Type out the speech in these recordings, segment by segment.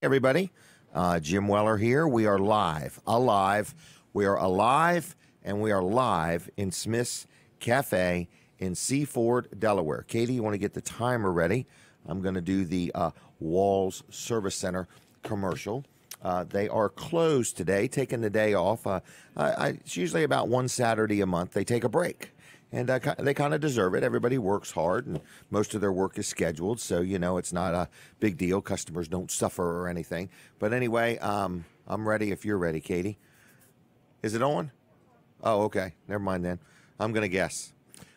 Everybody, Jim Weller here. We are alive. We are alive, and we are live in Smith's Cafe in Seaford, Delaware. Katie, you want to get the timer ready? I'm going to do the Walls Service Center commercial. They are closed today, taking the day off. It's usually about one Saturday a month. They take a break. And they kind of deserve it. Everybody works hard, and most of their work is scheduled. So, it's not a big deal. Customers don't suffer or anything. But anyway, I'm ready if you're ready, Katie. Is it on? Oh, okay. Never mind then. I'm going to guess.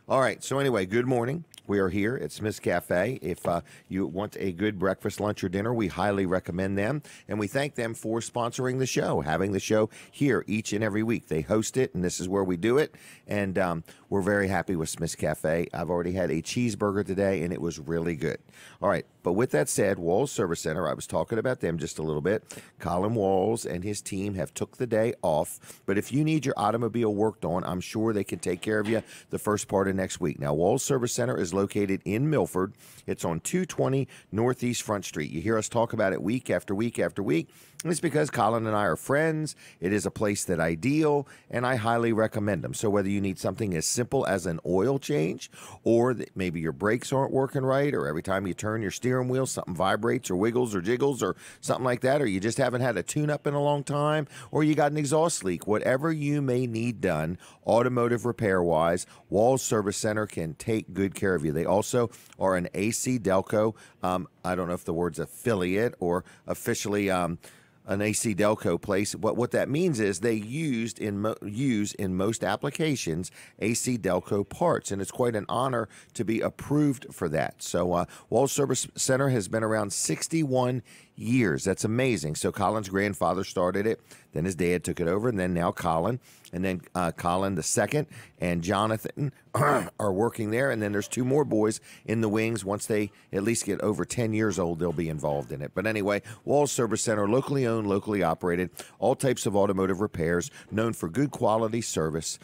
All right. So anyway, good morning. We are here at Smith's Cafe. If you want a good breakfast, lunch, or dinner, we highly recommend them. And we thank them for sponsoring the show, having the show here each and every week. They host it, and this is where we do it. And we're very happy with Smith's Cafe. I've already had a cheeseburger today, and it was really good. All right. But with that said, Walls Service Center, I was talking about them just a little bit. Colin Walls and his team have took the day off. But if you need your automobile worked on, I'm sure they can take care of you the first part of next week. Now, Walls Service Center is located in Milford. It's on 220 Northeast Front Street. You hear us talk about it week after week after week. And it's because Colin and I are friends. It is a place that I deal, and I highly recommend them. So whether you need something as simple as an oil change, or that maybe your brakes aren't working right, or every time you turn your steering wheel, something vibrates or wiggles or jiggles or something like that, or you just haven't had a tune-up in a long time, or you got an exhaust leak, whatever you may need done, automotive repair-wise, Walls Service Center can take good care of you. They also are an AC Delco, I don't know if the word's affiliate or officially an AC Delco place. What that means is they use in most applications AC Delco parts, and it's quite an honor to be approved for that. So Walls Service Center has been around 61 years. That's amazing. So Colin's grandfather started it, then his dad took it over, and then now Colin, and then Colin the second and Jonathan are working there, and then there's two more boys in the wings. Once they at least get over 10 years old, they'll be involved in it. But anyway, Walls Service Center, locally owned, locally operated, all types of automotive repairs, known for good quality service,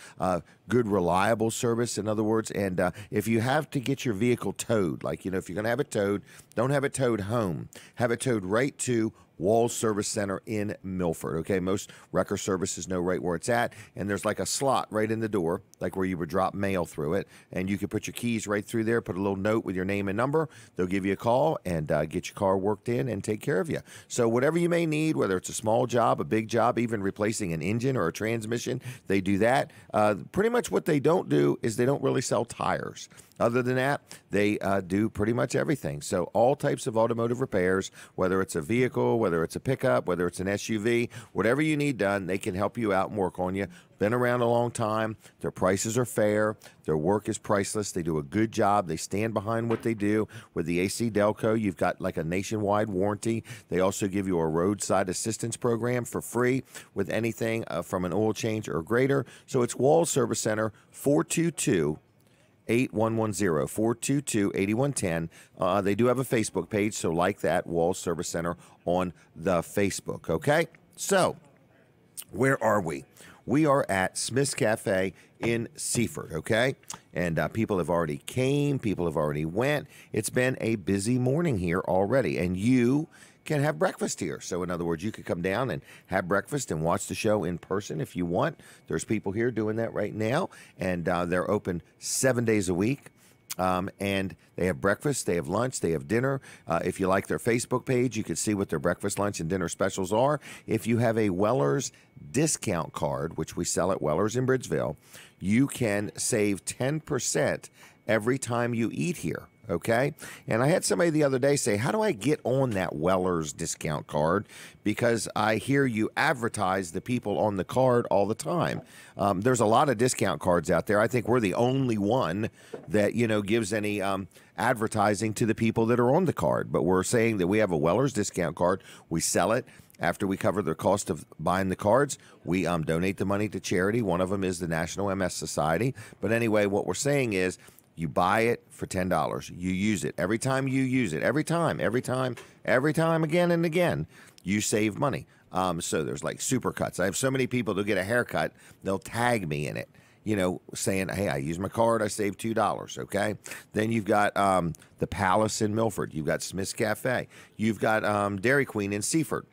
good reliable service, in other words. And if you have to get your vehicle towed, like, if you're going to have it towed, don't have it towed home. Have it towed right to Walls Service Center in Milford. Okay, most wrecker services know right where it's at, and there's like a slot right in the door, like where you would drop mail through it, and you can put your keys right through there, put a little note with your name and number. They'll give you a call and get your car worked in and take care of you. So whatever you may need, whether it's a small job, a big job, even replacing an engine or a transmission, they do that. Pretty much what they don't do is they don't really sell tires. Other than that, they do pretty much everything. So all types of automotive repairs, whether it's a vehicle, whether it's a pickup, whether it's an SUV, whatever you need done, they can help you out and work on you. Been around a long time. Their prices are fair. Their work is priceless. They do a good job. They stand behind what they do. With the AC Delco, you've got like a nationwide warranty. They also give you a roadside assistance program for free with anything from an oil change or greater. So it's Walls Service Center, 422 8110 422 8110. They do have a Facebook page, so like that, Walls Service Center on the Facebook. Okay, so where are we? We are at Smith's Cafe in Seaford, okay? And people have already came, people have already went. It's been a busy morning here already, and you can have breakfast here. So in other words, you could come down and have breakfast and watch the show in person if you want. There's people here doing that right now, and they're open 7 days a week. And they have breakfast, they have lunch, they have dinner. If you like their Facebook page, you can see what their breakfast, lunch, and dinner specials are. If you have a Weller's discount card, which we sell at Weller's in Bridgeville, you can save 10% every time you eat here. Okay. And I had somebody the other day say, how do I get on that Weller's discount card? Because I hear you advertise the people on the card all the time. There's a lot of discount cards out there. I think we're the only one that, gives any advertising to the people that are on the card. But we're saying that we have a Weller's discount card. We sell it. After we cover the cost of buying the cards, we donate the money to charity. One of them is the National MS Society. But anyway, what we're saying is, you buy it for $10. You use it. Every time you use it, every time, again and again, you save money. So there's like super cuts. I have so many people, they'll get a haircut, they'll tag me in it. saying, hey, I used my card, I saved $2, okay? Then you've got the Palace in Milford. You've got Smith's Cafe. You've got Dairy Queen in Seaford.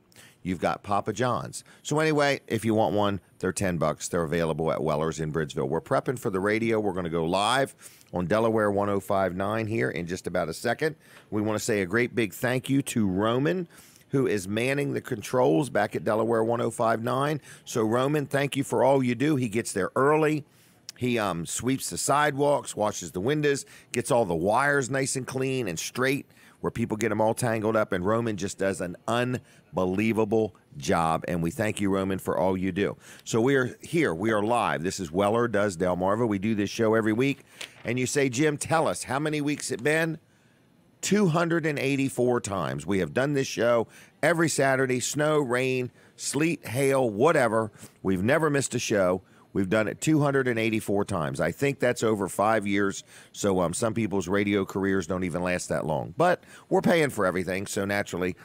You've got Papa John's. So anyway, if you want one, they're $10. They're available at Weller's in Bridgeville. We're prepping for the radio. We're going to go live on Delaware 105.9 here in just about a second. We want to say a great big thank you to Roman, who is manning the controls back at Delaware 105.9. So Roman, thank you for all you do. He gets there early. He sweeps the sidewalks, washes the windows, gets all the wires nice and clean and straight where people get them all tangled up, and Roman just does an unbelievable job, and we thank you, Roman, for all you do. So we are here. We are live. This is Weller Does Delmarva. We do this show every week, and you say, Jim, tell us, how many weeks it been? 284 times. We have done this show every Saturday, snow, rain, sleet, hail, whatever. We've never missed a show. We've done it 284 times. I think that's over 5 years, so some people's radio careers don't even last that long. But we're paying for everything, so naturally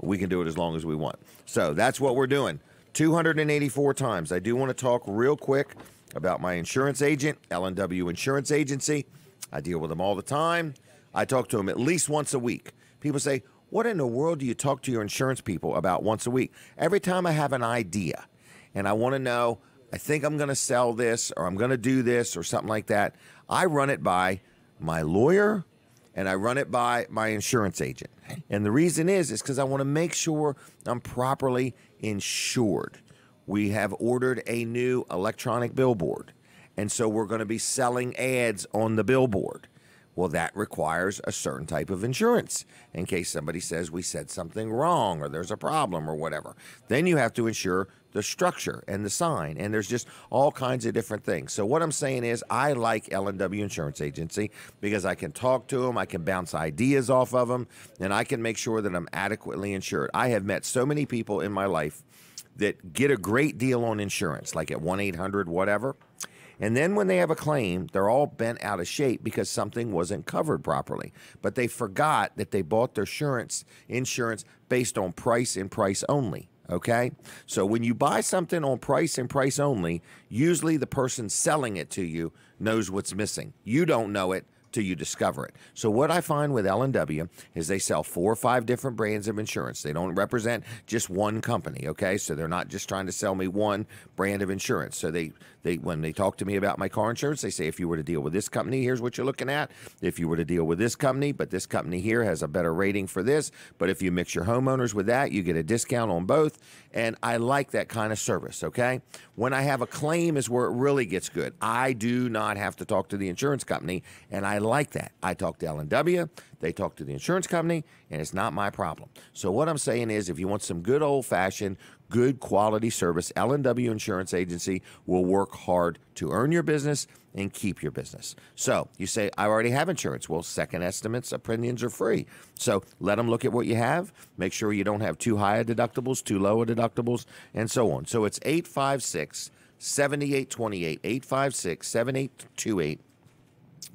we can do it as long as we want. So that's what we're doing, 284 times. I do want to talk real quick about my insurance agent, L&W Insurance Agency. I deal with them all the time. I talk to them at least once a week. People say, what in the world do you talk to your insurance people about once a week? Every time I have an idea and I want to know, I think I'm going to sell this or I'm going to do this or something like that, I run it by my lawyer and I run it by my insurance agent. And the reason is because I want to make sure I'm properly insured. We have ordered a new electronic billboard, and so we're going to be selling ads on the billboard. Well, that requires a certain type of insurance in case somebody says we said something wrong or there's a problem or whatever. Then you have to insure the structure and the sign, and there's just all kinds of different things. So what I'm saying is I like L&W Insurance Agency because I can talk to them, I can bounce ideas off of them, and I can make sure that I'm adequately insured. I have met so many people in my life that get a great deal on insurance, like at 1-800 whatever. And then when they have a claim, they're all bent out of shape because something wasn't covered properly. But they forgot that they bought their insurance based on price and price only, okay? So when you buy something on price and price only, usually the person selling it to you knows what's missing. You don't know it till you discover it. So what I find with L&W is they sell 4 or 5 different brands of insurance. They don't represent just one company, okay? So they're not just trying to sell me one brand of insurance. So they when they talk to me about my car insurance, they say, if you were to deal with this company, here's what you're looking at. If you were to deal with this company, but this company here has a better rating for this, but if you mix your homeowners with that, you get a discount on both. And I like that kind of service, okay? When I have a claim is where it really gets good. I do not have to talk to the insurance company, and I like that. I talk to L&W, they talk to the insurance company, and it's not my problem. So what I'm saying is if you want some good old-fashioned, good quality service, L&W Insurance Agency will work hard to earn your business and keep your business. So you say, I already have insurance. Well, second estimates, opinions are free. So let them look at what you have. Make sure you don't have too high a deductibles, too low a deductibles, and so on. So it's 856-7828, 856-7828.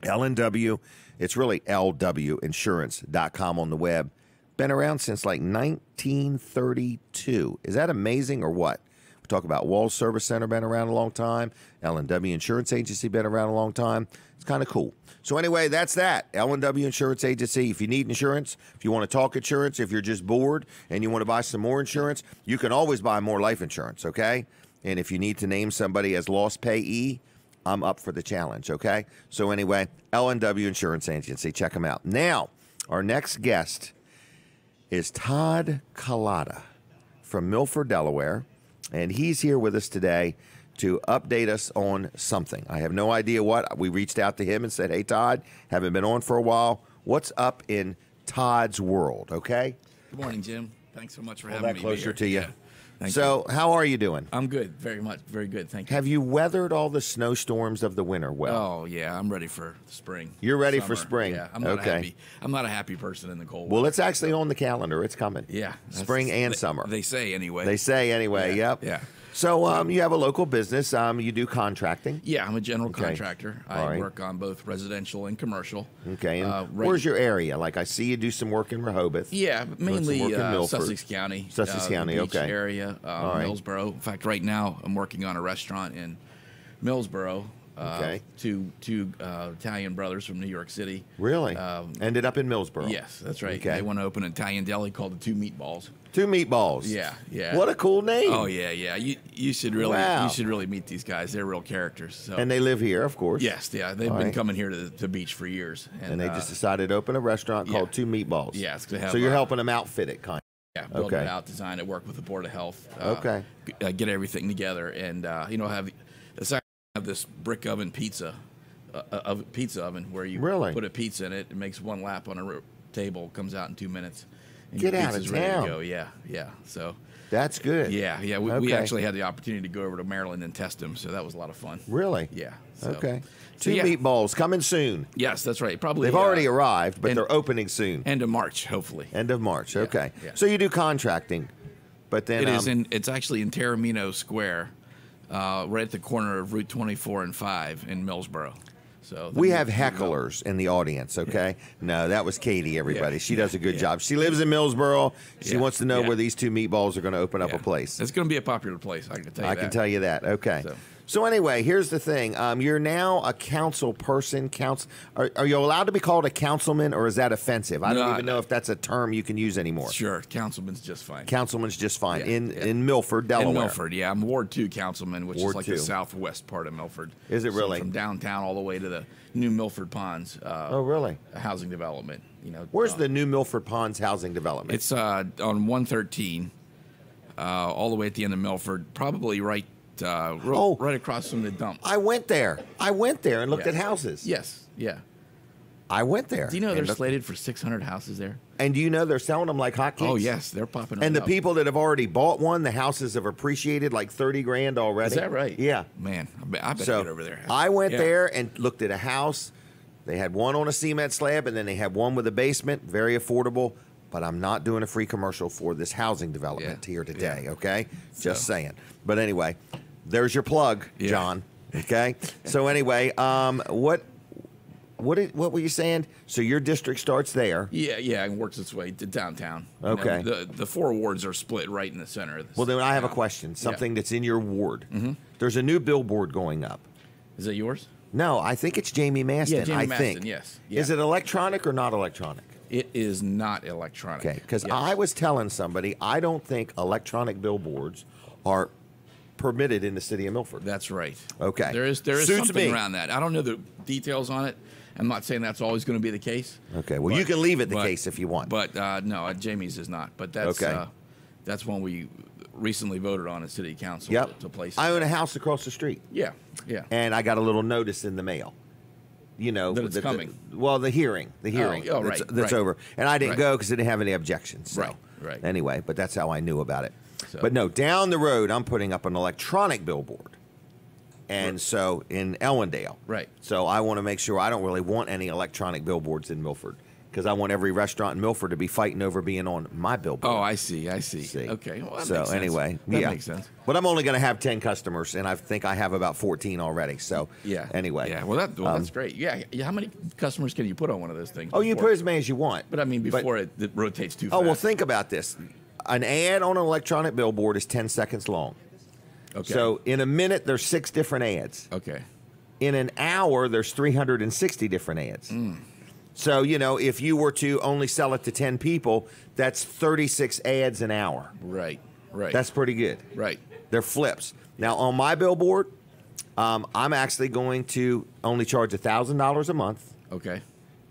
L&W, it's really lwinsurance.com on the web. Been around since like 1932. Is that amazing or what? We talk about Walls Service Center, been around a long time. L&W Insurance Agency, been around a long time. It's kind of cool. So anyway, that's that. L&W Insurance Agency. If you need insurance, if you want to talk insurance, if you're just bored and you want to buy some more insurance, you can always buy more life insurance, okay? And if you need to name somebody as lost payee, I'm up for the challenge, okay? So anyway, L&W Insurance Agency. Check them out. Now, our next guest is Todd Collada from Milford, Delaware, and he's here with us today to update us on something. I have no idea what. We reached out to him and said, hey, Todd, haven't been on for a while. What's up in Todd's world, okay? Good morning, Jim. Thanks so much for having me. That closer to you. Yeah. So how are you doing? I'm good. Very much. Very good. Thank you. Have you weathered all the snowstorms of the winter well? Oh, yeah. I'm ready for spring. You're ready Summer. for spring? Yeah. I'm not happy. I'm not a happy person in the cold. Well, it's actually on the calendar. It's coming. Yeah. Spring and summer. They say anyway. They say anyway. Yeah. Yep. Yeah. So you have a local business. You do contracting. Yeah, I'm a general contractor. I right. work on both residential and commercial. Okay. And where's your area? Like I see you do some work in Rehoboth. Yeah, mainly Sussex County. Sussex County, the beach okay. area, right. Millsboro. In fact, right now I'm working on a restaurant in Millsboro. Okay. Two Italian brothers from New York City. Really? Ended up in Millsboro. Yes, that's right. Okay. They want to open an Italian deli called the Two Meatballs. Two Meatballs. Yeah, yeah. What a cool name. Oh yeah, yeah. You should really meet these guys. They're real characters. So. And they live here, of course. Yes, yeah. They've been coming here to the beach for years. And they just decided to open a restaurant called Two Meatballs. Yeah, it's gonna have, so you're helping them outfit it, kind of. Yeah, build it out, design it, work with the Board of Health. Get everything together, and have this brick oven pizza oven where you put a pizza in it. It makes one lap on a table, comes out in 2 minutes. And Get out of town. Ready to go. Yeah, yeah. So that's good. Yeah, yeah. We actually had the opportunity to go over to Maryland and test them, so that was a lot of fun. Really? Yeah. So, okay. Two Meatballs coming soon. Yes, that's right. Probably they've already arrived, but they're opening soon. End of March, hopefully. End of March. Yeah, okay. yeah. So you do contracting, but then it's actually in Taramino Square, right at the corner of Route 24 and 5 in Millsboro. So we have hecklers in the audience, okay? Yeah. No, that was Katie, everybody. Yeah. She does a good job. She lives in Millsboro. She wants to know where these Two Meatballs are going to open up a place. It's going to be a popular place, I can tell you that. I can tell you that, okay. So anyway, here's the thing. You're now a council person. Are you allowed to be called a councilman, or is that offensive? I don't even know if that's a term you can use anymore. Sure, councilman's just fine. Councilman's just fine. In Milford, Delaware. In Milford, yeah. I'm Ward 2 councilman, which is like the southwest part of Milford. Is it really? From downtown all the way to the New Milford Ponds. Oh, really? Housing development. Where's the New Milford Ponds housing development? It's on 113, all the way at the end of Milford, probably right across from the dump. I went there and looked at houses. Yes, yeah. I went there. Do you know they're slated for 600 houses there? And do you know they're selling them like hotcakes? Oh, yes, they're popping up. And the people that have already bought one, the houses have appreciated like $30,000 already. Is that right? Yeah. Man, I bet get over there. I went there and looked at a house. They had one on a cement slab, and then they had one with a basement, very affordable. But I'm not doing a free commercial for this housing development here today, okay? Just saying. But anyway, there's your plug, John. Okay? So anyway, what were you saying? So your district starts there. Yeah, and works its way to downtown. Okay. The 4 wards are split right in the center of this. Well, then I have a question. Something that's in your ward. Mm-hmm. There's a new billboard going up. Is that yours? No, I think it's Jamie Maston. Yeah, Jamie Maston, think. Yes. Yeah. Is it electronic or not electronic? It is not electronic. Okay, because I was telling somebody I don't think electronic billboards are permitted in the city of Milford. That's right. Okay. There is something around that. I don't know the details on it. I'm not saying that's always going to be the case. Okay. Well, you can leave it the case if you want. But no, Jamie's is not. But that's that's one we recently voted on at city council to place. I own a house across the street. Yeah, yeah. And I got a little notice in the mail. That it's coming. The hearing. That's over. And I didn't go because I didn't have any objections. So. Right. Anyway, but that's how I knew about it. So. But no, down the road, I'm putting up an electronic billboard. And so in Ellendale. Right. So I want to make sure I don't really want any electronic billboards in Milford. Because I want every restaurant in Milford to be fighting over being on my billboard. Oh, I see. Okay. Well, that makes sense. Anyway, that makes sense. But I'm only going to have 10 customers, and I think I have about 14 already. So anyway. Yeah, well, that's great. Yeah, how many customers can you put on one of those things? Oh, you can put as many as you want. But I mean, before it rotates too fast. Oh, well, think about this. An ad on an electronic billboard is 10 seconds long. Okay. So in a minute, there's 6 different ads. Okay. In an hour, there's 360 different ads. So, if you were to only sell it to 10 people, that's 36 ads an hour. Right. That's pretty good. Right. They're flips. Now, on my billboard, I'm actually going to only charge $1,000 a month. Okay.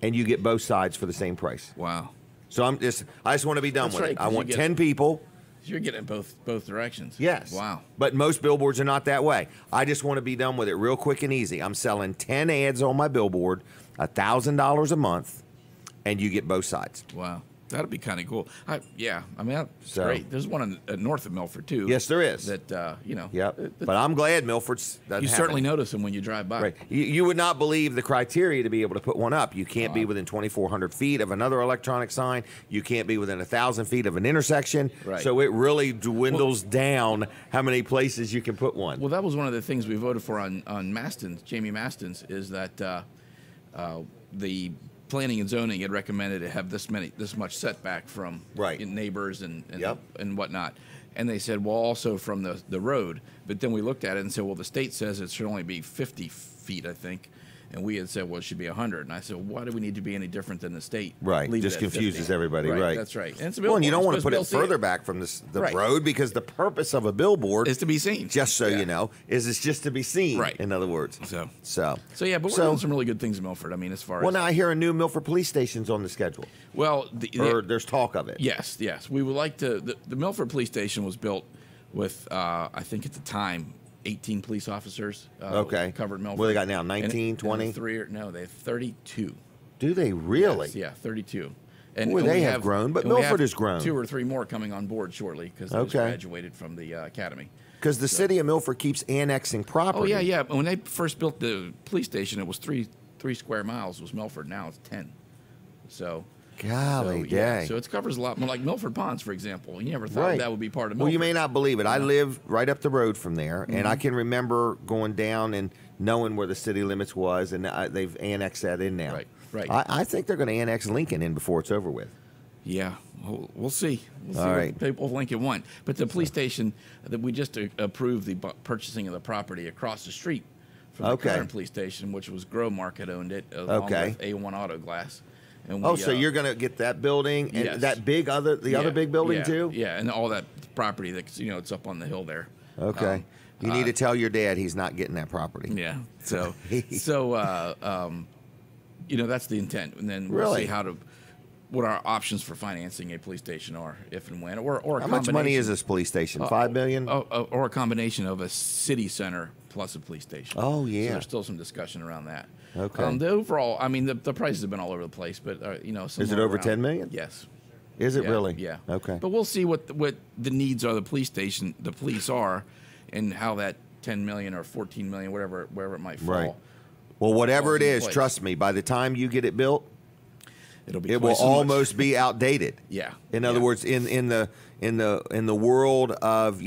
And you get both sides for the same price. Wow. So I just want to be done with it. I want 10 people. You're getting both directions. Yes. Wow. But most billboards are not that way. I just want to be done with it real quick and easy. I'm selling 10 ads on my billboard, $1,000 a month, and you get both sides. Wow. That'd be kind of cool. I mean, that's great. There's one north of Milford, too. Yes, there is. That, Yep. But I'm glad Milford's doesn't You have certainly it. notice them when you drive by. Right. You would not believe the criteria to be able to put one up. You can't be within 2,400 feet of another electronic sign. You can't be within 1,000 feet of an intersection. Right. So it really dwindles down how many places you can put one. Well, that was one of the things we voted for on Maston's, Jamie Maston's, is that the planning and zoning had recommended to have this much setback from neighbors and whatnot. And they said, well, also from the road. But then we looked at it and said, well, the state says it should only be 50 feet, I think. And we had said, well, it should be 100. And I said, well, why do we need to be any different than the state? Right. Just confuses 50. everybody. Right. That's right. And it's a billboard. Well, and you don't want to put it further back from the road, because the purpose of a billboard is to be seen. Just so you know, it's just to be seen. Right. In other words. So yeah, but we're doing some really good things in Milford. I mean, as far as. Well, now I hear a new Milford police station's on the schedule. Well, there's talk of it. Yes. We would like to. The Milford police station was built with, I think at the time, 18 police officers covered Milford. What do they got now, 19, 20? They have 32. Do they really? Yes, yeah, 32. And they have grown, but Milford has grown. 2 or 3 more coming on board shortly because they just graduated from the academy. Because the city of Milford keeps annexing property. Oh, yeah. When they first built the police station, it was 3 square miles was Milford. Now it's 10. So... Golly day. So it covers a lot more, like Milford Ponds, for example. You never thought that would be part of Milford. Well, you may not believe it. I live right up the road from there, and I can remember going down and knowing where the city limits was, and they've annexed that in now. Right. I think they're going to annex Lincoln in before it's over with. Yeah, we'll see. We'll see what people of Lincoln want. But the police station, that we just approved the purchasing of the property across the street from the current police station, which was Grow Market owned it, along with A1 Auto Glass. And so you're going to get that building and that other big building too? Yeah, and all that property that's it's up on the hill there. Okay. You need to tell your dad he's not getting that property. Yeah. So that's the intent, and then we'll see what our options for financing a police station are, if and when, or a how much money is this police station? $5 million? Or a combination of a city center plus a police station. Oh yeah. So there's still some discussion around that. Okay. The overall, I mean, the prices have been all over the place, but is it over $10 million? Yes. Is it really? Yeah. Okay. But we'll see what the needs are. The police are, and how that $10 million or $14 million, wherever it might fall. Right. Well, whatever it is, trust me. By the time you get it built, it will almost be outdated. Yeah. In other words, in the world of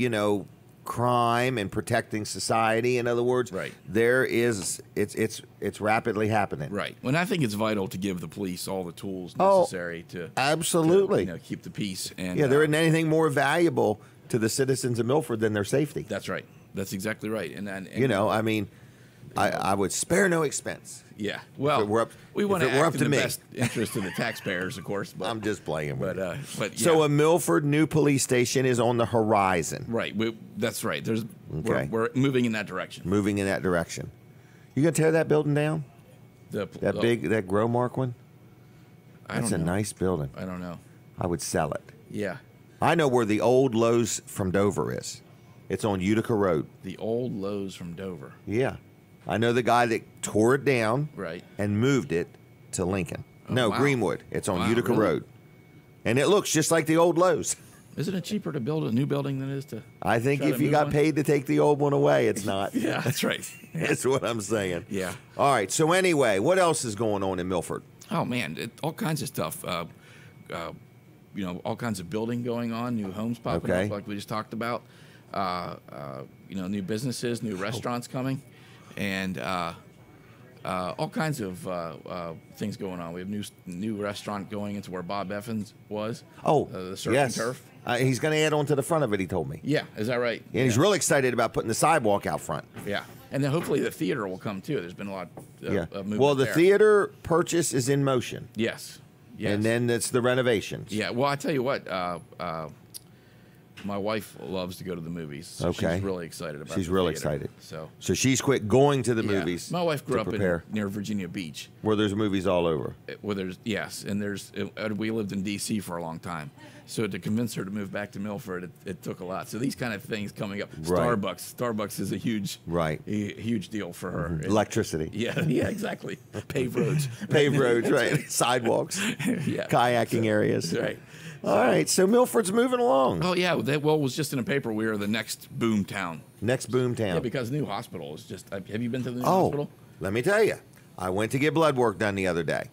crime and protecting society, in other words, there is it's rapidly happening. Right. When I think it's vital to give the police all the tools necessary to absolutely keep the peace. And there isn't anything more valuable to the citizens of Milford than their safety. That's right. That's exactly right. And I mean, I would spare no expense. Yeah. Well, we want to act in the best interest of the taxpayers, of course. But, I'm just playing with it. But so a Milford new police station is on the horizon. Right. That's right. We're moving in that direction. Moving in that direction. You gonna tear that building down? That Growmark one? That's a nice building. I don't know. I would sell it. Yeah. I know where the old Lowe's from Dover is. It's on Utica Road. The old Lowe's from Dover. Yeah. I know the guy that tore it down and moved it to Lincoln. Greenwood. It's on Utica Road. And it looks just like the old Lowe's. Isn't it cheaper to build a new building than it is to I think if you got paid to take the old one away, it's not. Yeah, that's right. That's what I'm saying. Yeah. All right. So anyway, what else is going on in Milford? Oh, man, all kinds of stuff. All kinds of building going on, new homes popping up like we just talked about. New businesses, new restaurants coming. And all kinds of things going on. We have new restaurant going into where Bob Effins was. Oh, the surf and turf. He's going to add on to the front of it, he told me. Yeah, is that right? And he's real excited about putting the sidewalk out front. Yeah, and then hopefully the theater will come too. There's been a lot of movement. Well, the theater purchase is in motion. Yes. And then it's the renovations. Yeah, well, I tell you what, my wife loves to go to the movies. So she's really excited about it. She's really excited. So she's quit going to the movies. My wife grew up near Virginia Beach. Where there's movies all over. And we lived in D.C. for a long time. So to convince her to move back to Milford, it took a lot. So these kind of things coming up. Starbucks is a huge deal for her. Mm-hmm. Electricity. Yeah, exactly. Paved roads. Paved roads, right. Sidewalks. Kayaking areas. Right. All right, so Milford's moving along. Oh, yeah. It was just in a paper. We are the next boom town. Next boom town. Yeah, because the new hospital is just... Have you been to the new hospital? Let me tell you. I went to get blood work done the other day.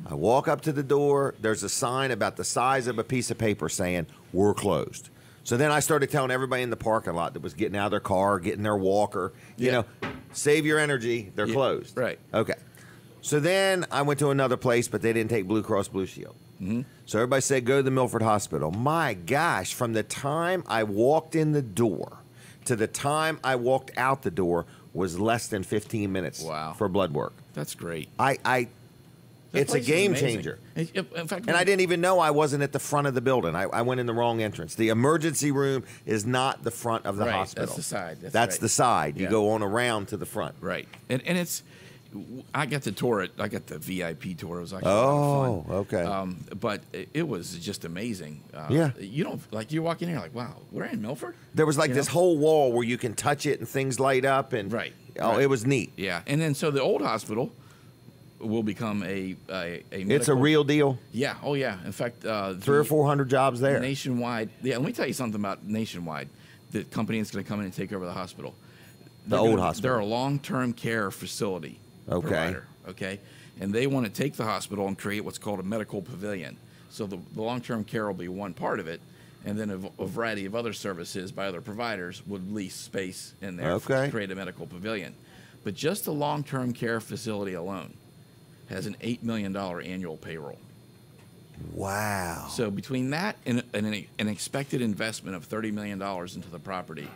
I walk up to the door. There's a sign about the size of a piece of paper saying, we're closed. So then I started telling everybody in the parking lot that was getting out of their car, getting their walker, save your energy. They're closed. Right. Okay. So then I went to another place, but they didn't take Blue Cross Blue Shield. So everybody said, go to the Milford Hospital. My gosh, from the time I walked in the door to the time I walked out the door was less than 15 minutes for blood work. That's great. It's a game changer. In fact, and I didn't even know I wasn't at the front of the building. I went in the wrong entrance. The emergency room is not the front of the hospital. That's the side. That's the side. You go on around to the front. Right. And it's, I got the tour. I got the VIP tour. It was actually a lot of fun. Okay. But it was just amazing. Yeah. You don't, like, you walk in here like, wow, we're in Milford? There was like this whole wall where you can touch it and things light up. And it was neat. Yeah. And then so the old hospital will become a medical, it's a real deal. Yeah. Oh, yeah. In fact, 300 or 400 jobs there. Nationwide. Yeah. Let me tell you something about Nationwide. The company that's going to come in and take over the hospital. The old hospital. They're a long-term care facility provider. Okay. And they want to take the hospital and create what's called a medical pavilion. So the long-term care will be one part of it, and then a variety of other services by other providers would lease space in there to create a medical pavilion. But just the long-term care facility alone has an $8 million annual payroll. Wow. So between that and an expected investment of $30 million into the property,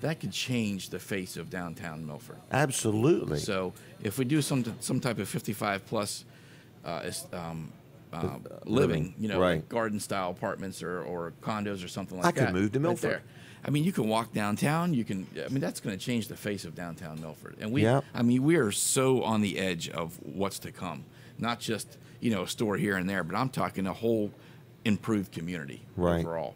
that could change the face of downtown Milford. Absolutely. So if we do some type of 55-plus living, like garden-style apartments or condos or something like that. I could move to Milford. Right there. I mean, you can walk downtown. That's going to change the face of downtown Milford. And we are so on the edge of what's to come. Not just, a store here and there, but I'm talking a whole improved community overall.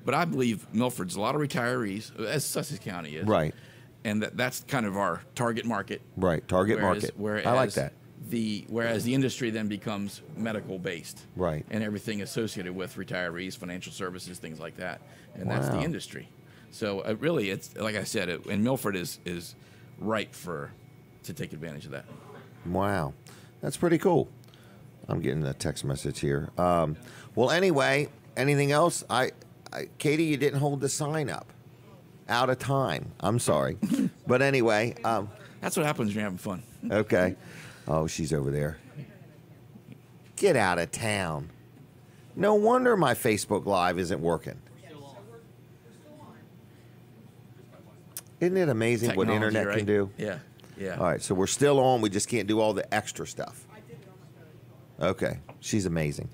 But I believe Milford's a lot of retirees, as Sussex County is. Right. And that's kind of our target market. Right, target market. I like that. Whereas the industry then becomes medical based. Right. And everything associated with retirees, financial services, things like that. And that's the industry. So really, it's like I said, and Milford is ripe to take advantage of that. Wow. That's pretty cool. I'm getting a text message here. Well, anyway, anything else? Katie, you didn't hold the sign up. Out of time. I'm sorry. But anyway. That's what happens when you're having fun. Okay. Oh, she's over there. Get out of town. No wonder my Facebook Live isn't working. Isn't it amazing what internet can do? Yeah. Yeah. All right, so we're still on. We just can't do all the extra stuff. Okay. She's amazing.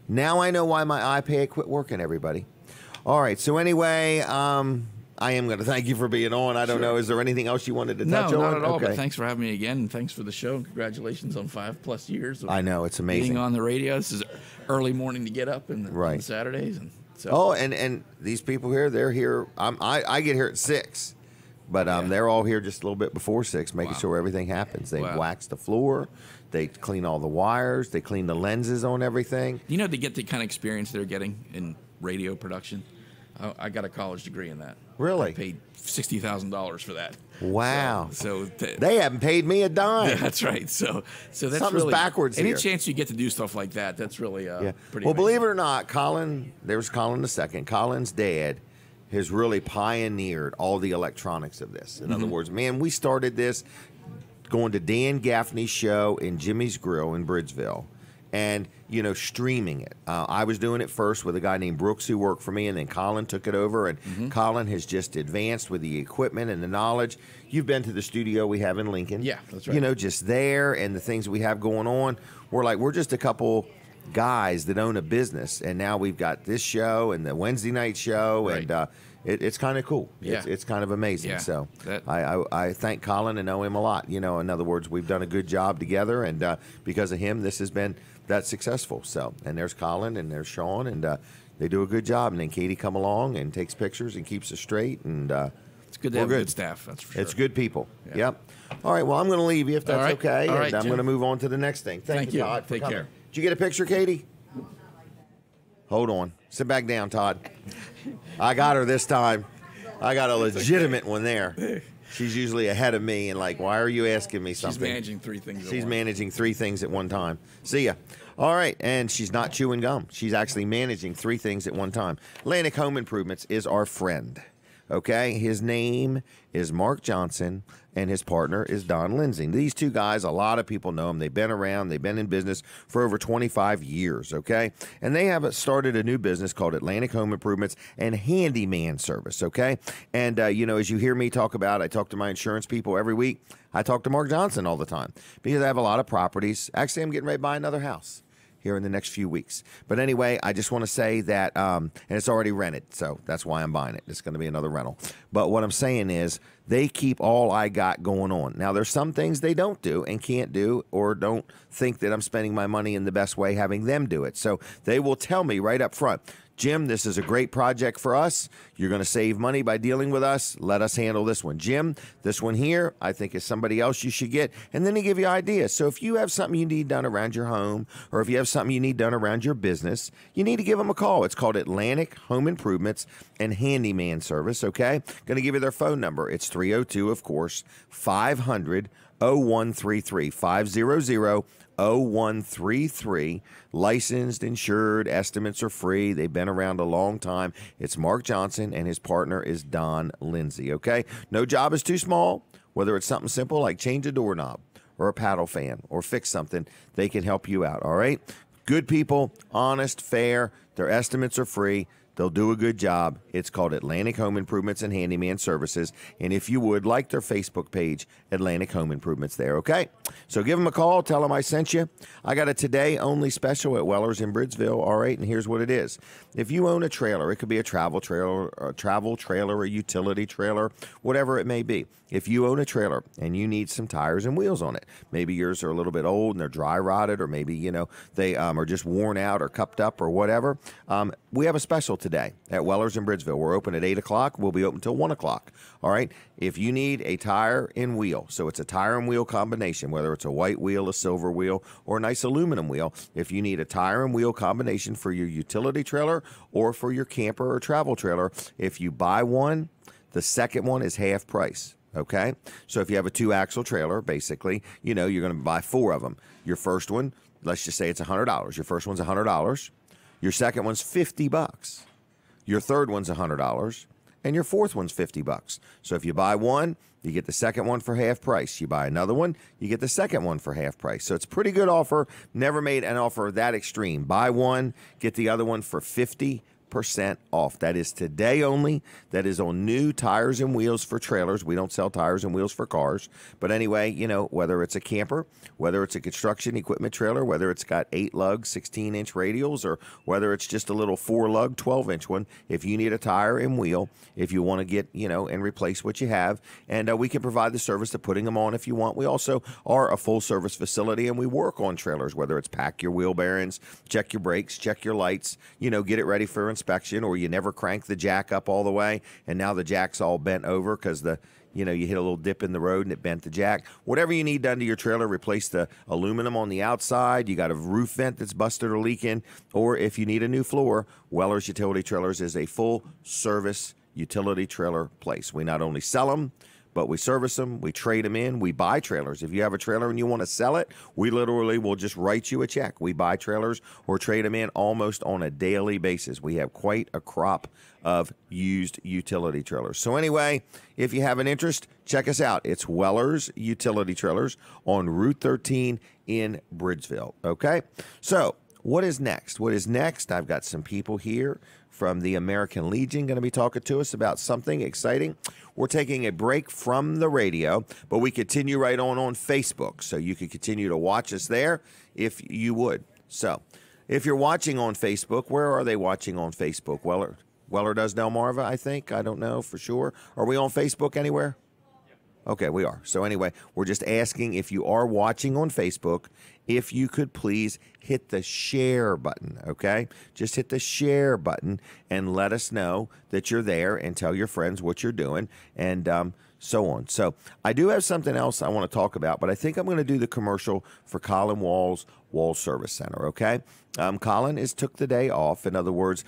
Now I know why my iPad quit working, everybody. All right. So anyway, I am going to thank you for being on. I don't know. Is there anything else you wanted to touch on? No, not at all. But thanks for having me again, and thanks for the show. And congratulations on 5+ years. I know, it's amazing. Being on the radio. This is early morning to get up on Saturdays, and so. Oh, and these people here, they're here. I get here at 6, but they're all here just a little bit before 6, making sure everything happens. They wax the floor. They clean all the wires. They clean the lenses on everything. To get the kind of experience they're getting in radio production. I got a college degree in that. Really? I paid $60,000 for that. Wow. So they haven't paid me a dime. Yeah, that's right. So that's something's really backwards any here. chance you get to do stuff like that, that's really pretty Well, amazing. believe it or not, there's Colin the second. Colin's dad has really pioneered all the electronics of this. In other words, man, we started this going to Dan Gaffney's show in Jimmy's Grill in Bridgeville. And, streaming it. I was doing it first with a guy named Brooks who worked for me, and then Colin took it over. And Colin has just advanced with the equipment and the knowledge. You've been to the studio we have in Lincoln. Yeah, that's right. Just there and the things we have going on. We're just a couple guys that own a business. And now we've got this show and the Wednesday night show. Right. And it's kind of cool. Yeah. It's kind of amazing. Yeah. So I thank Colin and know him a lot. In other words, we've done a good job together. And because of him, this has been that successful. So, and there's Colin and there's Sean, and they do a good job. And then Katie come along and takes pictures and keeps us straight. And it's good to have good staff. That's for sure. It's good people. Yeah. Yep. All right. Well, I'm going to leave you if that's okay. All right, and I'm going to move on to the next thing. Thank you, Todd. Take care. Did you get a picture, Katie? Hold on. Sit back down, Todd. I got her this time. I got a legitimate one there. She's usually ahead of me and like, why are you asking me something? She's managing 3 things. She's managing 3 things at one time. See ya. All right, and she's not chewing gum. She's actually managing 3 things at one time. Atlantic Home Improvements is our friend. Okay, his name is Mark Johnson, and his partner is Don Lindsay. These two guys, a lot of people know them. They've been around. They've been in business for over 25 years, okay? And they have started a new business called Atlantic Home Improvements and Handyman Service, okay? And, as you hear me talk about, I talk to my insurance people every week. I talk to Mark Johnson all the time because I have a lot of properties. Actually, I'm getting ready to buy another house here in the next few weeks. But anyway, I just want to say that, and it's already rented, so that's why I'm buying it. It's going to be another rental. But what I'm saying is they keep all I got going on. Now, there's some things they don't do and can't do, or don't think that I'm spending my money in the best way having them do it. So they will tell me right up front, Jim, this is a great project for us. You're going to save money by dealing with us. Let us handle this one. Jim, this one here, I think is somebody else you should get. And then they give you ideas. So if you have something you need done around your home, or if you have something you need done around your business, you need to give them a call. It's called Atlantic Home Improvements and Handyman Service, okay? Going to give you their phone number. It's 302, of course, 500-0133, 500-0133. Licensed, insured, estimates are free. They've been around a long time. It's Mark Johnson, and his partner is Don Lindsay, okay? No job is too small. Whether it's something simple like change a doorknob or a paddle fan or fix something, they can help you out, all right? Good people, honest, fair. Their estimates are free. They'll do a good job. It's called Atlantic Home Improvements and Handyman Services. And if you would, like their Facebook page, Atlantic Home Improvements there, okay? So give them a call. Tell them I sent you. I got a today-only special at Weller's in Bridgeville, all right? And here's what it is. If you own a trailer, it could be a travel trailer, a utility trailer, whatever it may be. If you own a trailer and you need some tires and wheels on it, maybe yours are a little bit old and they're dry rotted, or maybe, they are just worn out or cupped up or whatever, we have a special today at Weller's in Bridgeville. We're open at 8 o'clock. We'll be open till 1 o'clock. All right. If you need a tire and wheel, so it's a tire and wheel combination, whether it's a white wheel, a silver wheel, or a nice aluminum wheel, if you need a tire and wheel combination for your utility trailer or for your camper or travel trailer, if you buy one, the second one is half price. Okay. So if you have a 2-axle trailer, basically, you're going to buy 4 of them. Your first one, let's just say it's $100. Your first one's $100. Your second one's $50. Your third one's $100, and your fourth one's $50. So if you buy one, you get the second one for half price. You buy another one, you get the second one for half price. So it's a pretty good offer. Never made an offer that extreme. Buy one, get the other one for 50% off. That is today only. That is on new tires and wheels for trailers. We don't sell tires and wheels for cars. But anyway, whether it's a camper, whether it's a construction equipment trailer, whether it's got 8-lug, 16-inch radials, or whether it's just a little 4-lug, 12-inch one, if you need a tire and wheel, if you want to get, and replace what you have, and we can provide the service of putting them on if you want. We also are a full-service facility, and we work on trailers, whether it's pack your wheel bearings, check your brakes, check your lights, get it ready for inspection, or you never crank the jack up all the way and now the jack's all bent over because you hit a little dip in the road and it bent the jack. Whatever you need done to your trailer, replace the aluminum on the outside, you got a roof vent that's busted or leaking, or if you need a new floor, Weller's Utility Trailers is a full service utility trailer place. We not only sell them, but we service them, we trade them in, we buy trailers. If you have a trailer and you want to sell it, we literally will just write you a check. We buy trailers or trade them in almost on a daily basis. We have quite a crop of used utility trailers. So anyway, if you have an interest, check us out. It's Weller's Utility Trailers on Route 13 in Bridgeville, okay? So what is next? What is next? I've got some people here from the American Legion going to be talking to us about something exciting. We're taking a break from the radio, but we continue right on Facebook, so you can continue to watch us there if you would. So if you're watching on Facebook, where are they watching on Facebook? Weller does Delmarva, I think. I don't know for sure. Are we on Facebook anywhere? Okay, we are. So anyway, we're just asking if you are watching on Facebook, if you could please hit the share button, okay? Just hit the share button and let us know that you're there and tell your friends what you're doing and so on. So I do have something else I want to talk about, but I think I'm going to do the commercial for Colin Wall's Wall Service Center, okay? Colin took the day off. In other words,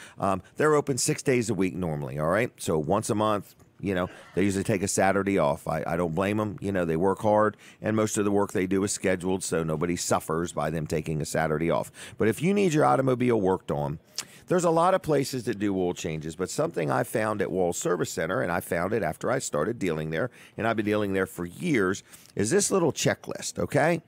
they're open 6 days a week normally, all right? So once a month, You know, they usually take a Saturday off. I don't blame them. You know, they work hard, and most of the work they do is scheduled, so nobody suffers by them taking a Saturday off. But if you need your automobile worked on, there's a lot of places that do oil changes, but something I found at Wall Service Center, and I found it after I started dealing there, and I've been dealing there for years, is this little checklist, okay?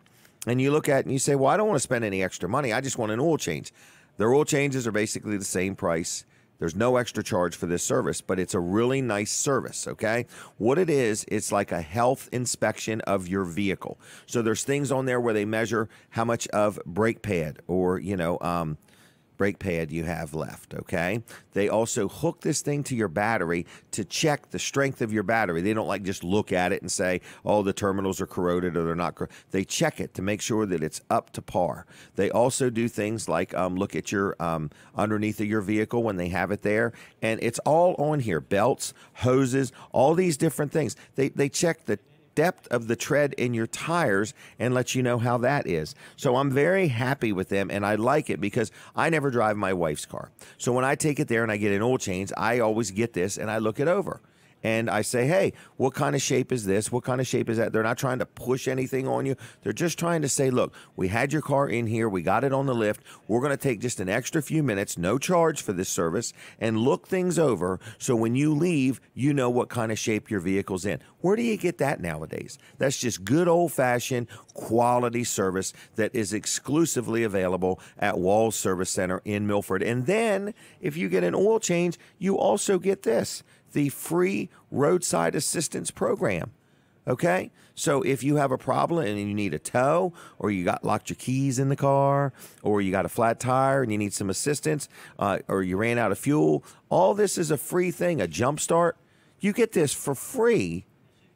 And you look at it and you say, well, I don't want to spend any extra money. I just want an oil change. Their oil changes are basically the same price. There's no extra charge for this service, but it's a really nice service, okay? What it is, it's like a health inspection of your vehicle. So there's things on there where they measure how much of brake pad or, brake pad you have left, okay? They also hook this thing to your battery to check the strength of your battery. They don't like just look at it and say, oh, the terminals are corroded or they're not. They check it to make sure that it's up to par. They also do things like look at your underneath of your vehicle when they have it there, and it's all on here, belts, hoses, all these different things. They check the depth of the tread in your tires and let you know how that is. So I'm very happy with them, and I like it because I never drive my wife's car. So when I take it there and I get an oil change, I always get this and I look it over. And I say, hey, what kind of shape is this? What kind of shape is that? They're not trying to push anything on you. They're just trying to say, look, we had your car in here. We got it on the lift. We're going to take just an extra few minutes, no charge for this service, and look things over so when you leave, you know what kind of shape your vehicle's in. Where do you get that nowadays? That's just good old-fashioned quality service that is exclusively available at Walls Service Center in Milford. And then if you get an oil change, you also get this, the free roadside assistance program. Okay? So if you have a problem and you need a tow, or you got locked your keys in the car, or you got a flat tire and you need some assistance, or you ran out of fuel, all this is a free thing, a jump start. You get this for free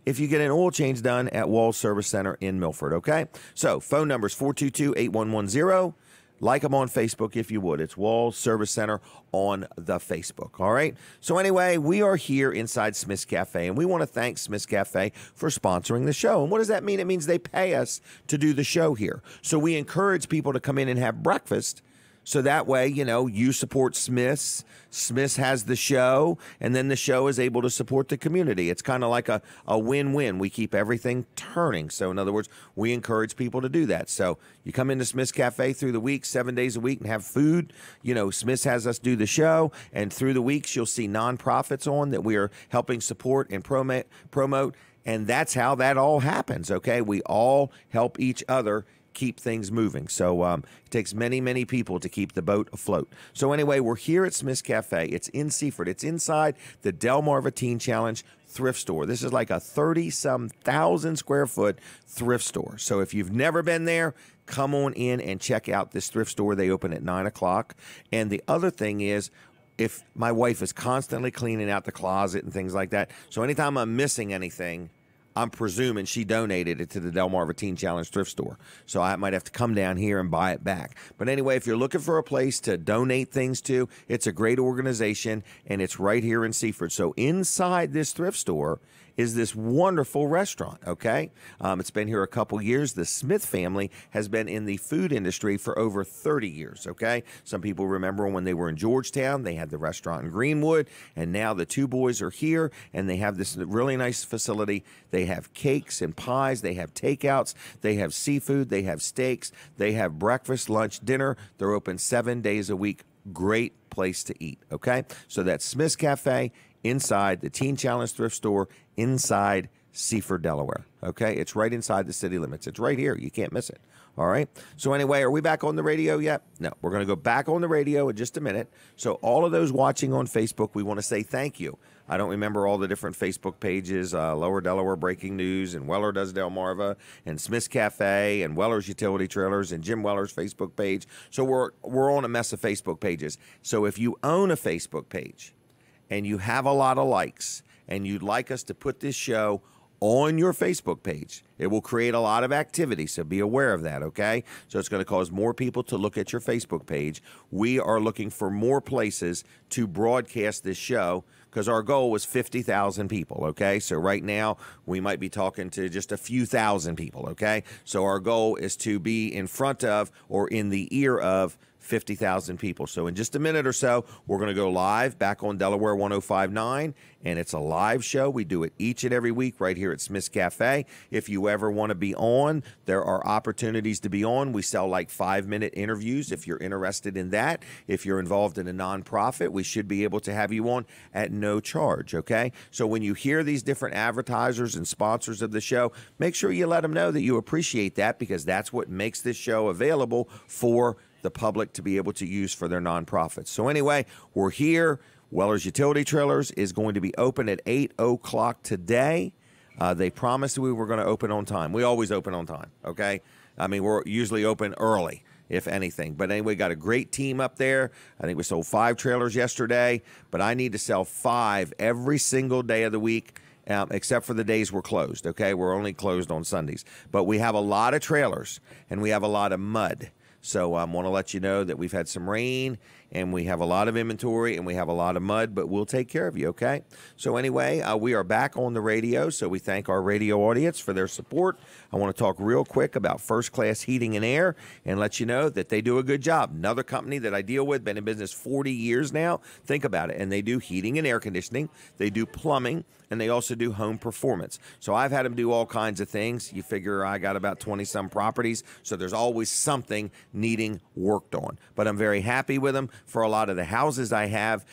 if you get an oil change done at Walls Service Center in Milford, okay? So phone number is 422-8110. Like them on Facebook if you would. It's Walls Service Center on the Facebook, all right? So anyway, we are here inside Smith's Cafe, and we want to thank Smith's Cafe for sponsoring the show. And what does that mean? It means they pay us to do the show here. So we encourage people to come in and have breakfast. So that way, you know, you support Smith's, Smith's has the show, and then the show is able to support the community. It's kind of like a win-win. We keep everything turning. So in other words, we encourage people to do that. So you come into Smith's Cafe through the week, 7 days a week, and have food. You know, Smith's has us do the show, and through the weeks, you'll see nonprofits on that we are helping support and promote, and that's how that all happens, okay? We all help each other keep things moving. So it takes many, many people to keep the boat afloat. So anyway, we're here at Smith's Cafe. It's in Seaford. It's inside the Delmarva Teen Challenge thrift store. This is like a 30-some thousand square foot thrift store. So if you've never been there, come on in and check out this thrift store. They open at 9 o'clock. And the other thing is, if my wife is constantly cleaning out the closet and things like that, so anytime I'm missing anything, I'm presuming she donated it to the Delmarva Teen Challenge thrift store. So I might have to come down here and buy it back. But anyway, if you're looking for a place to donate things to, it's a great organization, and it's right here in Seaford. So inside this thrift store is this wonderful restaurant, okay? It's been here a couple years. The Smith family has been in the food industry for over 30 years, okay? Some people remember when they were in Georgetown, they had the restaurant in Greenwood, and now the two boys are here, and they have this really nice facility. They have cakes and pies. They have takeouts. They have seafood. They have steaks. They have breakfast, lunch, dinner. They're open 7 days a week. Great place to eat, okay? So that's Smith's Cafe inside the Teen Challenge thrift store inside Seaford, Delaware. Okay, it's right inside the city limits. It's right here. You can't miss it. All right. So anyway, are we back on the radio yet? No, we're going to go back on the radio in just a minute. So all of those watching on Facebook, we want to say thank you. I don't remember all the different Facebook pages, Lower Delaware Breaking News, and Weller Does Delmarva, and Smith's Cafe, and Weller's Utility Trailers, and Jim Weller's Facebook page. So we're on a mess of Facebook pages. So if you own a Facebook page and you have a lot of likes, and you'd like us to put this show on your Facebook page, it will create a lot of activity, so be aware of that, okay? So it's going to cause more people to look at your Facebook page. We are looking for more places to broadcast this show because our goal was 50,000 people, okay? So right now, we might be talking to just a few thousand people, okay? So our goal is to be in front of or in the ear of 50,000 people. So in just a minute or so, we're going to go live back on Delaware 105.9, and it's a live show. We do it each and every week right here at Smith's Cafe. If you ever want to be on, there are opportunities to be on. We sell like 5-minute interviews if you're interested in that. If you're involved in a nonprofit, we should be able to have you on at no charge, okay? So when you hear these different advertisers and sponsors of the show, make sure you let them know that you appreciate that, because that's what makes this show available for the public to be able to use for their nonprofits. So anyway, we're here. Weller's Utility Trailers is going to be open at 8 o'clock today. They promised we were going to open on time. We always open on time, okay? I mean, we're usually open early, if anything. But anyway, got a great team up there. I think we sold 5 trailers yesterday, but I need to sell 5 every single day of the week, except for the days we're closed, okay? We're only closed on Sundays. But we have a lot of trailers, and we have a lot of mud. So I want to let you know that we've had some rain, and we have a lot of inventory, and we have a lot of mud, but we'll take care of you, okay? So anyway, we are back on the radio, so we thank our radio audience for their support. I want to talk real quick about First Class Heating and Air and let you know that they do a good job. Another company that I deal with, been in business 40 years now. Think about it. And they do heating and air conditioning. They do plumbing, and they also do home performance. So I've had them do all kinds of things. You figure I got about 20-some properties, so there's always something needing worked on. But I'm very happy with them. For a lot of the houses I have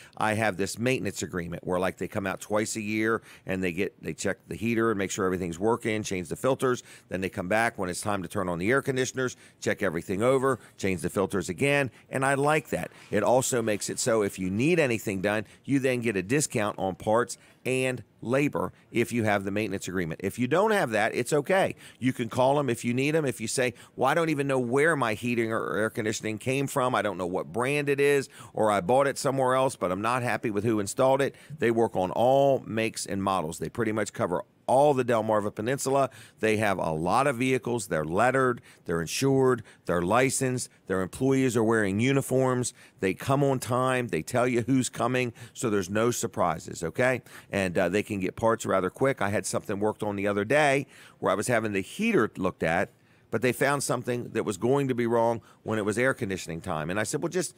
this maintenance agreement where, like, they come out twice a year and they check the heater and make sure everything's working, change the filters. Then they come back when it's time to turn on the air conditioners, check everything over, change the filters again. And I like that. It also makes it so if you need anything done, you then get a discount on parts and labor if you have the maintenance agreement. If you don't have that, it's okay. You can call them if you need them. If you say, well, I don't even know where my heating or air conditioning came from, I don't know what brand it is, or I bought it somewhere else, but I'm not happy with who installed it. They work on all makes and models. They pretty much cover all the Delmarva Peninsula. They have a lot of vehicles. They're lettered, they're insured, they're licensed, their employees are wearing uniforms, they come on time, they tell you who's coming, so there's no surprises, okay? And they can get parts rather quick. I had something worked on the other day where I was having the heater looked at, but they found something that was going to be wrong when it was air conditioning time. And I said, well, just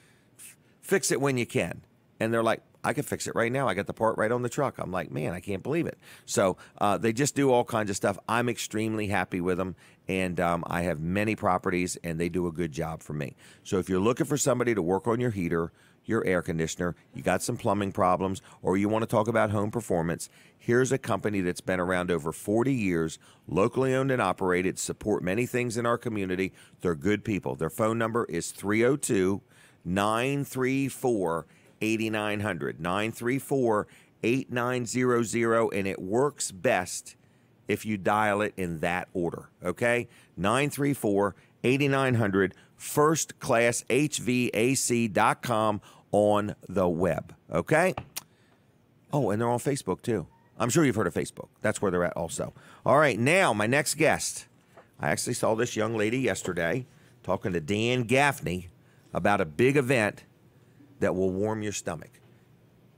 fix it when you can. And they're like, I can fix it right now. I got the part right on the truck. I'm like, man, I can't believe it. So they just do all kinds of stuff. I'm extremely happy with them, and I have many properties, and they do a good job for me. So if you're looking for somebody to work on your heater, your air conditioner, you got some plumbing problems, or you want to talk about home performance, here's a company that's been around over 40 years, locally owned and operated, support many things in our community. They're good people. Their phone number is 302-934-8900, 934-8900, and it works best if you dial it in that order, okay? 934-8900, firstclasshvac.com on the web, okay? Oh, and they're on Facebook too. I'm sure you've heard of Facebook. That's where they're at also. All right, now my next guest. I actually saw this young lady yesterday talking to Dan Gaffney about a big event that will warm your stomach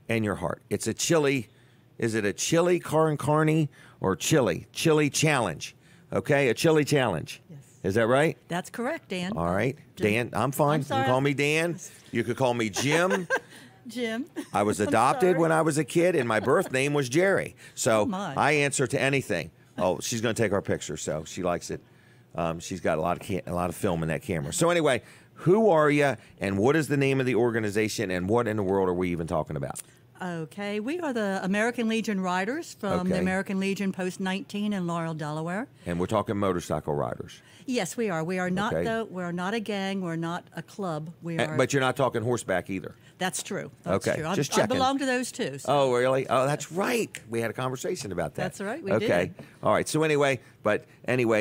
and your heart. It's a chili. Is it a chili con carne or chili? Chili challenge. Okay, a chili challenge. Yes. Is that right? That's correct, Dan. All right. Dan, I'm fine. You can call me Dan. You could call me Jim. Jim. I was adopted when I was a kid, and my birth name was Jerry. So I answer to anything. Oh, she's going to take our picture, so she likes it. She's got a lot of film in that camera. So anyway, who are you, and what is the name of the organization, and what in the world are we even talking about? Okay, we are the American Legion Riders from the American Legion Post 19 in Laurel, Delaware. And we're talking motorcycle riders. Yes, we are. We are not we're not a gang. We're not a club. We are. But you're not talking horseback either. That's true. That's true. Just checking. I belong to those too. So. Oh, really? Oh, that's right. We had a conversation about that. That's right. We did. All right. So anyway,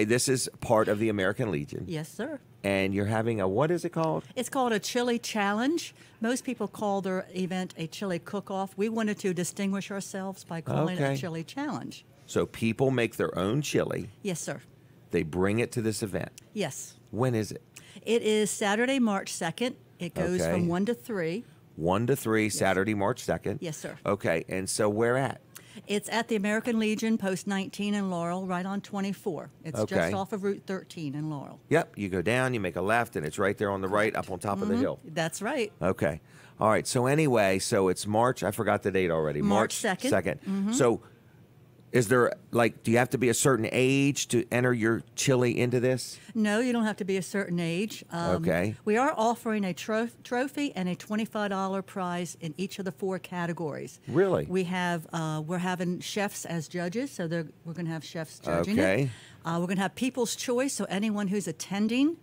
this is part of the American Legion. Yes, sir. And you're having what is it called? It's called a chili challenge. Most people call their event a chili cook-off. We wanted to distinguish ourselves by calling it a chili challenge. So people make their own chili. Yes, sir. They bring it to this event. Yes. When is it? It is Saturday, March 2nd. It goes from 1 to 3. 1 to 3, yes. Saturday, March 2nd. Yes, sir. Okay, and so where at? It's at the American Legion, Post 19 in Laurel, right on 24. It's just off of Route 13 in Laurel. Yep. You go down, you make a left, and it's right there on the right, up on top of the hill. That's right. Okay. All right. So anyway, so it's March. I forgot the date already. March 2nd. 2nd. So is there, like, do you have to be a certain age to enter your chili into this? No, you don't have to be a certain age. We are offering a trophy and a $25 prize in each of the 4 categories. Really? We have, we're having chefs as judges, so we're going to have chefs judging it. We're going to have People's Choice, so anyone who's attending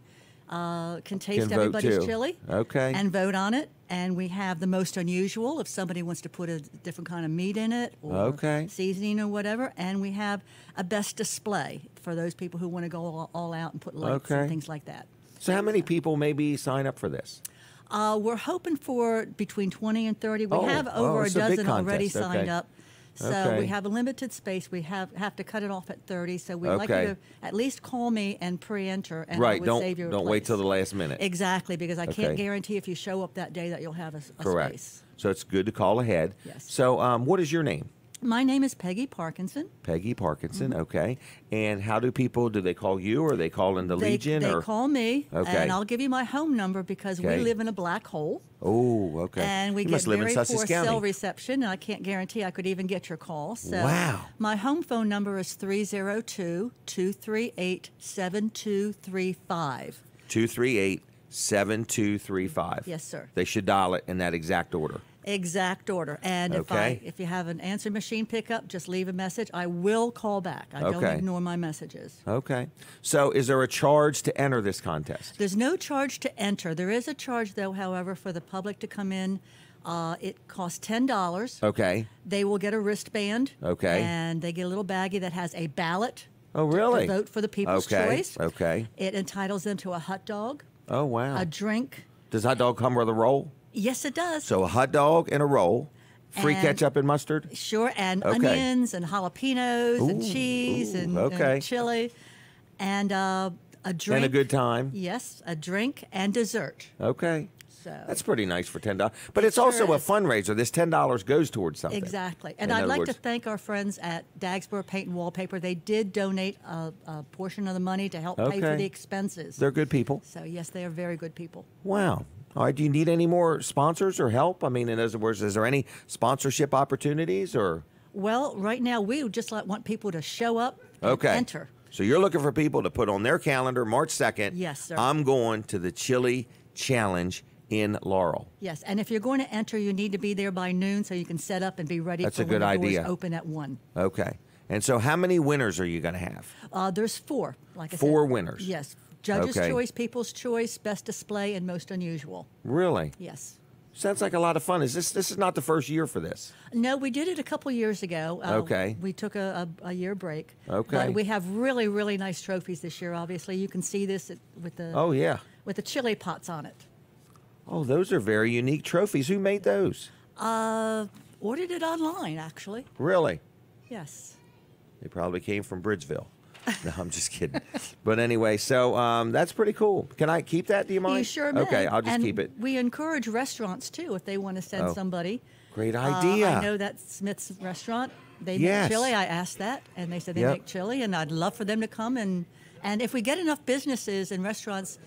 can taste everybody's chili and vote on it. And we have the most unusual, if somebody wants to put a different kind of meat in it or seasoning or whatever. And we have a best display for those people who want to go all out and put lights and things like that. So how many people maybe sign up for this? We're hoping for between 20 and 30. We have over a dozen already signed up. So we have a limited space. We have to cut it off at 30. So we'd like you to at least call me and pre-enter, and I would save your don't place. Wait till the last minute. Exactly, because I can't guarantee if you show up that day that you'll have a space. So it's good to call ahead. Yes. So what is your name? My name is Peggy Parkinson. Peggy Parkinson, okay. And how do they call you, or they call in the Legion? They call me, and I'll give you my home number because we live in a black hole. Oh, okay. And we get very poor cell reception, and I can't guarantee I could even get your call. So my home phone number is 302-238-7235. 238-7235. Yes, sir. They should dial it in that exact order. Exact order. And if you have an answer machine pickup, just leave a message. I will call back. I don't ignore my messages. Okay. So is there a charge to enter this contest? There's no charge to enter. There is a charge, though, however, for the public to come in. It costs $10. Okay. They will get a wristband. Okay. And they get a little baggie that has a ballot. Oh, really? To vote for the People's Choice. Okay. It entitles them to a hot dog. Oh, wow. A drink. Does hot dog come with a roll? Yes, it does. So a hot dog and a roll, free ketchup and mustard? Sure, and onions and jalapenos and cheese and chili. And a drink. And a good time. Yes, a drink and dessert. Okay. So that's pretty nice for $10. But it's also a fundraiser. This $10 goes towards something. Exactly. And I'd like to thank our friends at Dagsboro Paint and Wallpaper. They did donate a portion of the money to help pay for the expenses. They're good people. So, yes, they are very good people. Wow. All right. Do you need any more sponsors or help? I mean, in other words, is there any sponsorship opportunities or? Well, right now we would just want people to show up and enter. So you're looking for people to put on their calendar March 2nd. Yes, sir. I'm going to the Chili Challenge in Laurel. Yes, and if you're going to enter, you need to be there by noon so you can set up and be ready for when the doors open at 1. Okay. And so how many winners are you going to have? There's 4, like I said. 4 winners? Yes. Judge's Choice, People's Choice, Best Display, and Most Unusual. Really? Yes. Sounds like a lot of fun. This is not the first year for this? No, we did it a couple years ago. We took a year break. Okay. But we have really, really nice trophies this year, obviously. You can see this with the with the chili pots on it. Oh, those are very unique trophies. Who made those? Ordered it online, actually. Really? Yes. They probably came from Bridgeville. No, I'm just kidding. But anyway, so that's pretty cool. Can I keep that? Do you mind? You sure may. Okay, I'll just keep it. We encourage restaurants, too, if they want to send somebody. Great idea. I know that Smith's restaurant, they make chili. I asked that, and they said they make chili, and I'd love for them to come. And if we get enough businesses and restaurants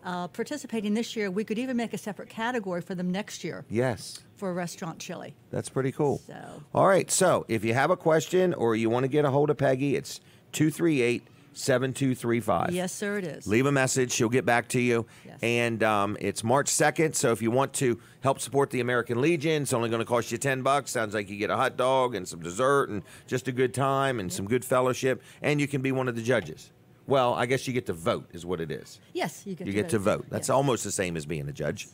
participating this year, we could even make a separate category for them next year. Yes. For restaurant chili. That's pretty cool. So. All right, so if you have a question or you want to get a hold of Peggy, it's 238-7235. Yes, sir, it is. Leave a message. She'll get back to you. Yes. And it's March 2nd, so if you want to help support the American Legion, it's only going to cost you $10. Sounds like you get a hot dog and some dessert and just a good time and some good fellowship, and you can be one of the judges. Well, I guess you get to vote is what it is. Yes, you get to vote. That's almost the same as being a judge.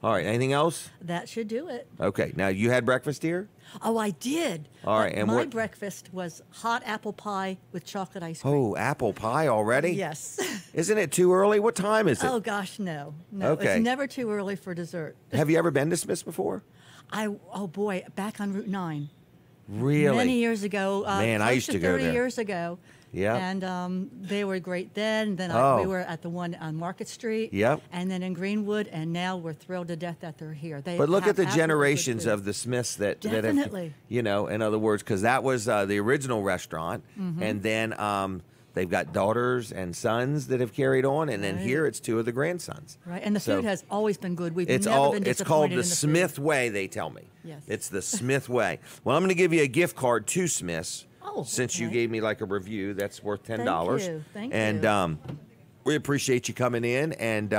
All right, anything else? That should do it. Okay, now you had breakfast here? Oh, I did. All right, and my breakfast was hot apple pie with chocolate ice cream. Oh, apple pie already? Yes. Isn't it too early? What time is it? Oh, gosh, no. Okay. It's never too early for dessert. Have you ever been to Smith's before? Oh, boy, back on Route 9. Really? Many years ago. Man, I used to go there. 30 years ago. Yeah. And they were great then. Then we were at the one on Market Street. Yep. And then in Greenwood, and now we're thrilled to death that they're here. But look at the generations of the Smiths that have, in other words, because that was the original restaurant, and then they've got daughters and sons that have carried on, and then here it's 2 of the grandsons. Right, and the food has always been good. We've never been disappointed. It's called the Smith way, they tell me. Yes. It's the Smith way. Well, I'm going to give you a gift card to Smith's. Since you gave me like a review, that's worth $10. Thank you. And we appreciate you coming in, and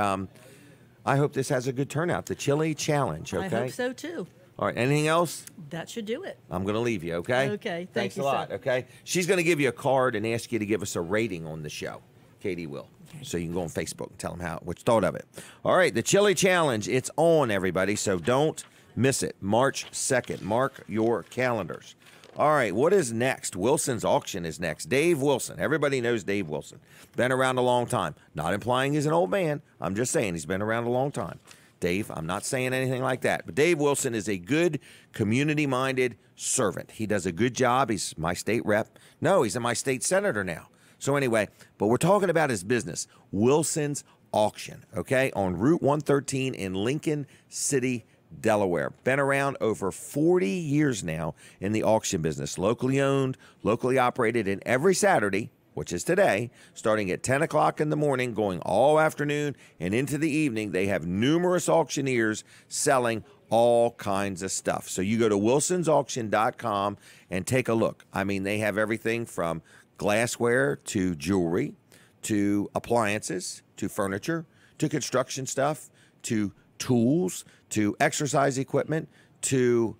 I hope this has a good turnout. The Chili Challenge, okay? I hope so, too. All right, anything else? That should do it. I'm going to leave you, okay? Okay, thanks a lot, okay? She's going to give you a card and ask you to give us a rating on the show. Katie will. Okay. So you can go on Facebook and tell them what you thought of it. All right, the Chili Challenge, it's on, everybody, so don't miss it. March 2nd. Mark your calendars. All right, what is next? Wilson's Auction is next. Dave Wilson. Everybody knows Dave Wilson. Been around a long time. Not implying he's an old man. I'm just saying he's been around a long time. Dave, I'm not saying anything like that. But Dave Wilson is a good, community-minded servant. He does a good job. He's my state rep. No, he's my state senator now. So anyway, but we're talking about his business, Wilson's Auction, okay, on Route 113 in Lincoln City, Delaware. Been around over 40 years now in the auction business. Locally owned, locally operated, and every Saturday, which is today, starting at 10 o'clock in the morning, going all afternoon and into the evening, they have numerous auctioneers selling all kinds of stuff. So you go to wilsonsauction.com and take a look. I mean, they have everything from glassware to jewelry to appliances to furniture to construction stuff to tools to exercise equipment to,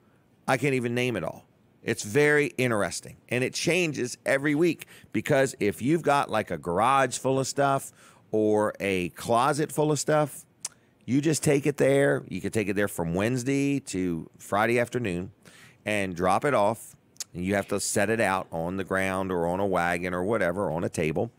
I can't even name it all. It's very interesting, and it changes every week because if you've got like a garage full of stuff or a closet full of stuff, you just take it there. You can take it there from Wednesday to Friday afternoon and drop it off, and you have to set it out on the ground or on a wagon or whatever, on a table.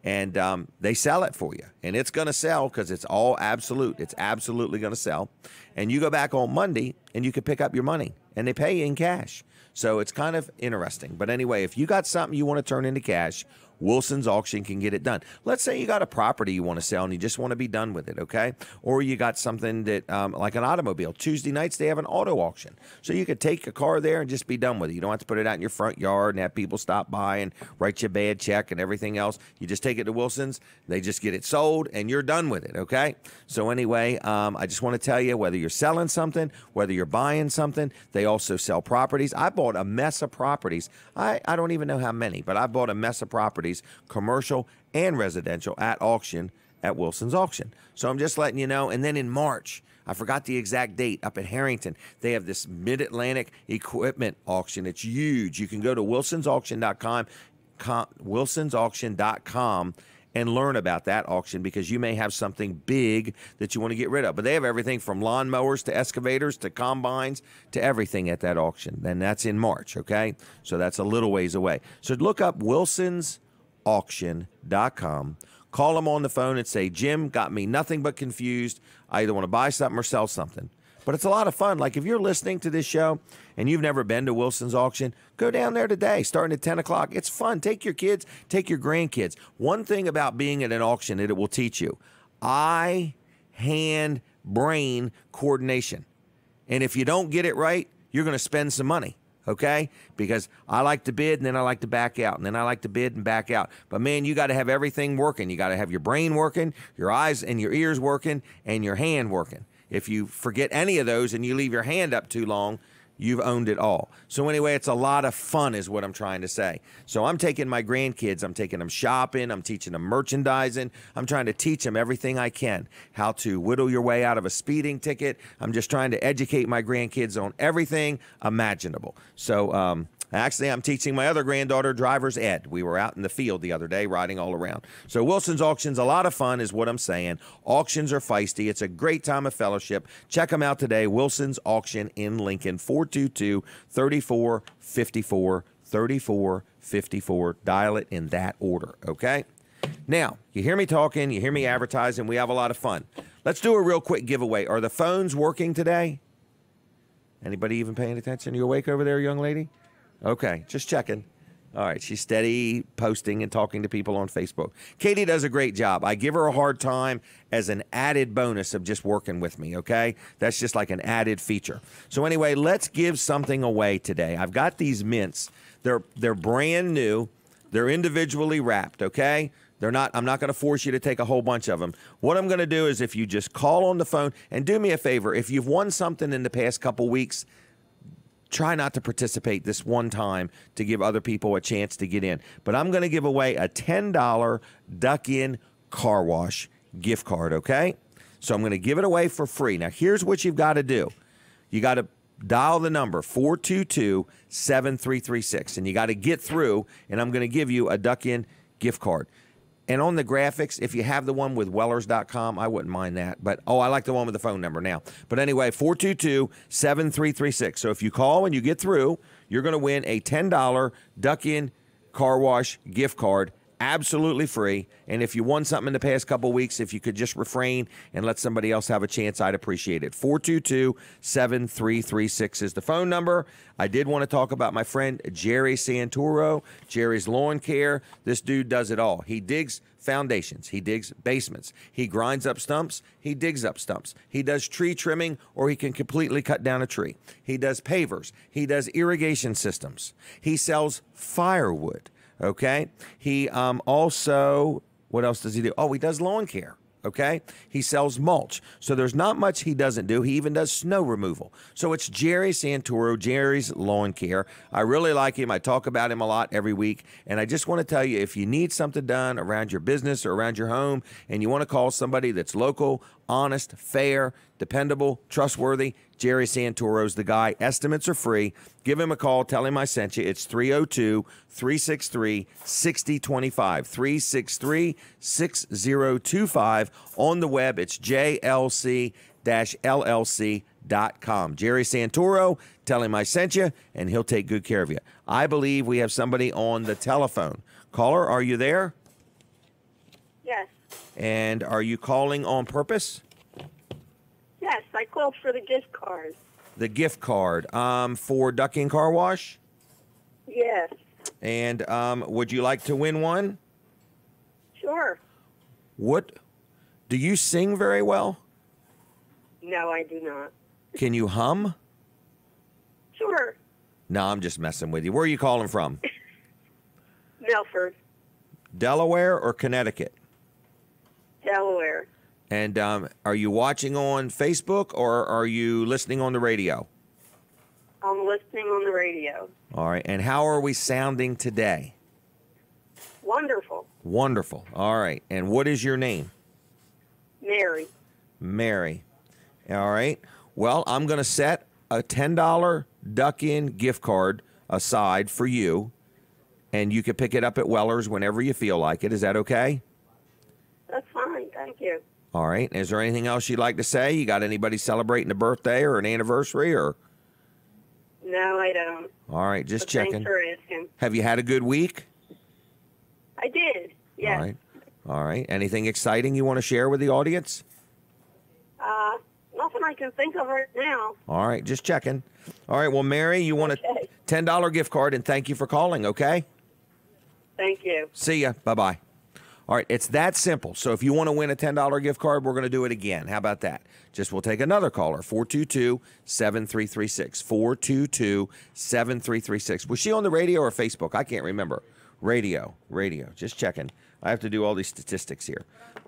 And they sell it for you. And it's going to sell because it's all absolute. It's absolutely going to sell. And you go back on Monday and you can pick up your money. And they pay you in cash. So it's kind of interesting. But anyway, if you got something you want to turn into cash, Wilson's Auction can get it done. Let's say you got a property you want to sell and you just want to be done with it, okay? Or you got something that, like an automobile. Tuesday nights, they have an auto auction. So you could take a car there and just be done with it. You don't have to put it out in your front yard and have people stop by and write you a bad check and everything else. You just take it to Wilson's. They just get it sold and you're done with it, okay? So anyway, I just want to tell you, whether you're selling something, whether you're buying something, they also sell properties. I bought a mess of properties. I don't even know how many, but I bought a mess of properties, commercial and residential, at auction at Wilson's Auction. So I'm just letting you know. And then in March, I forgot the exact date, up at Harrington, they have this Mid-Atlantic equipment auction. It's huge. You can go to wilsonsauction.com, wilsonsauction.com, and learn about that auction because you may have something big that you want to get rid of. But they have everything from lawnmowers to excavators to combines to everything at that auction. And that's in March, okay? So that's a little ways away. So look up wilsonsauction.com. Call them on the phone and say, Jim, got me nothing but confused. I either want to buy something or sell something. But it's a lot of fun. Like if you're listening to this show and you've never been to Wilson's Auction, go down there today, starting at 10 o'clock. It's fun. Take your kids, take your grandkids. One thing about being at an auction that it will teach you, eye, hand, brain coordination. And if you don't get it right, you're going to spend some money, okay? Because I like to bid and then I like to back out, and then I like to bid and back out. But man, you got to have everything working. You got to have your brain working, your eyes and your ears working, and your hand working. If you forget any of those and you leave your hand up too long, you've owned it all. So anyway, it's a lot of fun is what I'm trying to say. So I'm taking my grandkids, I'm taking them shopping, I'm teaching them merchandising, I'm trying to teach them everything I can, how to whittle your way out of a speeding ticket. I'm just trying to educate my grandkids on everything imaginable. So actually, I'm teaching my other granddaughter driver's ed. We were out in the field the other day riding all around. So Wilson's Auction's a lot of fun is what I'm saying. Auctions are feisty. It's a great time of fellowship. Check them out today. Wilson's Auction in Lincoln, 422-3454, 3454. Dial it in that order, okay? Now, you hear me talking, you hear me advertising. We have a lot of fun. Let's do a real quick giveaway. Are the phones working today? Anybody even paying attention? You awake over there, young lady? Okay, just checking. All right, she's steady posting and talking to people on Facebook. Katie does a great job. I give her a hard time as an added bonus of just working with me, okay? That's just like an added feature. So anyway, let's give something away today. I've got these mints. They're brand new. They're individually wrapped, okay? I'm not going to force you to take a whole bunch of them. What I'm going to do is if you just call on the phone, and do me a favor, if you've won something in the past couple weeks, try not to participate this one time to give other people a chance to get in. But I'm going to give away a $10 Duck-In Car Wash gift card, okay? So I'm going to give it away for free. Now, here's what you've got to do. You got to dial the number 422-7336, and you got to get through, and I'm going to give you a Duck-In gift card. And on the graphics, if you have the one with Wellers.com, I wouldn't mind that. But, I like the one with the phone number now. But anyway, 422-7336. So if you call and you get through, you're going to win a $10 Duck-In Car Wash gift card, absolutely free. And if you won something in the past couple of weeks, if you could just refrain and let somebody else have a chance, I'd appreciate it. 422-7336 is the phone number. I did want to talk about my friend Jerry Santoro, Jerry's Lawn Care. This dude does it all. He digs foundations. He digs basements. He grinds up stumps. He digs up stumps. He does tree trimming, or he can completely cut down a tree. He does pavers. He does irrigation systems. He sells firewood. Okay. He also, what else does he do? Oh, he does lawn care. Okay. He sells mulch. So there's not much he doesn't do. He even does snow removal. So it's Jerry Santoro, Jerry's Lawn Care. I really like him. I talk about him a lot every week. And I just want to tell you, if you need something done around your business or around your home, and you want to call somebody that's local, honest, fair, dependable, trustworthy, Jerry Santoro's the guy. Estimates are free. Give him a call. Tell him I sent you. It's 302-363-6025. 363-6025. On the web, it's jlc-llc.com. Jerry Santoro, tell him I sent you, and he'll take good care of you. I believe we have somebody on the telephone. Caller, are you there? Yes. And are you calling on purpose? Yes, I called for the gift card. The gift card for Duck-In Car Wash? Yes. And would you like to win one? Sure. What? Do you sing very well? No, I do not. Can you hum? Sure. No, I'm just messing with you. Where are you calling from? Milford. Delaware or Connecticut? Delaware. And are you watching on Facebook or are you listening on the radio? I'm listening on the radio. All right. And how are we sounding today? Wonderful. Wonderful. All right. And what is your name? Mary. Mary. All right. Well, I'm going to set a $10 Duck-In gift card aside for you, and you can pick it up at Wellers whenever you feel like it. Is that okay? That's fine. Thank you. All right. Is there anything else you'd like to say? You got anybody celebrating a birthday or an anniversary or? No, I don't. All right. Just checking. Thanks for asking. Have you had a good week? I did. Yes. All right. All right. Anything exciting you want to share with the audience? Nothing I can think of right now. All right. Just checking. All right. Well, Mary, you want a $10 gift card, and thank you for calling, okay? Thank you. See ya. Bye-bye. All right, it's that simple. So if you want to win a $10 gift card, we're going to do it again. How about that? We'll take another caller, 422-7336. 422-7336. Was she on the radio or Facebook? I can't remember. Radio. Just checking. I have to do all these statistics here.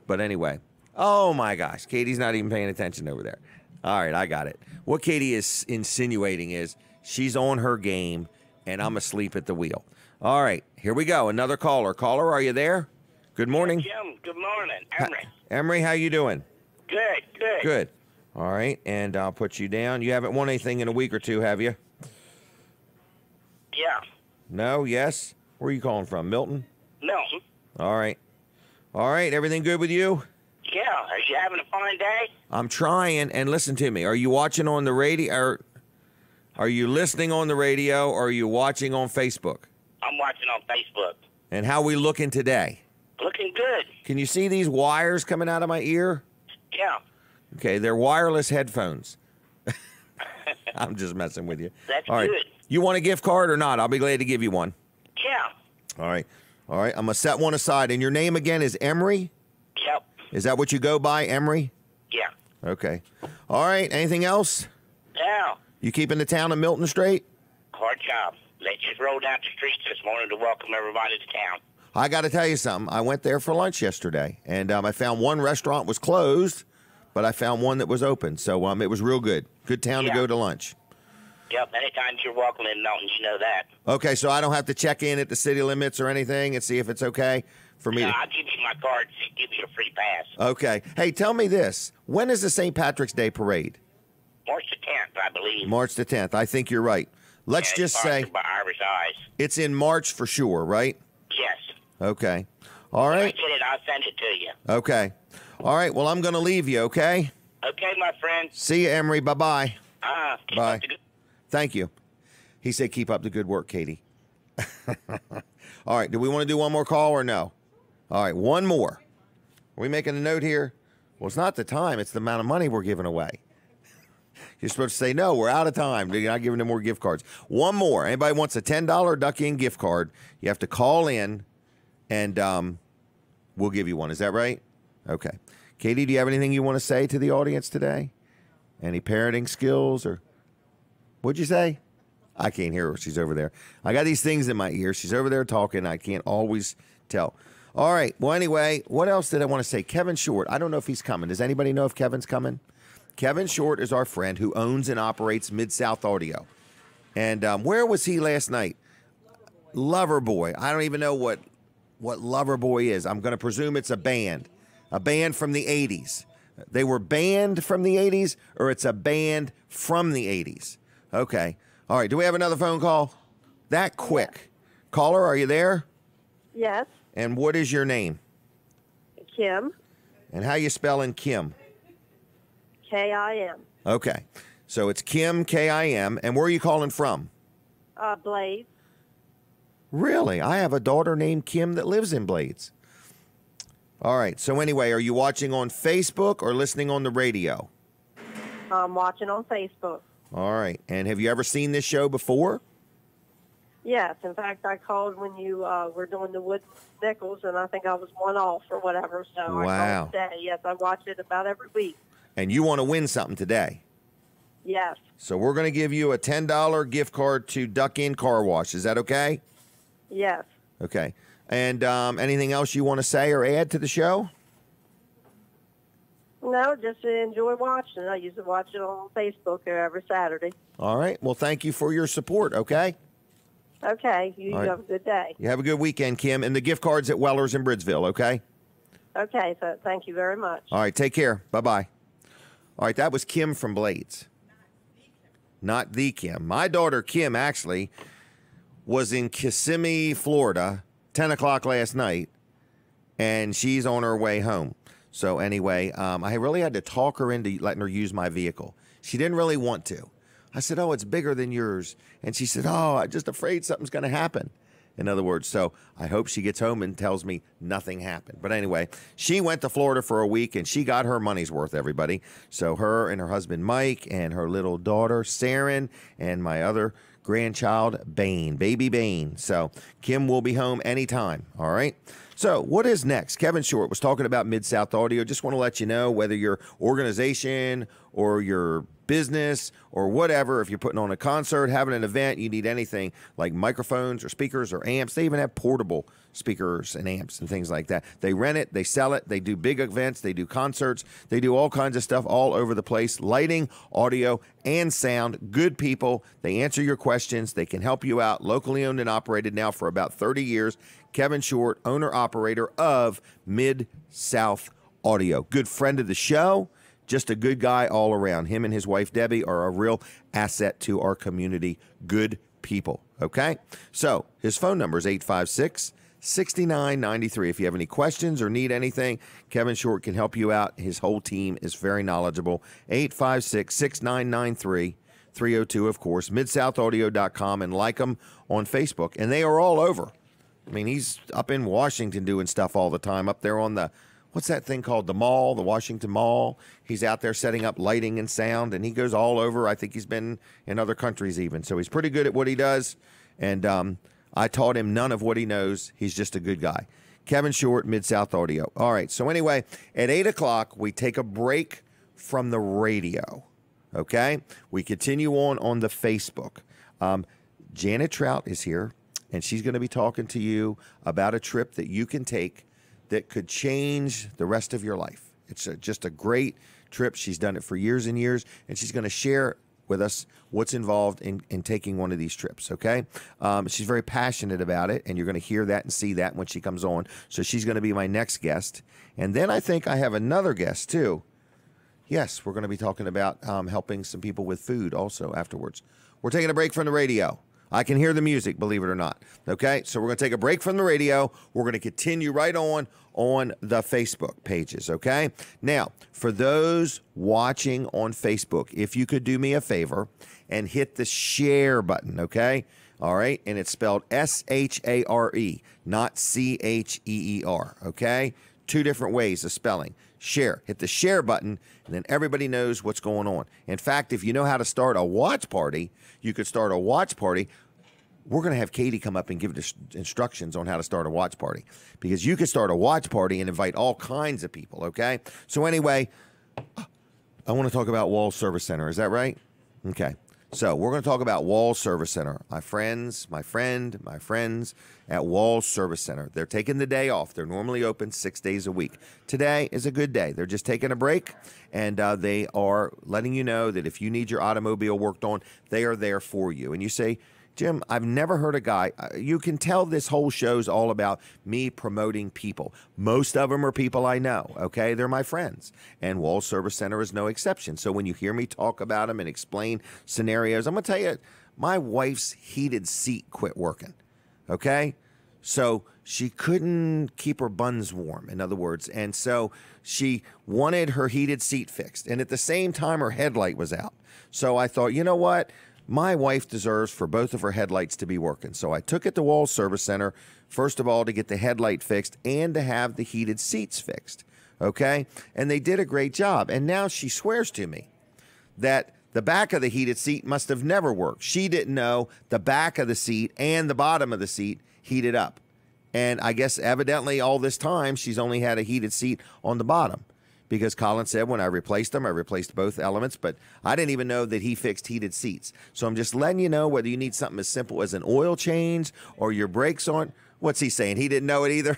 But anyway. Oh, my gosh. Katie's not even paying attention over there. All right, I got it. What Katie is insinuating is she's on her game, and I'm asleep at the wheel. All right, here we go. Another caller. Caller, are you there? Good morning. Jim, good morning. Emery. Emery, how you doing? Good. Good. All right, and I'll put you down. You haven't won anything in a week or two, have you? Yeah. No? Yes? Where are you calling from? Milton? Milton. All right. Everything good with you? Yeah. Are you having a fine day? I'm trying, and listen to me. Are you watching on the radio, or are you listening on the radio, or are you watching on Facebook? I'm watching on Facebook. And how we looking today? Looking good. Can you see these wires coming out of my ear? Yeah. Okay, they're wireless headphones. I'm just messing with you. That's all right. good. You want a gift card or not? I'll be glad to give you one. Yeah, Yeah. All right. All right. I'm going to set one aside. And your name again is Emery? Yep. Is that what you go by, Emery? Yeah. Okay. All right. Anything else? Yeah. You keeping the town of Milton straight? Hard job. They just rolled out the streets this morning to welcome everybody to town. I got to tell you something. I went there for lunch yesterday, and I found one restaurant was closed, but I found one that was open. So it was real good. Good town to go to lunch. Yep. Anytime you're welcome in Milton, you know that. Okay, so I don't have to check in at the city limits or anything and see if it's okay for me. Yeah, I'll give you my card to give you a free pass. Okay. Hey, tell me this. When is the St. Patrick's Day Parade? March the 10th, I believe. March the 10th. I think you're right. Let's just say by Irish Eyes. It's in March for sure, right? Yes. Okay. All right. If I get it, I'll send it to you. Okay. All right. Well, I'm going to leave you, okay? Okay, my friend. See you, Emery. Bye-bye. Bye. Thank you. He said keep up the good work, Katie. All right. Do we want to do one more call or no? All right. One more. Are we making a note here? Well, it's not the time. It's the amount of money we're giving away. You're supposed to say, no, we're out of time. You're not giving them more gift cards. One more. Anybody wants a $10 Duck In gift card, you have to call in, and we'll give you one. Is that right? Okay. Katie, do you have anything you want to say to the audience today? Any parenting skills or what'd you say? I can't hear her. She's over there. I got these things in my ear. She's over there talking. I can't always tell. All right. Well, anyway, what else did I want to say? Kevin Short. I don't know if he's coming. Does anybody know if Kevin's coming? Kevin Short is our friend who owns and operates Mid-South Audio. And where was he last night? Loverboy. I don't even know what Loverboy is. I'm going to presume it's a band from the 80s. They were banned from the 80s, or it's a band from the 80s. Okay. All right. Do we have another phone call? That quick. Caller, are you there? Yes. And what is your name? Kim. And how you spelling Kim? K-I-M. Okay. So it's Kim, K-I-M. And where are you calling from? Blades. Really? I have a daughter named Kim that lives in Blades. All right. So anyway, are you watching on Facebook or listening on the radio? I'm watching on Facebook. All right. And have you ever seen this show before? Yes. In fact, I called when you were doing the Wood Nichols, and I think I was one off or whatever. So wow. I called today. Yes, I watch it about every week. And you want to win something today? Yes. So we're going to give you a $10 gift card to Duck In Car Wash. Is that okay? Yes. Okay. And anything else you want to say or add to the show? No, just enjoy watching. I used to watch it on Facebook every Saturday. All right. Well, thank you for your support, okay? Okay. You have a good day. You have a good weekend, Kim. And the gift card's at Weller's in Bridgeville, okay? Okay. So thank you very much. All right. Take care. Bye-bye. All right. That was Kim from Blades. Not the Kim. My daughter, Kim, actually was in Kissimmee, Florida, 10 o'clock last night, and she's on her way home. So anyway, I really had to talk her into letting her use my vehicle. She didn't really want to. I said, oh, it's bigger than yours. And she said, oh, I'm just afraid something's going to happen. In other words, so I hope she gets home and tells me nothing happened. But anyway, she went to Florida for a week, and she got her money's worth, everybody. So her and her husband, Mike, and her little daughter, Saren, and my other grandchild, baby Bane. So Kim will be home anytime, all right? So what is next? Kevin Short was talking about Mid-South Audio. Just want to let you know, whether your organization or your business or whatever, if you're putting on a concert, having an event, you need anything like microphones or speakers or amps. They even have portable speakers and amps and things like that. They rent it, they sell it, they do big events, they do concerts, they do all kinds of stuff all over the place. Lighting, audio, and sound. Good people. They answer your questions. They can help you out. Locally owned and operated now for about 30 years. Kevin Short, owner-operator of Mid-South Audio. Good friend of the show. Just a good guy all around. Him and his wife, Debbie, are a real asset to our community. Good people, okay? So his phone number is 856-6993. If you have any questions or need anything, Kevin Short can help you out. His whole team is very knowledgeable. 856-6993. 302, of course, midsouthaudio.com, and like them on Facebook. And they are all over. I mean, he's up in Washington doing stuff all the time, up there on the, what's that thing called? The mall, the Washington Mall. He's out there setting up lighting and sound, and he goes all over. I think he's been in other countries even. So he's pretty good at what he does. And I taught him none of what he knows. He's just a good guy. Kevin Short, Mid-South Audio. All right, so anyway, at 8 o'clock, we take a break from the radio, okay? We continue on the Facebook. Janet Trout is here, and she's going to be talking to you about a trip that you can take that could change the rest of your life. It's just a great trip. She's done it for years and years, and she's going to share with us what's involved in taking one of these trips, okay? She's very passionate about it, and you're going to hear that and see that when she comes on. So she's going to be my next guest. And then I think I have another guest, too. Yes, we're going to be talking about helping some people with food also afterwards. We're taking a break from the radio. I can hear the music, believe it or not. Okay, so we're going to take a break from the radio. We're going to continue right on the Facebook pages, okay? Now, for those watching on Facebook, if you could do me a favor and hit the share button, okay? All right, and it's spelled S-H-A-R-E, not C-H-E-E-R, okay? Two different ways of spelling. Share. Hit the share button, and then everybody knows what's going on. In fact, if you know how to start a watch party, you could start a watch party. We're going to have Katie come up and give instructions on how to start a watch party, because you could start a watch party and invite all kinds of people, okay? So anyway, I want to talk about Wall Service Center. Is that right? Okay. So we're going to talk about Wall Service Center. My friends at Wall Service Center. They're taking the day off. They're normally open 6 days a week. Today is a good day. They're just taking a break, and they are letting you know that if you need your automobile worked on, they are there for you. And you say, Jim, I've never heard a guy. You can tell this whole show's all about me promoting people. Most of them are people I know, okay? They're my friends. And Wall Service Center is no exception. So when you hear me talk about them and explain scenarios, I'm going to tell you, my wife's heated seat quit working, okay? So she couldn't keep her buns warm, in other words. And so she wanted her heated seat fixed. And at the same time, her headlight was out. So I thought, you know what? My wife deserves for both of her headlights to be working. So I took it to Wall Service Center, first of all, to get the headlight fixed and to have the heated seats fixed, okay? And they did a great job. And now she swears to me that the back of the heated seat must have never worked. She didn't know the back of the seat and the bottom of the seat heated up. And I guess evidently all this time she's only had a heated seat on the bottom, because Colin said when I replaced them, I replaced both elements, but I didn't even know that he fixed heated seats. So I'm just letting you know whether you need something as simple as an oil change or your brakes on. What's he saying? He didn't know it either?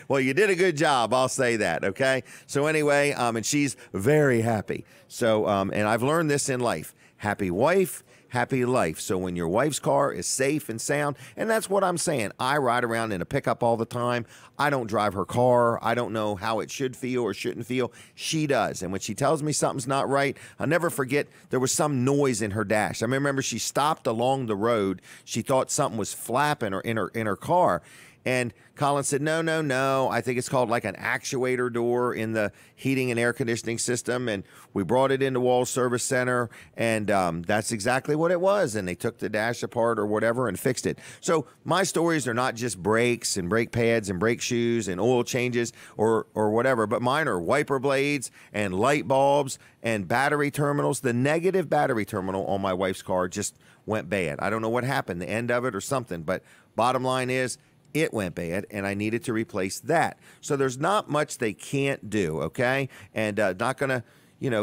Well, you did a good job. I'll say that, okay? So anyway, and she's very happy. So, and I've learned this in life. Happy wife, happy life. So when your wife's car is safe and sound, and that's what I'm saying. I ride around in a pickup all the time. I don't drive her car. I don't know how it should feel or shouldn't feel. She does. And when she tells me something's not right, I'll never forget there was some noise in her dash. I remember she stopped along the road. She thought something was flapping in her car. And Colin said, no. I think it's called like an actuator door in the heating and air conditioning system. And we brought it into Wall Service Center, and that's exactly what it was. And they took the dash apart or whatever and fixed it. So my stories are not just brakes and brake pads and brake shoes and oil changes or whatever, but mine are wiper blades and light bulbs and battery terminals. The negative battery terminal on my wife's car just went bad. I don't know what happened, the end of it or something, but bottom line is, it went bad, and I needed to replace that. So there's not much they can't do, okay? And not going to,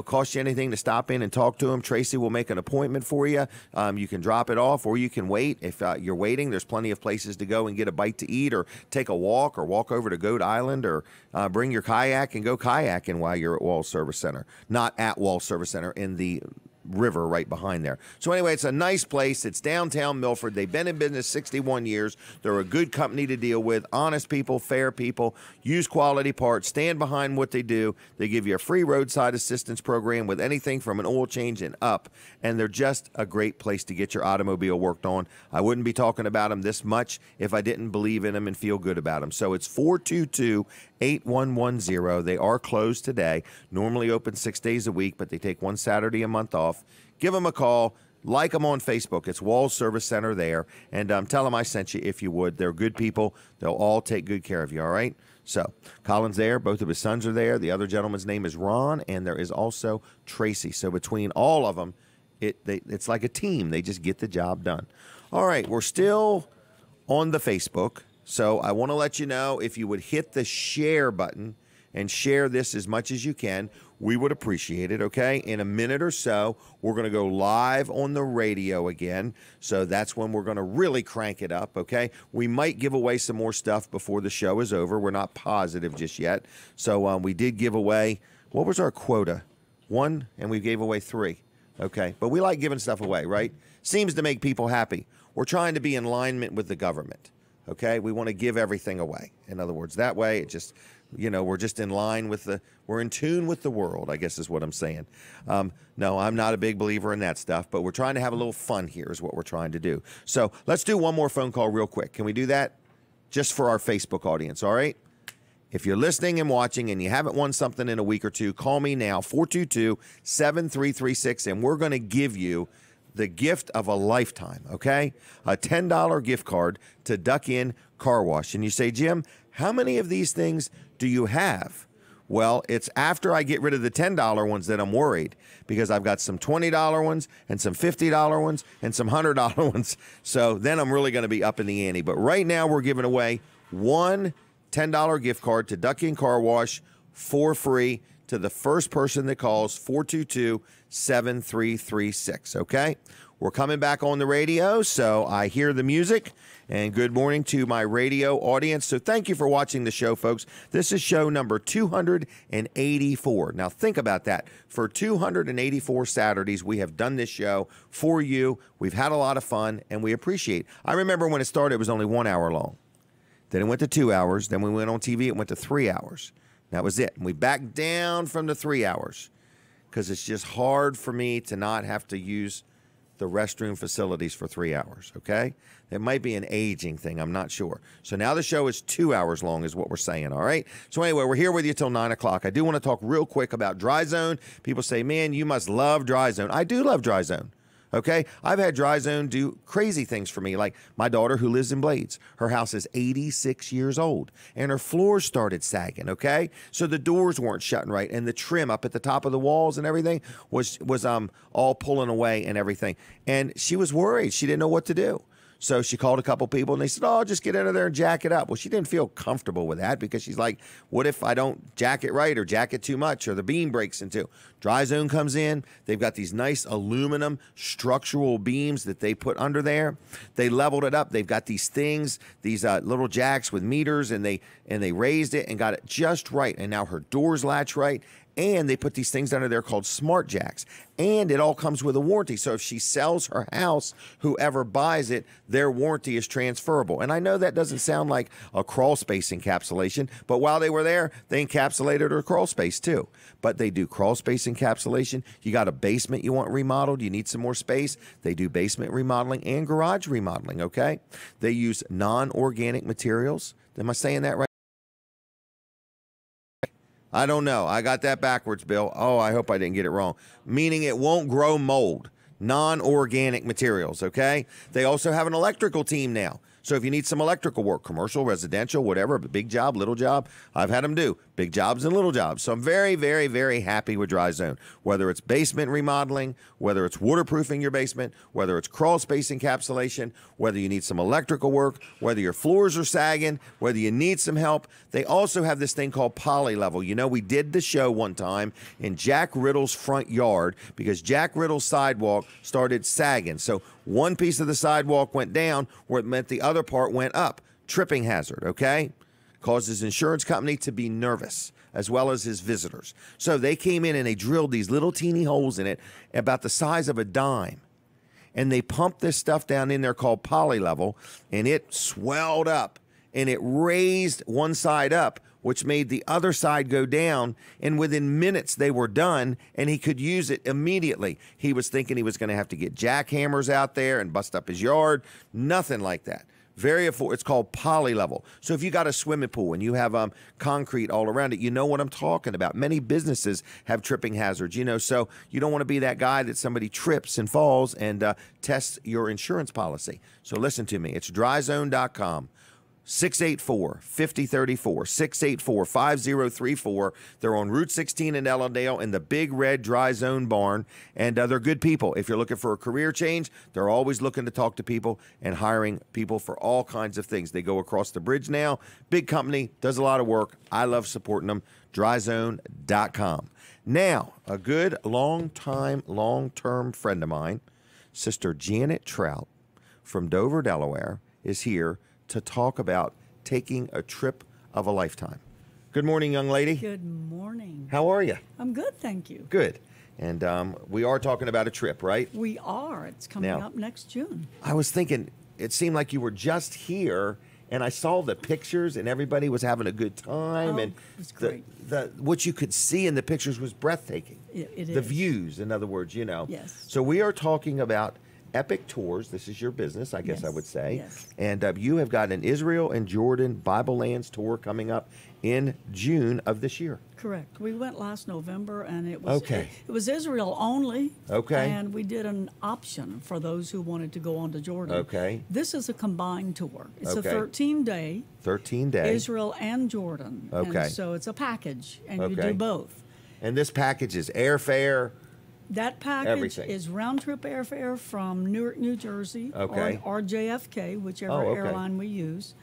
cost you anything to stop in and talk to them. Tracy will make an appointment for you. You can drop it off, or you can wait. If you're waiting, there's plenty of places to go and get a bite to eat, or take a walk, or walk over to Goat Island, or bring your kayak and go kayaking while you're at Wall Service Center. Not at Wall Service Center, in the river right behind there. So anyway, it's a nice place. It's downtown Milford. They've been in business 61 years. They're a good company to deal with. Honest people, fair people, use quality parts, stand behind what they do. They give you a free roadside assistance program with anything from an oil change and up. And they're just a great place to get your automobile worked on. I wouldn't be talking about them this much if I didn't believe in them and feel good about them. So it's 422-8110. They are closed today. Normally open 6 days a week, but they take one Saturday a month off. Give them a call. Like them on Facebook. It's Wall Service Center there. And tell them I sent you if you would. They're good people. They'll all take good care of you, all right? So Colin's there. Both of his sons are there. The other gentleman's name is Ron, and there is also Tracy. So between all of them, It's like a team. They just get the job done. All right, we're still on the Facebook. So I want to let you know, if you would hit the share button and share this as much as you can, we would appreciate it, okay? In a minute or so, we're going to go live on the radio again. So that's when we're going to really crank it up, okay? We might give away some more stuff before the show is over. We're not positive just yet. So we did give away, what was our quota? 1, and we gave away 3, okay? But we like giving stuff away, right? Seems to make people happy. We're trying to be in alignment with the government, okay? We want to give everything away. In other words, that way it just... we're just in line with we're in tune with the world, I guess is what I'm saying. No, I'm not a big believer in that stuff, but we're trying to have a little fun here is what we're trying to do. So let's do one more phone call real quick. Can we do that? Just for our Facebook audience, all right? If you're listening and watching and you haven't won something in a week or two, call me now, 422-7336, and we're going to give you the gift of a lifetime, okay? A $10 gift card to Duck Inn Car Wash. And you say, Jim, how many of these things do you have? Well, it's after I get rid of the $10 ones that I'm worried, because I've got some $20 ones and some $50 ones and some $100 ones. So then I'm really going to be up in the ante. But right now we're giving away one $10 gift card to Duck Inn Car Wash for free to the first person that calls 422-7336, okay? We're coming back on the radio, so I hear the music. And good morning to my radio audience. So thank you for watching the show, folks. This is show number 284. Now think about that. For 284 Saturdays, we have done this show for you. We've had a lot of fun, and we appreciate it. I remember when it started, it was only 1 hour long. Then it went to 2 hours. Then we went on TV, it went to 3 hours. That was it. And we backed down from the 3 hours because it's just hard for me to not have to use the restroom facilities for 3 hours, okay? It might be an aging thing. I'm not sure. So now the show is 2 hours long is what we're saying, all right? So anyway, we're here with you till 9 o'clock. I do want to talk real quick about Dry Zone. People say, man, you must love Dry Zone. I do love Dry Zone. Okay, I've had Dry Zone do crazy things for me, like my daughter who lives in Blades. Her house is 86 years old, and her floors started sagging, okay? So the doors weren't shutting right, and the trim up at the top of the walls and everything was all pulling away and everything. And she was worried. She didn't know what to do. So she called a couple people, and they said, oh, just get under there and jack it up. Well, she didn't feel comfortable with that because she's like, what if I don't jack it right or jack it too much or the beam breaks in two? Dry Zone comes in. They've got these nice aluminum structural beams that they put under there. They leveled it up. They've got these things, these little jacks with meters, and they raised it and got it just right. And now her doors latch right. And they put these things under there called smart jacks. And it all comes with a warranty. So if she sells her house, whoever buys it, their warranty is transferable. And I know that doesn't sound like a crawl space encapsulation, but while they were there, they encapsulated her crawl space too. But they do crawl space encapsulation. You got a basement you want remodeled, you need some more space. They do basement remodeling and garage remodeling, okay? They use non-organic materials. Am I saying that right? I don't know. I got that backwards, Bill. Oh, I hope I didn't get it wrong. Meaning it won't grow mold. Non-organic materials, okay? They also have an electrical team now. So if you need some electrical work, commercial, residential, whatever, big job, little job, I've had them do big jobs and little jobs. So I'm very, very, very happy with Dry Zone. Whether it's basement remodeling, whether it's waterproofing your basement, whether it's crawl space encapsulation, whether you need some electrical work, whether your floors are sagging, whether you need some help. They also have this thing called Poly Level. You know, we did the show one time in Jack Riddle's front yard because Jack Riddle's sidewalk started sagging. So one piece of the sidewalk went down where it meant the other part went up. Tripping hazard, okay? Caused his insurance company to be nervous, as well as his visitors. So they came in and they drilled these little teeny holes in it about the size of a dime. And they pumped this stuff down in there called Poly Level, and it swelled up, and it raised one side up, which made the other side go down, and within minutes they were done, and he could use it immediately. He was thinking he was going to have to get jackhammers out there and bust up his yard. Nothing like that. Very affordable. It's called Poly Level. So if you got a swimming pool and you have concrete all around it, you know what I'm talking about. Many businesses have tripping hazards, you know, so you don't want to be that guy that somebody trips and falls and tests your insurance policy. So listen to me. It's dryzone.com. 684-5034, 684-5034. They're on Route 16 in Ellendale in the Big Red Dry Zone Barn, and they're good people. If you're looking for a career change, they're always looking to talk to people and hiring people for all kinds of things. They go across the bridge now. Big company, does a lot of work. I love supporting them. Dryzone.com. Now, a good long-term friend of mine, Sister Janet Trout from Dover, Delaware, is here to talk about taking a trip of a lifetime. Good morning, young lady. Good morning. How are you? I'm good, thank you. Good. And we are talking about a trip, right? We are. It's coming up next June. I was thinking, it seemed like you were just here, and I saw the pictures, and everybody was having a good time. And it was great. What you could see in the pictures was breathtaking. It is. The views, in other words, you know. Yes. So we are talking about Epic Tours. This is your business, I guess I would say. Yes. And you have got an Israel and Jordan Bible Lands tour coming up in June of this year. Correct. We went last November, and it was Okay. it was Israel only. Okay. And we did an option for those who wanted to go on to Jordan. Okay. This is a combined tour. It's Okay. a 13-day 13-day. Israel and Jordan. Okay. And so it's a package, and you Okay. do both. And this package is airfare. That package Everything. is round-trip airfare from Newark, New Jersey, Okay. or JFK, whichever Oh, okay. airline we use.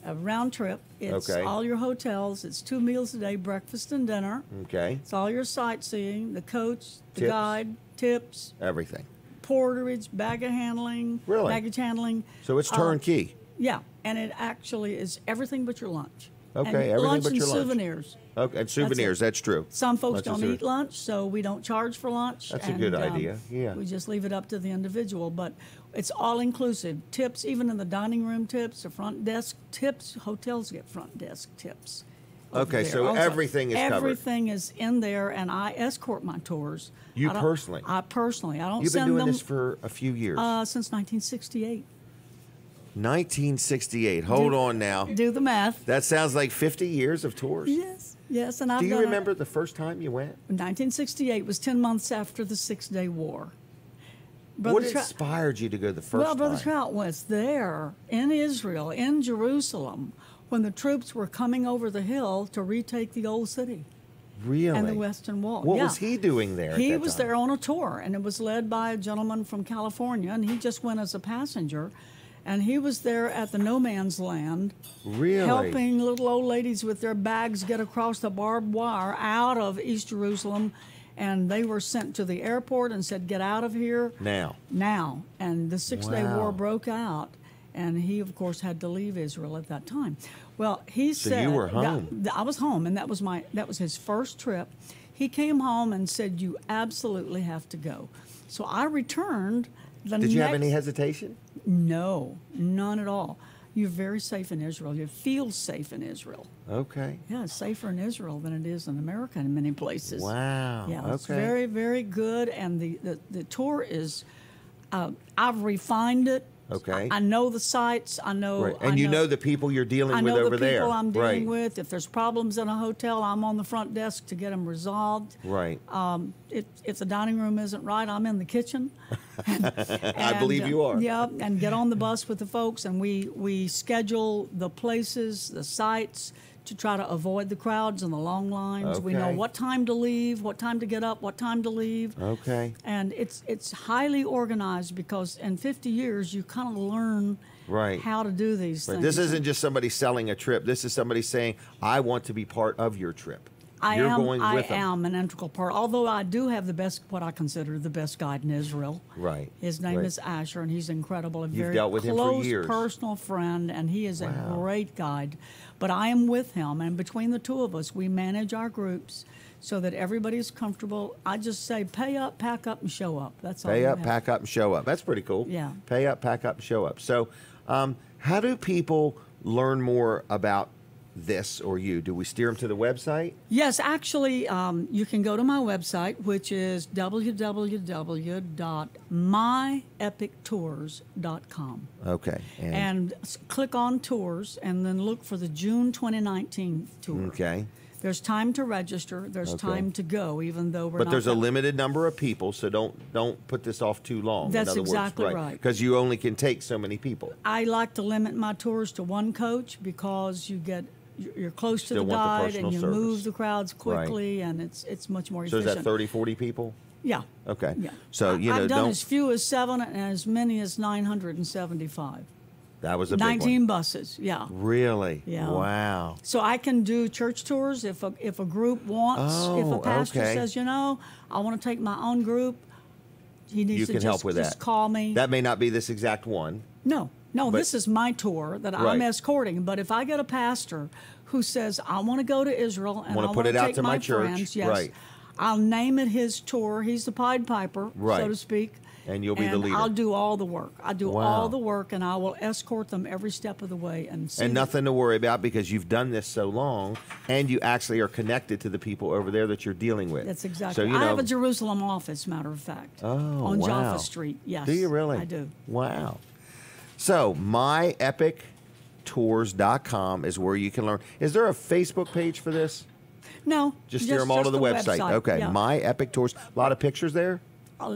A round trip. It's Okay. all your hotels. It's 2 meals a day, breakfast and dinner. Okay. It's all your sightseeing, the coach, the Tips. guide, tips, Everything. porterage, baggage handling. Really? Baggage handling. So it's turnkey. Yeah, and it actually is everything but your lunch. Okay, and everything lunch but and your lunch. souvenirs. Okay, and souvenirs, that's true. Some folks Lunch and don't eat lunch, so we don't charge for lunch. That's a good idea, yeah. We just leave it up to the individual, but it's all inclusive. Tips, even in the dining room tips, the front desk tips, hotels get front desk tips. over Okay, there. so Also, everything is covered. Everything is in there, and I escort my tours. You I don't- personally? I personally. I don't You've been send doing them this for a few years. since 1968. 1968. Hold on now. Do the math. That sounds like 50 years of tours. Yes, and I've Do you done it. remember the first time you went? 1968 was 10 months after the Six-Day War. What inspired you to go the first Well, Brother time? Trout was there in Israel, in Jerusalem, when the troops were coming over the hill to retake the old city Really? and the Western Wall. What Yeah. was he doing there? He at that was time? there on a tour, and it was led by a gentleman from California, and he just went as a passenger. And he was there at the no man's land, Really? helping little old ladies with their bags get across the barbed wire out of East Jerusalem. And they were sent to the airport and said, "Get out of here Now. And the Six-Day Wow. War broke out, and he, of course, had to leave Israel at that time. Well, he So said, you were home. I was home, and that was his first trip. He came home and said, "You absolutely have to go." So I returned. Did you have any hesitation? No, none at all. You're very safe in Israel. You feel safe in Israel. Okay. Yeah, it's safer in Israel than it is in America in many places. Wow. Yeah, it's Okay. very, very good. And the tour is, I've refined it. Okay. I know the sites. I know. Right. And you know the people you're dealing I with know over the there. people I'm dealing Right. with. If there's problems in a hotel, I'm on the front desk to get them resolved. Right. If the dining room isn't right, I'm in the kitchen. I believe you are. Yeah, and get on the bus with the folks, and we schedule the places, the sites, to try to avoid the crowds and the long lines. We know Okay. what time to leave, what time to get up, what time to leave. Okay. And it's highly organized because in 50 years you kind of learn Right. how to do these Right. things. This isn't just somebody selling a trip. This is somebody saying, I want to be part of your trip. I You're am, going I with them. am an integral part. Although I do have the best, what I consider the best guide in Israel. Right. His name Right. is Asher, and he's incredible. A You've very dealt with him for close years. personal friend, and he is Wow. a great guide. But I am with him, and between the two of us, we manage our groups so that everybody's comfortable. I just say, pay up, pack up, and show up. That's all. Pay you up, have. pack up, and show up. That's pretty cool. Yeah. Pay up, pack up, and show up. So, how do people learn more about this or you? Do we steer them to the website? Yes, actually, you can go to my website, which is www.myepictours.com. Okay. And click on tours, and then look for the June 2019 tour. Okay. There's time to register. There's time to go, even though we're not. But there's a limited number of people, so don't put this off too long. That's exactly right. Because you only can take so many people. I like to limit my tours to one coach because you're close to the guide and you move the crowds quickly, and it's much more efficient. So is that 30, 40 people? Yeah. Okay. Yeah. So I've done as few as 7 and as many as 975. That was a big 19 one. buses, yeah. Really? Yeah. Wow. So I can do church tours if a group wants. If a pastor says, I want to take my own group, he needs to just call me. That may not be this exact one. No, this is my tour that I'm escorting. But if I get a pastor who says, I want to go to Israel and I want to take my friends, I'll name it his tour. He's the Pied Piper, so to speak. And you'll be the leader. I'll do all the work. I do all the work, and I will escort them every step of the way. And nothing to worry about because you've done this so long, and you actually are connected to the people over there that you're dealing with. That's exactly. So, I have a Jerusalem office, matter of fact, on Jaffa Street. Yes. Do you really? I do. Wow. So myepictours.com is where you can learn. Is there a Facebook page for this? No. Just steer them all to the website. Okay. Yeah. My Epic Tours. A lot of pictures there?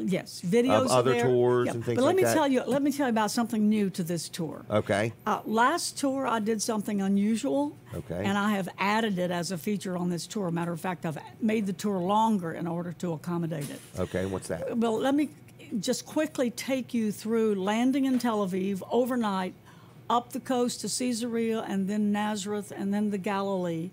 Yes, videos of other there. tours and things but like that. Let me tell you about something new to this tour. Okay. Last tour I did something unusual. Okay. And I have added it as a feature on this tour. Matter of fact, I've made the tour longer in order to accommodate it. Okay. What's that? Well, let me just quickly take you through landing in Tel Aviv overnight, up the coast to Caesarea, and then Nazareth, and then the Galilee.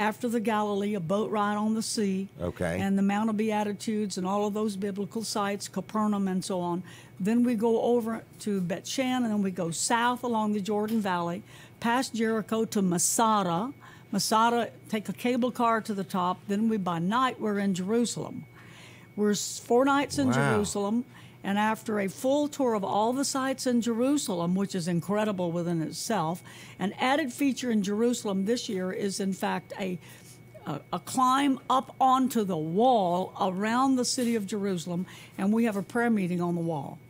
After the Galilee, a boat ride on the sea, and the Mount of Beatitudes and all of those biblical sites, Capernaum and so on. Then we go over to Bet Shan, and then we go south along the Jordan Valley, past Jericho to Masada. Masada, take a cable car to the top. Then by night, we're in Jerusalem. We're 4 nights in Jerusalem. And after a full tour of all the sites in Jerusalem, which is incredible within itself, an added feature in Jerusalem this year is, in fact, a climb up onto the wall around the city of Jerusalem, and we have a prayer meeting on the wall.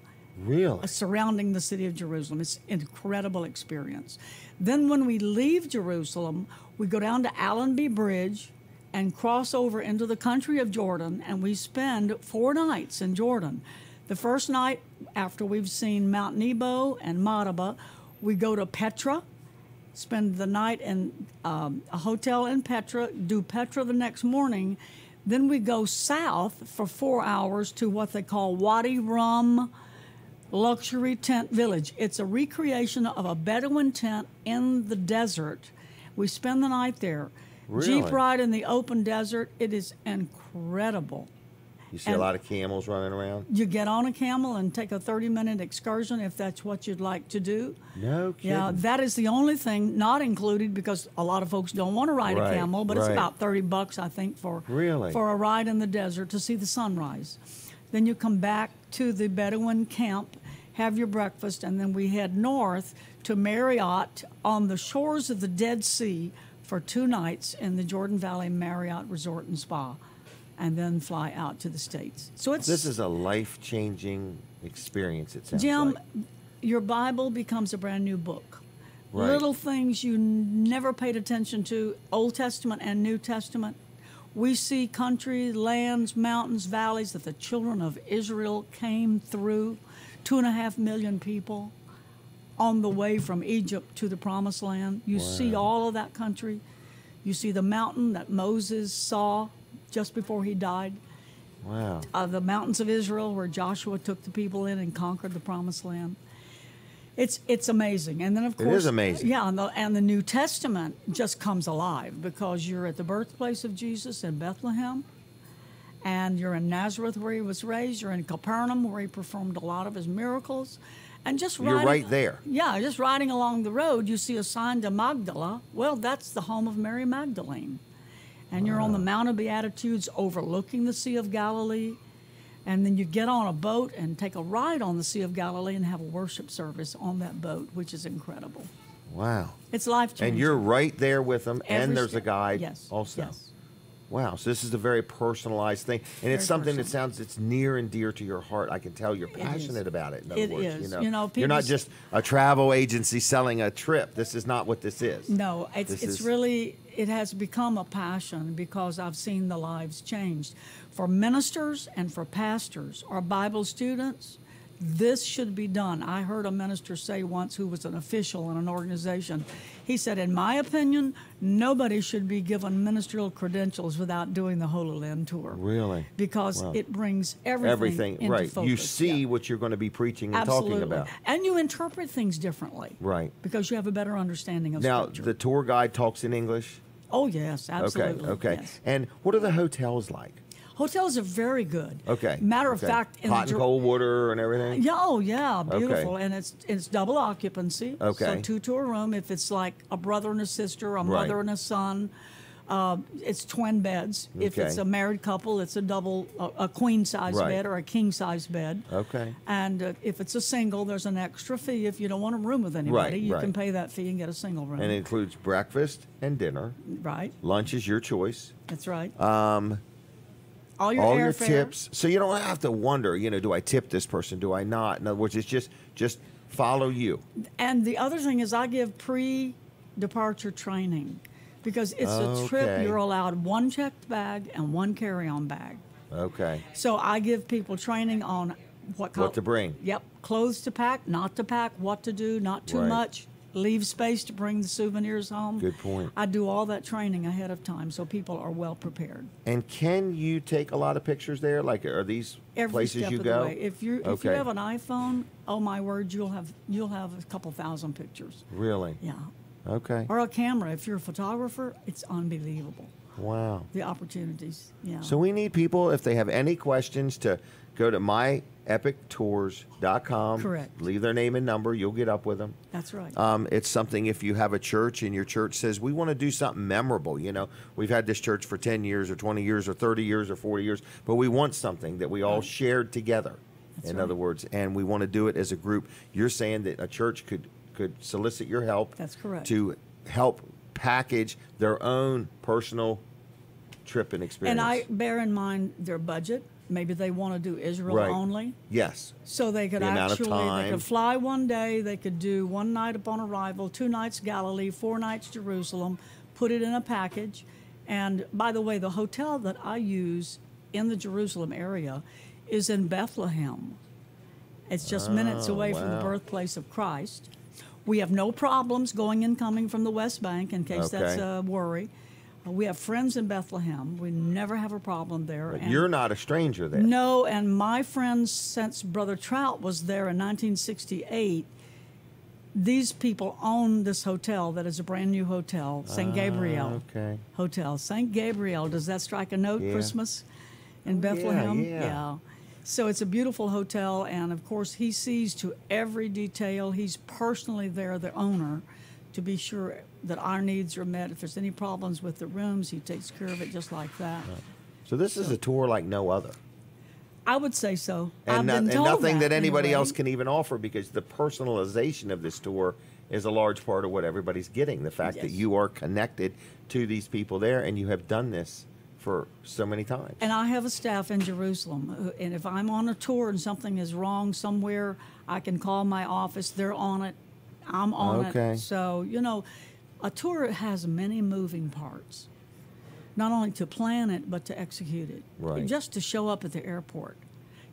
Really? Surrounding the city of Jerusalem. It's an incredible experience. Then when we leave Jerusalem, we go down to Allenby Bridge and cross over into the country of Jordan, and we spend 4 nights in Jordan. The first night, after we've seen Mount Nebo and Madaba, we go to Petra, spend the night in a hotel in Petra, do Petra the next morning. Then we go south for 4 hours to what they call Wadi Rum Luxury Tent Village. It's a recreation of a Bedouin tent in the desert. We spend the night there. Really? Jeep ride in the open desert. It is incredible. You see a lot of camels running around? You get on a camel and take a 30-minute excursion if that's what you'd like to do. No kidding. Yeah, that is the only thing not included because a lot of folks don't want to ride a camel, but it's about $30, I think, for a ride in the desert to see the sunrise. Then you come back to the Bedouin camp, have your breakfast, and then we head north to Marriott on the shores of the Dead Sea for 2 nights in the Jordan Valley Marriott Resort and Spa, and then fly out to the States. So this is a life-changing experience, it sounds Jim, like. Your Bible becomes a brand new book. Right. Little things you never paid attention to, Old Testament and New Testament. We see country, lands, mountains, valleys that the children of Israel came through, 2.5 million people on the way from Egypt to the Promised Land. You see all of that country. You see the mountain that Moses saw just before he died. Wow. The mountains of Israel where Joshua took the people in and conquered the Promised Land. It's amazing. And then, of course... It is amazing. Yeah, and the New Testament just comes alive because you're at the birthplace of Jesus in Bethlehem, and you're in Nazareth where he was raised, you're in Capernaum where he performed a lot of his miracles, and just riding... You're right there. Yeah, just riding along the road, you see a sign to Magdala. Well, that's the home of Mary Magdalene. And you're on the Mount of Beatitudes overlooking the Sea of Galilee. And then you get on a boat and take a ride on the Sea of Galilee and have a worship service on that boat, which is incredible. Wow. It's life-changing. And you're right there with them, and there's a guide also. Yes. Wow. So this is a very personalized thing. And it's something that sounds, it's near and dear to your heart. I can tell you're passionate about it, in other words. It is. You're not just a travel agency selling a trip. This is not what this is. No, it's really... it has become a passion because I've seen the lives changed. For ministers and for pastors or Bible students, this should be done. I heard a minister say once, who was an official in an organization, he said, in my opinion, nobody should be given ministerial credentials without doing the Holy Land tour. Really? Because it brings everything into right. focus. You see what you're going to be preaching and talking about. And you interpret things differently. Right. Because you have a better understanding of Now, Scripture. the tour guide talks in English? Oh, yes, absolutely. Okay. Yes. And what are the hotels like? Hotels are very good. Okay. Matter of fact, hot and cold water and everything. Yeah, oh yeah, beautiful, Okay. and it's double occupancy. Okay. So 2 to a room. If it's like a brother and a sister, a mother and a son, it's twin beds. If it's a married couple, it's a queen size bed or a king size bed. Okay. And if it's a single, there's an extra fee. If you don't want to room with anybody, you can pay that fee and get a single room. And it includes breakfast and dinner. Right. Lunch is your choice. That's right. All your tips. So you don't have to wonder, do I tip this person? Do I not? In other words, it's just follow you. And the other thing is I give pre-departure training because it's a trip. You're allowed 1 checked bag and 1 carry-on bag. Okay. So I give people training on what to bring. Yep. Clothes to pack, not to pack, what to do, not too much. Leave space to bring the souvenirs home. Good point. I do all that training ahead of time so people are well prepared. And can you take a lot of pictures there? Like, are these Every places step you of go? The way. If you have an iPhone, oh my word, you'll have a couple thousand pictures. Really? Yeah. Okay. Or a camera. If you're a photographer, it's unbelievable. Wow. The opportunities. Yeah. So we need people, if they have any questions, to go to myepictours.com. Correct. Leave their name and number. You'll get up with them. That's right. It's something, if you have a church and your church says, we want to do something memorable. We've had this church for 10 years or 20 years or 30 years or 40 years, but we want something that we all shared together. In other words, and we want to do it as a group. You're saying that a church could solicit your help. That's correct. To help package their own personal trip and experience. And I bear in mind their budget. Maybe they want to do Israel only. Yes. So they could they could fly one day, they could do 1 night upon arrival, 2 nights Galilee, 4 nights Jerusalem, put it in a package. And by the way, the hotel that I use in the Jerusalem area is in Bethlehem. It's just minutes away from the birthplace of Christ. We have no problems going and coming from the West Bank, in case that's a worry. We have friends in Bethlehem. We never have a problem there. But you're not a stranger there. No, and my friends, since Brother Trout was there in 1968, these people own this hotel that is a brand new hotel, St. Gabriel Hotel. St. Gabriel, does that strike a note, Christmas in Bethlehem? Yeah. So it's a beautiful hotel, and of course he sees to every detail. He's personally there, the owner, to be sure that our needs are met. If there's any problems with the rooms, he takes care of it just like that. So this is a tour like no other. I would say so. And, I've been told nothing that anybody anyway. else can even offer, because the personalization of this tour is a large part of what everybody's getting. The fact that you are connected to these people there, and you have done this for so many times. And I have a staff in Jerusalem, and if I'm on a tour and something is wrong somewhere, I can call my office. They're on it. I'm on it. So, a tour has many moving parts, not only to plan it, but to execute it. Right. Just to show up at the airport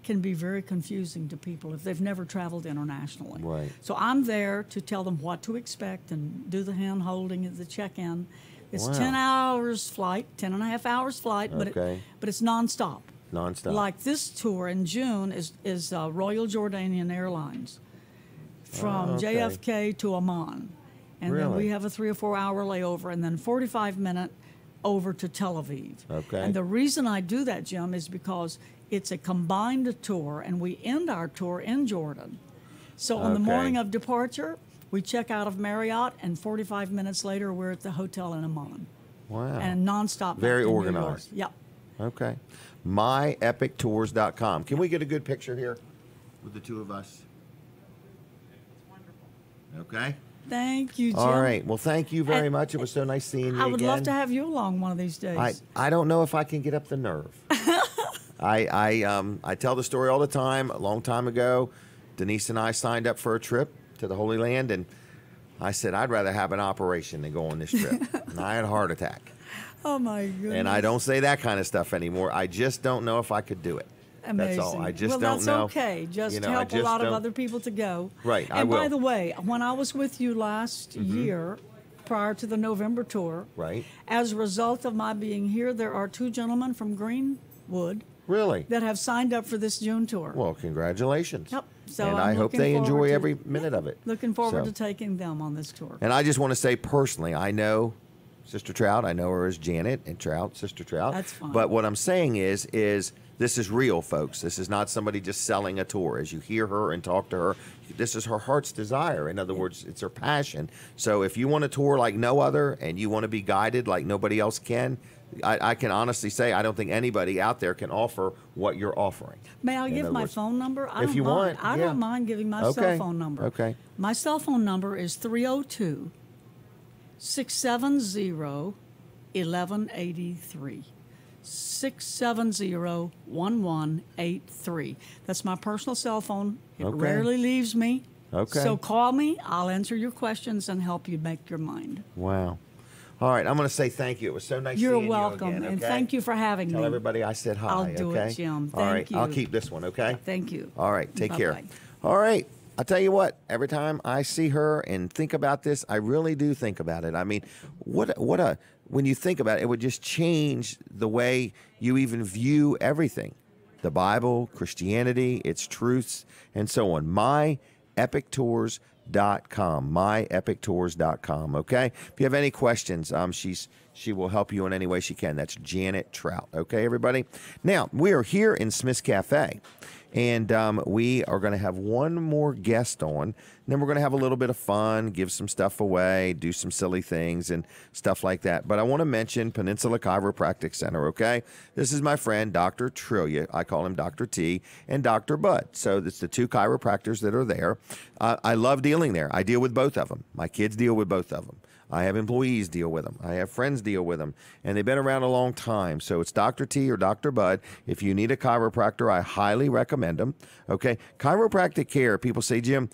can be very confusing to people if they've never traveled internationally. Right. So I'm there to tell them what to expect and do the hand holding at the check-in. It's 10 hours flight, 10 and a half hours flight, but it's nonstop. Nonstop. Like this tour in June is Royal Jordanian Airlines from JFK to Amman. And then we have a 3 or 4 hour layover, and then 45-minute over to Tel Aviv. Okay. And the reason I do that, Jim, is because it's a combined tour, and we end our tour in Jordan. So on the morning of departure, we check out of Marriott, and 45 minutes later, we're at the hotel in Amman. Wow. And nonstop. Very organized. Yep. Okay. myepictours.com. Can we get a good picture here with the two of us? Okay. Thank you, Jim. All right. Well, thank you very much. It was so nice seeing you again. I would love to have you along one of these days. I don't know if I can get up the nerve. I tell the story all the time. A long time ago, Denise and I signed up for a trip to the Holy Land, and I said, I'd rather have an operation than go on this trip. And I had a heart attack. Oh, my goodness. And I don't say that kind of stuff anymore. I just don't know if I could do it. Amazing. That's all. I just don't know. Well, that's okay. Just help a lot of other people to go. Right, and by the way, when I was with you last year, prior to the November tour, right, as a result of my being here, there are 2 gentlemen from Greenwood that have signed up for this June tour. Well, congratulations. Yep. So and I hope they enjoy every minute of it. Looking forward to taking them on this tour. And I just want to say personally, I know Sister Trout. I know her as Janet and Trout, Sister Trout. That's fine. But what I'm saying is this is real, folks. This is not somebody just selling a tour. As you hear her and talk to her, this is her heart's desire. In other words, it's her passion. So if you want a tour like no other and you want to be guided like nobody else can, I can honestly say I don't think anybody out there can offer what you're offering. May I give my phone number? If you want. I don't mind giving my cell phone number. Okay. My cell phone number is 302-670-1183. 670-1183. That's my personal cell phone. It rarely leaves me. Okay. So call me. I'll answer your questions and help you make your mind. Wow. All right, I'm going to say thank you. It was so nice seeing you again. You're welcome, and thank you for having me. Tell everybody I said hi, I'll do it, Jim. Thank you. I'll keep this one, okay? Thank you. All right, take Bye-bye. care. All right, I'll tell you what, every time I see her and think about this, I really do think about it. I mean, when you think about it, it would just change the way you even view everything. The Bible, Christianity, its truths, and so on. myepictours.com. myepictours.com. Okay, if you have any questions, she will help you in any way she can. That's Janet Trout. Okay, everybody. Now we are here in Smith's Cafe, and we are going to have one more guest on. And then we're going to have a little bit of fun, give some stuff away, do some silly things and stuff like that. But I want to mention Peninsula Chiropractic Center. Okay, this is my friend Dr. Trillia. I call him Dr. T, and Dr. Bud. So it's the 2 chiropractors that are there. I love dealing there. I deal with both of them. My kids deal with both of them. I have employees deal with them. I have friends deal with them. And they've been around a long time. So it's Dr. T or Dr. Bud. If you need a chiropractor, I highly recommend them. Okay? Chiropractic care, people say, Jim,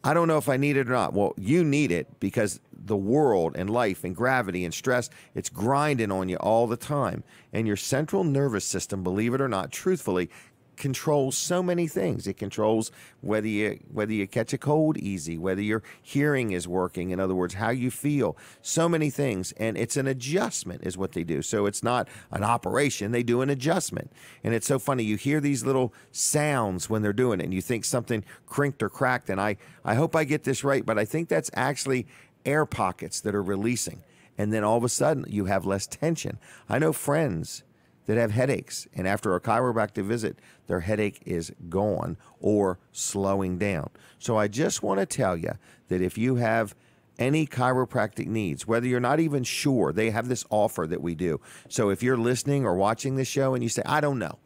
I don't know if I need it or not. Well, you need it because the world and life and gravity and stress, it's grinding on you all the time. And your central nervous system, believe it or not, truthfully, controls so many things. It controls whether you catch a cold easy, whether your hearing is working, in other words, how you feel, so many things. And it's an adjustment is what they do. So it's not an operation, they do an adjustment. And it's so funny, you hear these little sounds when they're doing it and you think something crinked or cracked. And I hope I get this right, but I think that's actually air pockets that are releasing. And then all of a sudden you have less tension. I know friends that have headaches, and after a chiropractic visit, their headache is gone or slowing down. So I just want to tell you that if you have any chiropractic needs, whether you're not even sure, they have this offer that we do. So if you're listening or watching this show and you say, I don't know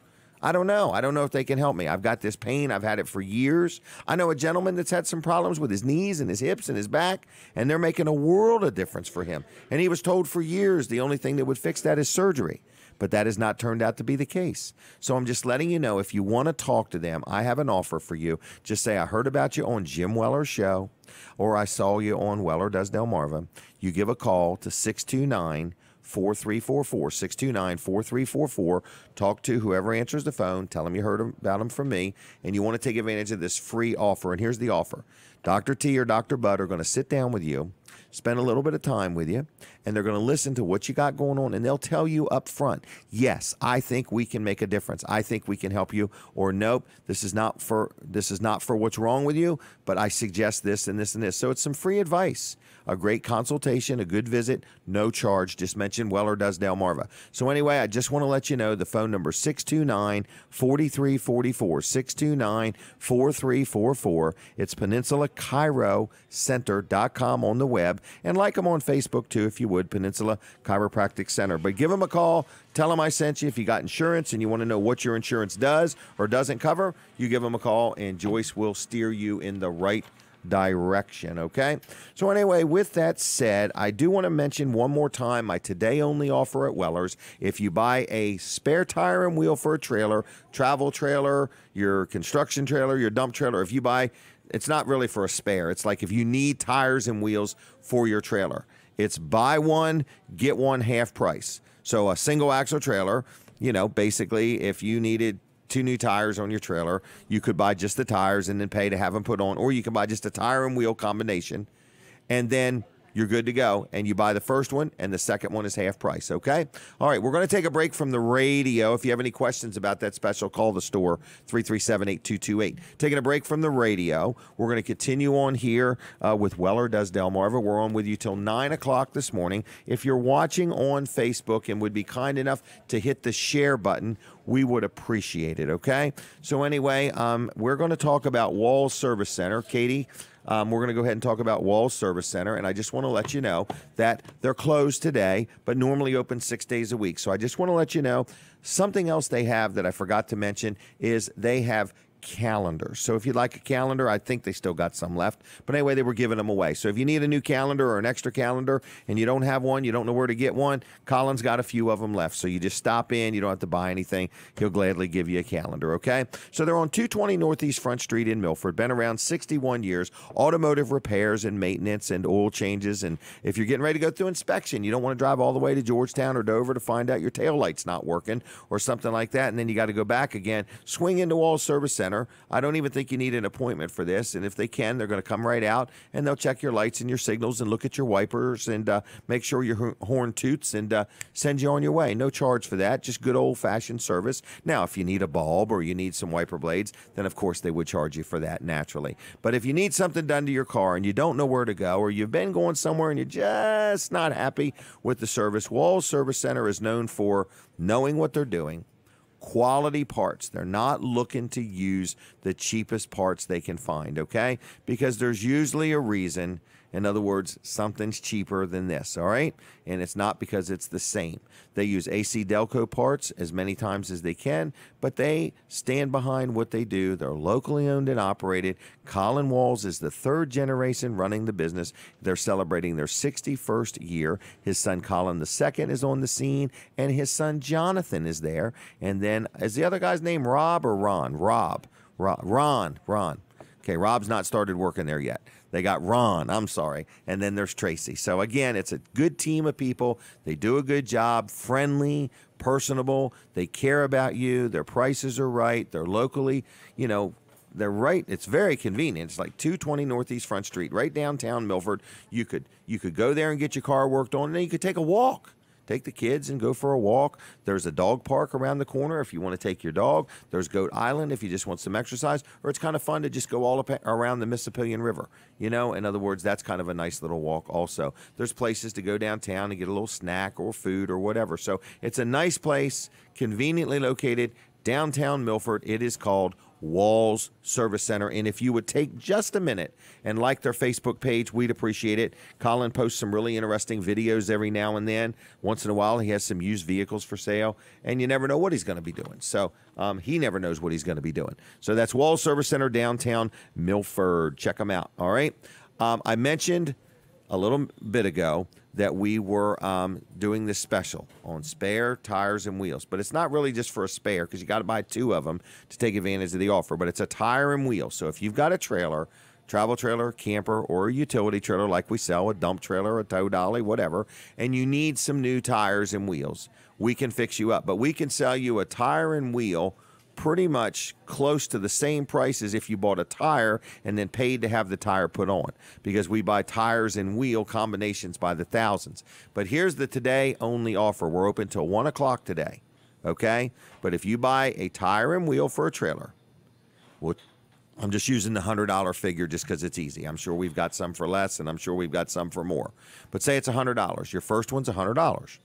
if they can help me. I've got this pain. I've had it for years. I know a gentleman that's had some problems with his knees and his hips and his back, and they're making a world of difference for him. And he was told for years the only thing that would fix that is surgery. But that has not turned out to be the case. So I'm just letting you know, if you want to talk to them, I have an offer for you. Just say, I heard about you on Jim Weller's show, or I saw you on Weller Does Delmarva. You give a call to 629-4344, 629-4344. Talk to whoever answers the phone. Tell them you heard about them from me, and you want to take advantage of this free offer. And here's the offer. Dr. T or Dr. Bud are going to sit down with you, spend a little bit of time with you, and they're going to listen to what you got going on, and they'll tell you up front, yes, I think we can make a difference. I think we can help you, or nope, this is not for what's wrong with you, but I suggest this and this and this. So it's some free advice, a great consultation, a good visit, no charge. Just mention Weller Does Delmarva. So anyway, I just want to let you know the phone number is 629-4344, 629-4344. It's PeninsulaChiroCenter.com on the web, and like them on Facebook too, if you would, Peninsula Chiropractic Center. But give them a call. Tell them I sent you. If you got insurance and you want to know what your insurance does or doesn't cover, you give them a call, and Joyce will steer you in the right direction. Okay. So anyway, with that said, I do want to mention one more time my today only offer at Weller's. If you buy a spare tire and wheel for a trailer, travel trailer, your construction trailer, your dump trailer, if you buy it's not really for a spare. It's like if you need tires and wheels for your trailer. It's buy one, get one half price. So a single axle trailer, basically if you needed 2 new tires on your trailer, you could buy just the tires and then pay to have them put on, or you can buy just a tire and wheel combination, and then you're good to go. And you buy the first one, and the second one is half price, okay? All right, we're going to take a break from the radio. If you have any questions about that special, call the store, 337-8228. Taking a break from the radio. We're going to continue on here with Weller Does Delmarva. We're on with you till 9 o'clock this morning. If you're watching on Facebook and would be kind enough to hit the share button, we would appreciate it, okay? So anyway, we're going to talk about Walls Service Center. Katie, we're going to go ahead and talk about Walls Service Center, and I just want to let you know that they're closed today, but normally open 6 days a week. So I just want to let you know something else they have that I forgot to mention is they have calendars. So if you'd like a calendar, I think they still got some left. But anyway, they were giving them away. So if you need a new calendar or an extra calendar and you don't have one, you don't know where to get one, Colin's got a few of them left. So you just stop in. You don't have to buy anything. He'll gladly give you a calendar, okay? So they're on 220 Northeast Front Street in Milford. Been around 61 years. Automotive repairs and maintenance and oil changes. And if you're getting ready to go through inspection, you don't want to drive all the way to Georgetown or Dover to find out your taillight's not working or something like that, and then you got to go back again. Swing into Walls Service Center. I don't even think you need an appointment for this. And if they can, they're going to come right out and they'll check your lights and your signals and look at your wipers and make sure your horn toots and send you on your way. No charge for that. Just good old-fashioned service. Now, if you need a bulb or you need some wiper blades, then of course they would charge you for that naturally. But if you need something done to your car and you don't know where to go, or you've been going somewhere and you're just not happy with the service, Walls Service Center is known for knowing what they're doing. Quality parts. They're not looking to use the cheapest parts they can find, okay? Because there's usually a reason. In other words, something's cheaper than this, all right? And it's not because it's the same. They use AC Delco parts as many times as they can, but they stand behind what they do. They're locally owned and operated. Colin Walls is the 3rd generation running the business. They're celebrating their 61st year. His son Colin II is on the scene, and his son Jonathan is there. And then, is the other guy's name Rob or Ron? Ron. Okay, Rob's not started working there yet. They got Ron, I'm sorry, and then there's Tracy. So again, it's a good team of people. They do a good job, friendly, personable. They care about you. Their prices are right. They're locally, they're right. It's very convenient. It's like 220 Northeast Front Street, right downtown Milford. You could go there and get your car worked on, and then you could take a walk. Take the kids and go for a walk. There's a dog park around the corner if you want to take your dog. There's Goat Island if you just want some exercise. Or it's kind of fun to just go all around the Mississippi River. In other words, that's kind of a nice little walk also. There's places to go downtown and get a little snack or food or whatever. So it's a nice place, conveniently located downtown Milford. It is called Walls Service Center. And if you would take just a minute and like their Facebook page, we'd appreciate it. Colin posts some really interesting videos every now and then. Once in a while, he has some used vehicles for sale, and you never know what he's going to be doing. So he never knows what he's going to be doing. So that's Walls Service Center, downtown Milford. Check them out. All right. I mentioned a little bit ago that we were doing this special on spare tires and wheels. But it's not really just for a spare, because you got to buy 2 of them to take advantage of the offer. But it's a tire and wheel. So if you've got a trailer, travel trailer, camper, or a utility trailer like we sell, a dump trailer, a tow dolly, whatever, and you need some new tires and wheels, we can fix you up. But we can sell you a tire and wheel pretty much close to the same price as if you bought a tire and then paid to have the tire put on, because we buy tires and wheel combinations by the thousands. But here's the today only offer. We're open till 1 o'clock today, okay? But if you buy a tire and wheel for a trailer, I'm just using the $100 figure just because it's easy. I'm sure we've got some for less, and I'm sure we've got some for more. But say it's $100. Your first one's $100.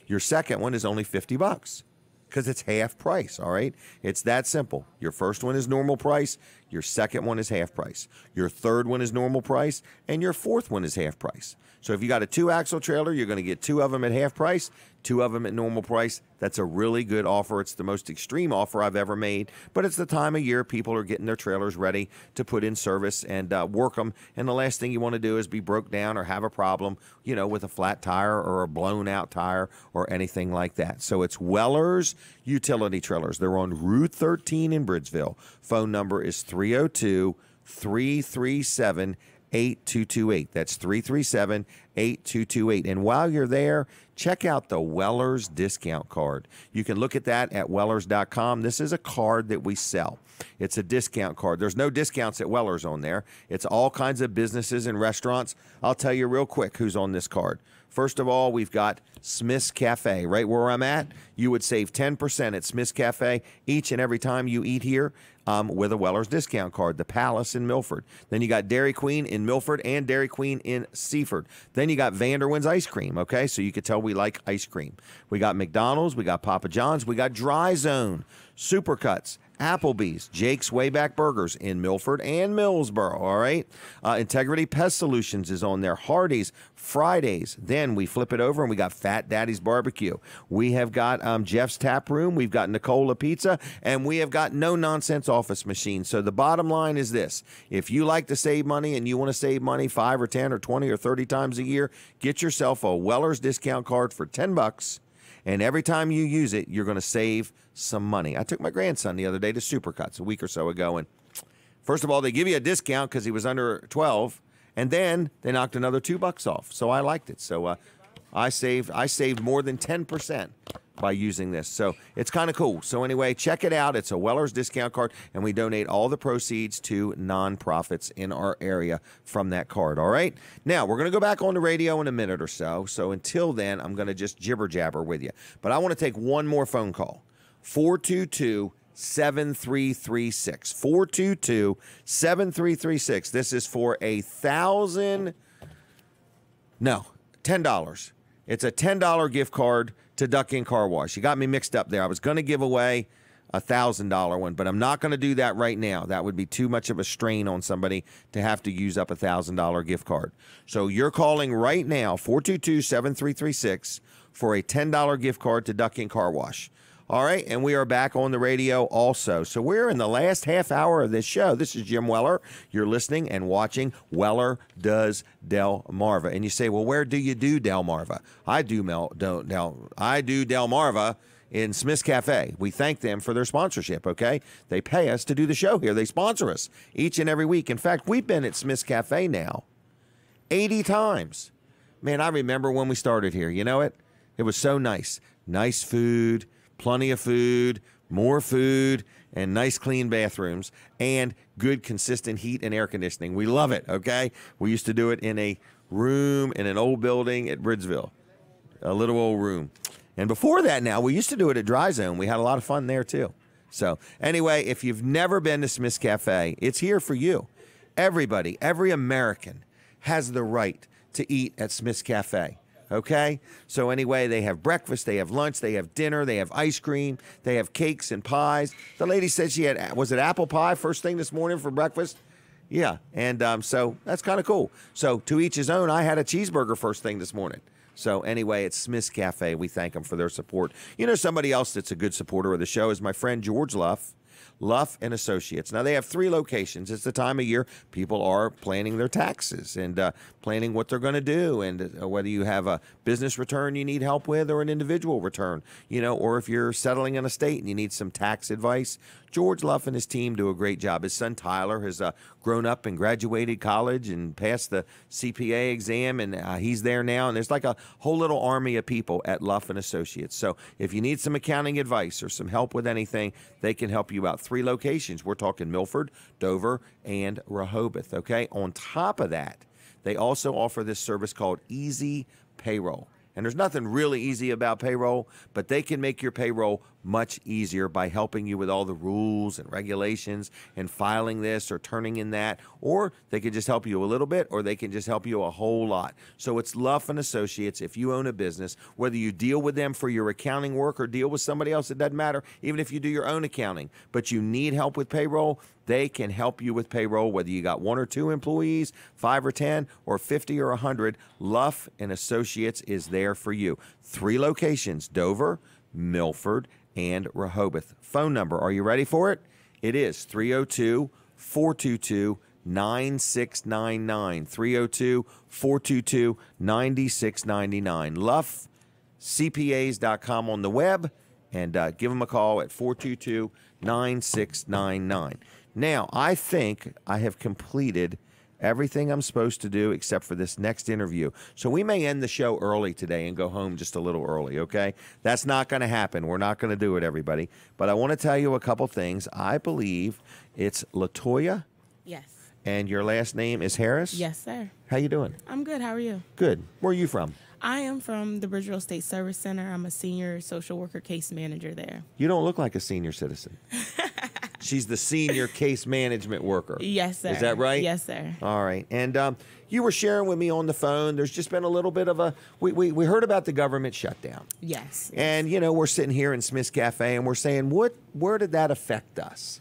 Your second one is only $50. Because it's half price, all right? It's that simple. Your first one is normal price. Your second one is half price. Your third one is normal price. And your fourth one is half price. So if you got a 2-axle trailer, you're going to get 2 of them at half price, 2 of them at normal price. That's a really good offer. It's the most extreme offer I've ever made, but it's the time of year people are getting their trailers ready to put in service and work them. And the last thing you want to do is be broke down or have a problem, with a flat tire or a blown out tire or anything like that. So it's Weller's Utility Trailers. They're on Route 13 in Bridgeville. Phone number is 302 337-8228. That's 337-8228. And while you're there, check out the Weller's discount card. You can look at that at Wellers.com. This is a card that we sell. It's a discount card. There's no discounts at Weller's on there. It's all kinds of businesses and restaurants. I'll tell you real quick who's on this card. First of all, we've got Smith's Cafe. Right where I'm at, you would save 10% at Smith's Cafe each and every time you eat here with a Weller's discount card. The Palace in Milford. Then you got Dairy Queen in Milford and Dairy Queen in Seaford. Then you got Vanderwin's Ice Cream, okay? So you could tell we like ice cream. We got McDonald's. We got Papa John's. We got Dry Zone, Supercuts, Applebee's, Jake's Wayback Burgers in Milford and Millsboro, all right? Integrity Pest Solutions is on there. Hardee's, Fridays. Then we flip it over and we got Fat Daddy's Barbecue. We have got Jeff's Tap Room. We've got Nicola Pizza. And we have got No Nonsense Office Machine. So the bottom line is this. If you like to save money and you want to save money 5 or 10 or 20 or 30 times a year, get yourself a Weller's discount card for $10. And every time you use it, you're going to save some money. I took my grandson the other day to Supercuts a week or so ago. And first of all, they give you a discount because he was under 12. And then they knocked another $2 off. So I liked it. So I saved more than 10% by using this. So it's kind of cool. So anyway, check it out. It's a Weller's discount card, and we donate all the proceeds to nonprofits in our area from that card. All right? Now, we're going to go back on the radio in a minute or so. So until then, I'm going to just jibber-jabber with you. But I want to take one more phone call. 422-7336. 422-7336. This is for $10. It's a $10 gift card to Duck Inn Car Wash. You got me mixed up there. I was going to give away a $1,000 one, but I'm not going to do that right now. That would be too much of a strain on somebody to have to use up a $1,000 gift card. So you're calling right now, 422-7336, for a $10 gift card to Duck Inn Car Wash. All right, and we are back on the radio also. So we're in the last half hour of this show. This is Jim Weller. You're listening and watching Weller Does Delmarva. And you say, well, where do you do Delmarva? I do Delmarva in Smith's Cafe. We thank them for their sponsorship, okay? They pay us to do the show here. They sponsor us each and every week. In fact, we've been at Smith's Cafe now 80 times. Man, I remember when we started here. You know it? It was so nice. Nice food. Plenty of food, more food, and nice clean bathrooms, and good consistent heat and air conditioning. We love it, okay? We used to do it in a room in an old building at Bridgeville, a little old room. And before that now, we used to do it at Dry Zone. We had a lot of fun there too. So anyway, if you've never been to Smith's Cafe, it's here for you. Everybody, every American has the right to eat at Smith's Cafe. Okay? So anyway, they have breakfast, they have lunch, they have dinner, they have ice cream, they have cakes and pies. The lady said she had, was it apple pie first thing this morning for breakfast? Yeah, and so that's kind of cool. So to each his own, I had a cheeseburger first thing this morning. So anyway, it's Smith's Cafe. We thank them for their support. You know, somebody else that's a good supporter of the show is my friend George Luff and Associates. Now, they have 3 locations. It's the time of year people are planning their taxes and planning what they're going to do, and whether you have a business return you need help with or an individual return, you know, or if you're settling an estate and you need some tax advice. George Luff and his team do a great job. His son Tyler has grown up and graduated college and passed the CPA exam, and he's there now. And there's like a whole little army of people at Luff and Associates. So if you need some accounting advice or some help with anything, they can help you out. 3 locations. We're talking Milford, Dover, and Rehoboth. Okay. On top of that, they also offer this service called Easy Payroll. And there's nothing really easy about payroll, but they can make your payroll much easier by helping you with all the rules and regulations and filing this or turning in that. Or they can just help you a little bit, or they can just help you a whole lot. So it's Luff and Associates. If you own a business, whether you deal with them for your accounting work or deal with somebody else, it doesn't matter. Even if you do your own accounting, but you need help with payroll, they can help you with payroll, whether you got 1 or 2 employees, 5 or 10, or 50 or 100. Luff and Associates is there for you. 3 locations: Dover, Milford, and Rehoboth. Phone number, are you ready for it? It is 302-422-9699. 302-422-9699. LuffCPAs.com on the web, and give them a call at 422-9699. Now, I think I have completed everything I'm supposed to do except for this next interview. So we may end the show early today and go home just a little early, okay? That's not going to happen. We're not going to do it, everybody. But I want to tell you a couple things. I believe it's LaToya. Yes. And your last name is Harris? Yes, sir. How you doing? I'm good. How are you? Good. Where are you from? I am from the Bridgeville State Service Center. I'm a senior social worker case manager there. You don't look like a senior citizen. She's the senior case management worker. Yes, sir. Is that right? Yes, sir. All right. And you were sharing with me on the phone, there's just been a little bit of a, we heard about the government shutdown. Yes. And, you know, we're sitting here in Smith's Cafe and we're saying, where did that affect us?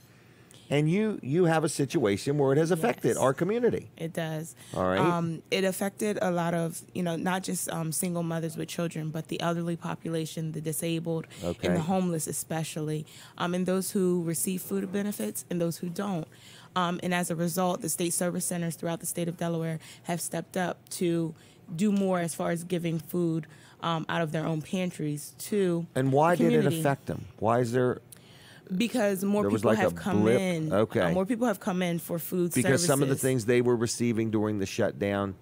And you have a situation where it has affected our community. It does. All right. It affected a lot of, not just single mothers with children, but the elderly population, the disabled, and the homeless especially, and those who receive food benefits and those who don't. And as a result, the state service centers throughout the state of Delaware have stepped up to do more as far as giving food out of their own pantries to And why did it affect them? Why is there... Because more people have come in. Okay. More people have come in for food services. Because some of the things they were receiving during the shutdown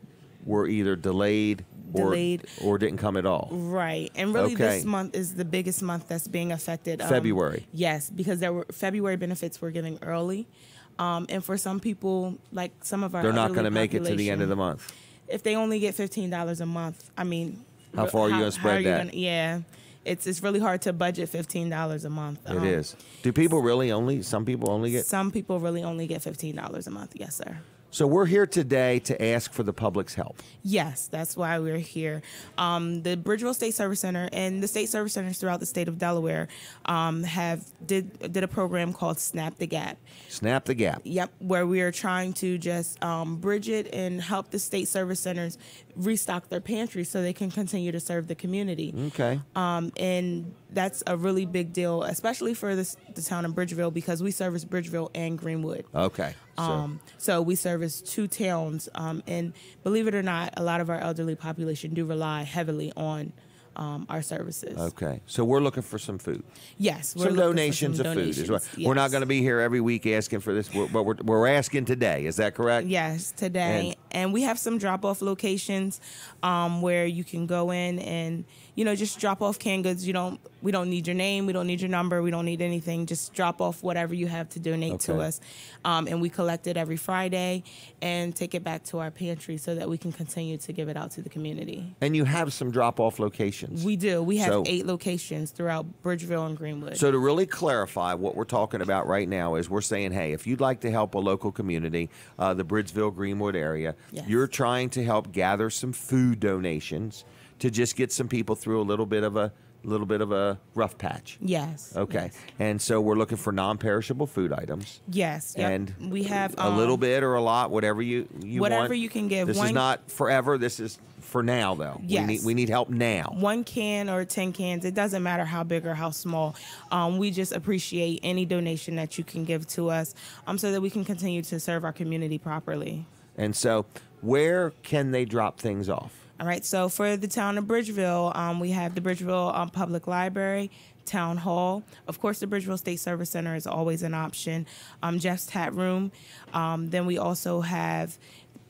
were either delayed or didn't come at all. Right. And really this month is the biggest month that's being affected. February. Yes, because February benefits were giving early. And for some people, like some of our they're not going to make it to the end of the month. If they only get $15 a month, I mean, how far are you going to spread that? Yeah. It's really hard to budget $15 a month. It is. Do people really some people only get? Some people really only get $15 a month. Yes, sir. So we're here today to ask for the public's help. Yes, that's why we're here. The Bridgeville State Service Center and the state service centers throughout the state of Delaware did a program called Snap the Gap. Snap the Gap. Yep, where we are trying to just bridge it and help the state service centers restock their pantries so they can continue to serve the community. Okay. And that's a really big deal, especially for the town of Bridgeville, because we service Bridgeville and Greenwood. Okay. So we service two towns, and believe it or not, a lot of our elderly population do rely heavily on our services. Okay. So we're looking for some food. Yes. Some donations of food as well. Yes. We're not going to be here every week asking for this, but we're asking today. Is that correct? Yes, today. And we have some drop-off locations where you can go in and, just drop off canned goods. We don't need your name. We don't need your number. We don't need anything. Just drop off whatever you have to donate to us. And we collect it every Friday and take it back to our pantry so that we can continue to give it out to the community. And you have some drop-off locations. We do. We have 8 locations throughout Bridgeville and Greenwood. So to really clarify what we're talking about right now is we're saying, hey, if you'd like to help a local community, the Bridgeville, Greenwood area, you're trying to help gather some food donations to just get some people through a little bit of a rough patch. Yes. Okay. Yes. And so we're looking for non-perishable food items. Yes. Yep. And we have a little bit or a lot, whatever you whatever want. you can give. This is not forever. This is for now, though. Yes. We need help now. 1 can or 10 cans. It doesn't matter how big or how small. We just appreciate any donation that you can give to us so that we can continue to serve our community properly. And so where can they drop things off? All right, so for the town of Bridgeville, we have the Bridgeville Public Library, Town Hall. Of course, the Bridgeville State Service Center is always an option. Jeff's Tap Room. Then we also have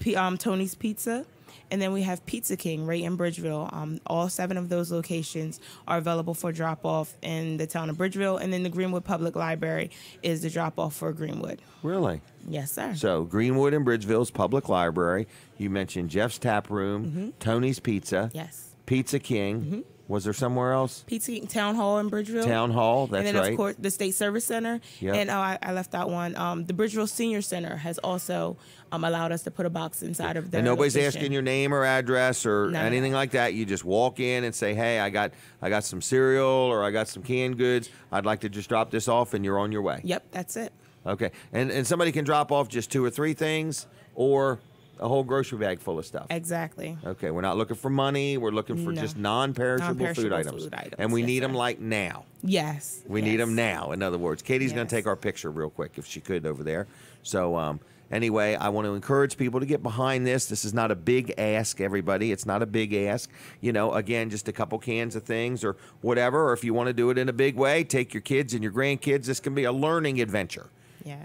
Tony's Pizza. And then we have Pizza King right in Bridgeville. All 7 of those locations are available for drop-off in the town of Bridgeville. And then the Greenwood Public Library is the drop-off for Greenwood. Really? Yes, sir. So Greenwood and Bridgeville's Public Library. You mentioned Jeff's Tap Room, Tony's Pizza. Yes. Pizza King. Was there somewhere else? Pizza King, Town Hall in Bridgeville. Town Hall, that's right. And then, of course, the State Service Center. Yep. And I left out one. The Bridgeville Senior Center has also allowed us to put a box inside of their And nobody's location. asking your name or address or anything like that. You just walk in and say, hey, I got some cereal or I got some canned goods. I'd like to just drop this off, and you're on your way. Yep, that's it. Okay. And somebody can drop off just 2 or 3 things or a whole grocery bag full of stuff. Exactly. Okay, we're not looking for money. We're looking for just non-perishable food items. And we need them like now. Yes. We need them now, in other words. Katie's going to take our picture real quick if she could over there. So anyway, I want to encourage people to get behind this. This is not a big ask, everybody. It's not a big ask. Again, just a couple cans of things or whatever. Or if you want to do it in a big way, take your kids and your grandkids. This can be a learning adventure.